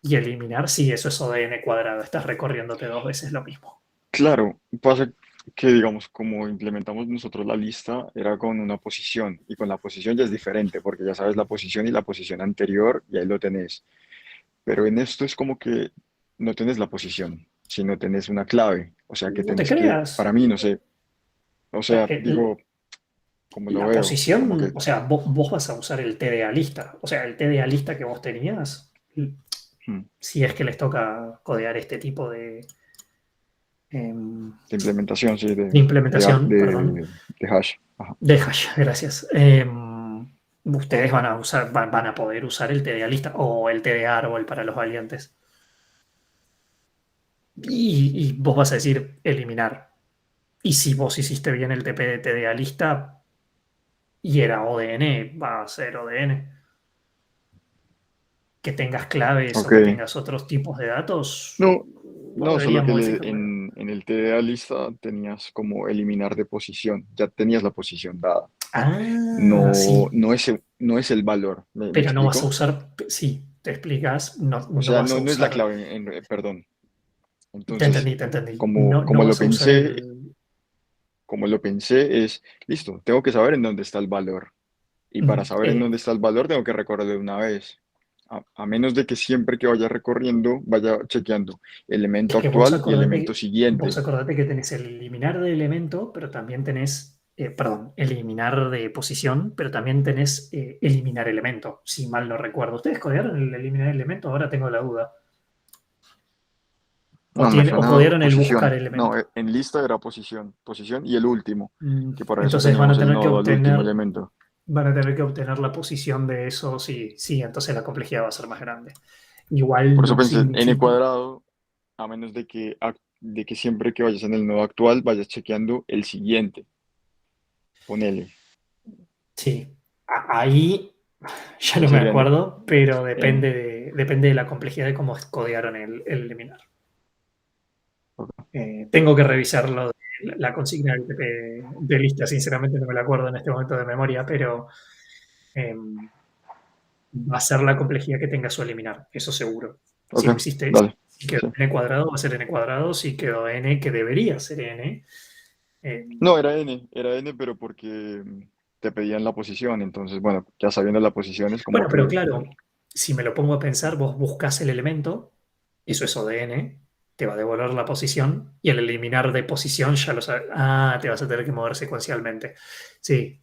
y eliminar, sí, eso es ODN cuadrado. Estás recorriéndote 2 veces lo mismo. claro, pasa que, digamos, como implementamos nosotros la lista, era con una posición, y con la posición ya es diferente, porque ya sabes la posición y la posición anterior, y ahí lo tenés. Pero en esto es como que no tenés la posición, sino tenés una clave. O sea, que No te tenés que, creas. para mí, no sé, o sea, digo, como lo La veo, posición, como que, o sea, vos vas a usar el TDA lista. O sea, el TDA lista que vos tenías, si es que les toca codear este tipo de de implementación, sí, de implementación, perdón. de hash. Ajá. De hash, gracias. Ustedes van a usar, van a poder usar el TDA lista o el TDA árbol para los valientes. Y vos vas a decir eliminar. Y si vos hiciste bien el TP de TDA lista y era ODN, va a ser ODN. Que tengas claves o que Ok. tengas otros tipos de datos. No, no solo debería que modificar. en el TDA lista tenías como eliminar de posición, ya tenías la posición dada. Ah, sí. No es el valor, ¿me Pero no vas a explico? usar, sí, te explicas, no O sea, vas a no es la usar. clave, perdón. Te Entonces, entendí. como No lo vas a usar pensé, es, listo, tengo que saber en dónde está el valor. Y para saber en dónde está el valor, tengo que recorrerlo una vez. A menos de que siempre que vaya recorriendo, vaya chequeando elemento Es que vos actual y acordate, elemento siguiente. vos acordate que tenés el eliminar de elemento, pero también tenés, eliminar de posición, pero también tenés eliminar elemento, si mal no recuerdo. ¿Ustedes codearon el eliminar elemento? Ahora tengo la duda. No, me O suena codearon el buscar posición. elemento. No, en lista era posición y el último, que por eso Entonces van a teníamos el tener que nodo al último obtener, elemento. la posición de eso, sí, entonces la complejidad va a ser más grande. Igual Por eso no pensé n significa. cuadrado, a menos de que siempre que vayas en el nodo actual vayas chequeando el siguiente. Ponele. Sí, ahí ya no me Serían acuerdo, pero en. depende de la complejidad de cómo codearon el eliminar. Tengo que revisarlo, la consigna de lista, sinceramente no me la acuerdo en este momento de memoria, pero va a ser la complejidad que tenga su eliminar, eso seguro. Si lo hiciste, Dale. si quedó n cuadrado, va a ser n cuadrado, si quedó n, que debería ser n. No, era n, pero porque te pedían la posición, entonces, bueno, ya sabiendo la posición es como Bueno, pero que. claro, si me lo pongo a pensar, vos buscas el elemento, eso es ODN, te va a devolver la posición, y al eliminar de posición ya lo sabes. Ah, te vas a tener que mover secuencialmente. Sí,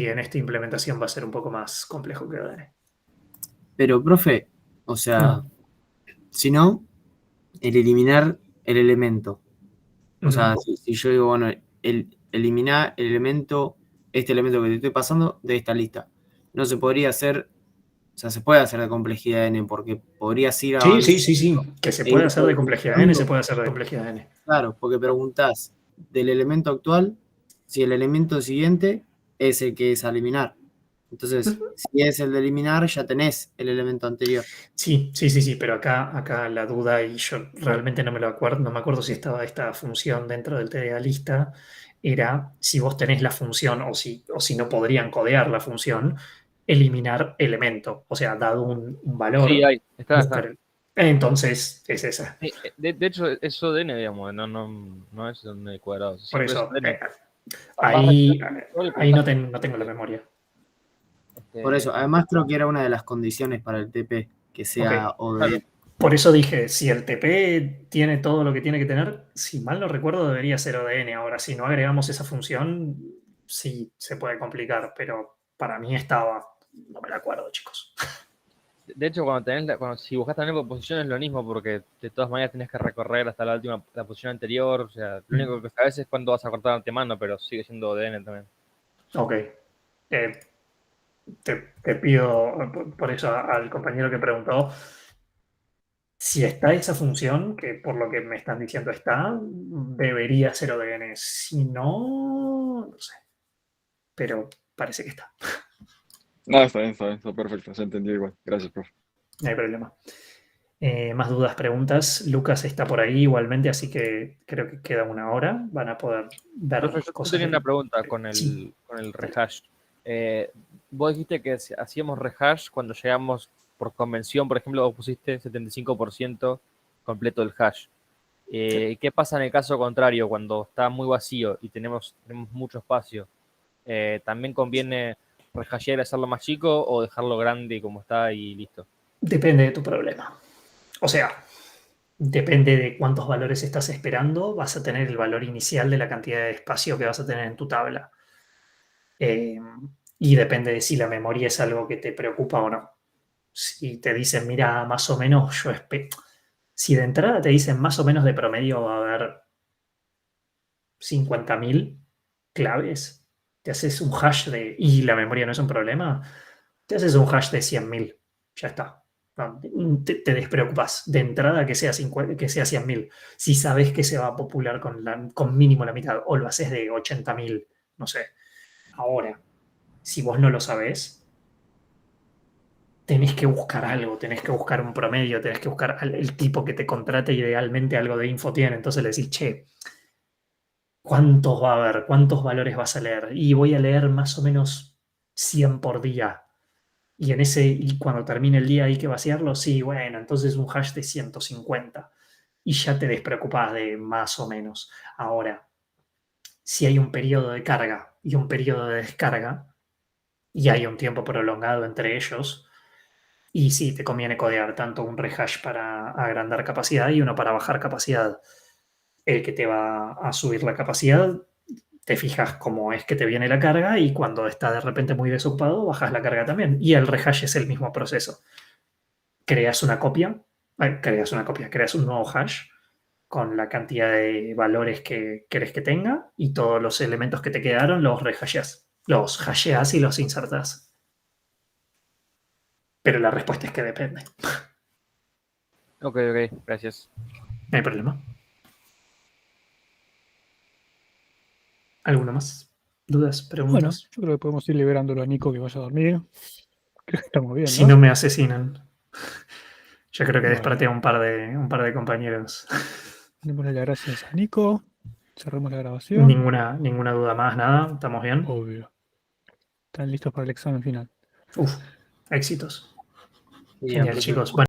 en esta implementación va a ser un poco más complejo que ODN. Pero, profe, o sea, si no, el eliminar el elemento. O sea, si yo digo, bueno, eliminar el elemento, este elemento que te estoy pasando de esta lista. No se podría hacer sea, se puede hacer de complejidad n, porque podrías ir Sí, avanzando. sí. Que se puede hacer de complejidad n, se puede hacer de complejidad n. Claro, porque preguntás del elemento actual si el elemento siguiente es el que es a eliminar. Entonces, si es el de eliminar, ya tenés el elemento anterior. Sí, pero acá la duda, y yo realmente no me acuerdo si estaba esta función dentro del TDA lista, era si vos tenés la función o si no podrían codear la función, eliminar elemento. O sea, dado un valor. Sí, ahí, está. Entonces, es esa. De hecho, es ODN, digamos, no es un cuadrado. Por eso, ahí ahí no tengo la memoria. Por eso, además creo que era una de las condiciones para el TP, que sea ODN. Por eso dije, si el TP tiene todo lo que tiene que tener, si mal no recuerdo, debería ser ODN. Ahora, si no agregamos esa función, sí se puede complicar, pero para mí no me la acuerdo, chicos. De hecho, si buscas también por posición es lo mismo, porque de todas maneras tenés que recorrer hasta la posición anterior. O sea, lo único que sabes es cuándo vas a cortar antemano, pero sigue siendo ODN también. Ok. Te pido, por eso al compañero que preguntó, si está esa función, que por lo que me están diciendo está, debería ser ODN. Si no, no sé. Pero parece que está. No, está bien, está perfecto, se entendió igual. Gracias, profe. No hay problema. Más dudas, preguntas. Lucas está por ahí igualmente, así que creo que queda una hora. Van a poder ver Profe, cosas. Yo tenía una pregunta con el rehash. Vos dijiste que hacíamos rehash cuando llegamos por convención, por ejemplo, vos pusiste 75% completo del hash. ¿Qué pasa en el caso contrario, cuando está muy vacío y tenemos mucho espacio? ¿También conviene rehashear y hacerlo más chico o dejarlo grande como está y listo? Depende de tu problema. O sea, depende de cuántos valores estás esperando, vas a tener el valor inicial de la cantidad de espacio que vas a tener en tu tabla. Y depende de si la memoria es algo que te preocupa o no. Si te dicen, mira, más o menos yo espero. Si de entrada te dicen más o menos de promedio va a haber 50.000 claves, te haces un hash y la memoria no es un problema, te haces un hash de 100.000. Ya está. Te despreocupas de entrada que sea 100.000. Si sabes que se va a popular con mínimo la mitad, o lo haces de 80.000, no sé. Ahora, si vos no lo sabés, tenés que buscar algo, tenés que buscar un promedio, tenés que buscar el tipo que te contrate, idealmente algo de info tiene. Entonces le decís, che, ¿cuántos va a haber? ¿Cuántos valores vas a leer? Y voy a leer más o menos 100 por día. Y cuando termine el día hay que vaciarlo, sí, bueno, entonces un hash de 150. Y ya te despreocupás de más o menos. Ahora, si hay un periodo de carga y un periodo de descarga, y hay un tiempo prolongado entre ellos, y sí, te conviene codear tanto un rehash para agrandar capacidad y uno para bajar capacidad. El que te va a subir la capacidad, te fijas cómo es que te viene la carga y cuando está de repente muy desocupado, bajas la carga también. Y el rehash es el mismo proceso. Creas una copia, creas un nuevo hash con la cantidad de valores que querés que tenga y todos los elementos que te quedaron los rehasheas. Los hasheas y los insertas. Pero la respuesta es que depende. Ok, gracias. No hay problema. ¿Alguna más? ¿Dudas? ¿Preguntas? Bueno, yo creo que podemos ir liberándolo a Nico que vaya a dormir. Creo que estamos bien, ¿no? Si no me asesinan. Yo creo que desperté a un par de compañeros. Démosle las gracias a Nico. Cerremos la grabación. Ninguna duda más, nada. ¿Estamos bien? Obvio. ¿Están listos para el examen final? Éxitos. Bien, Genial, chicos. Bueno.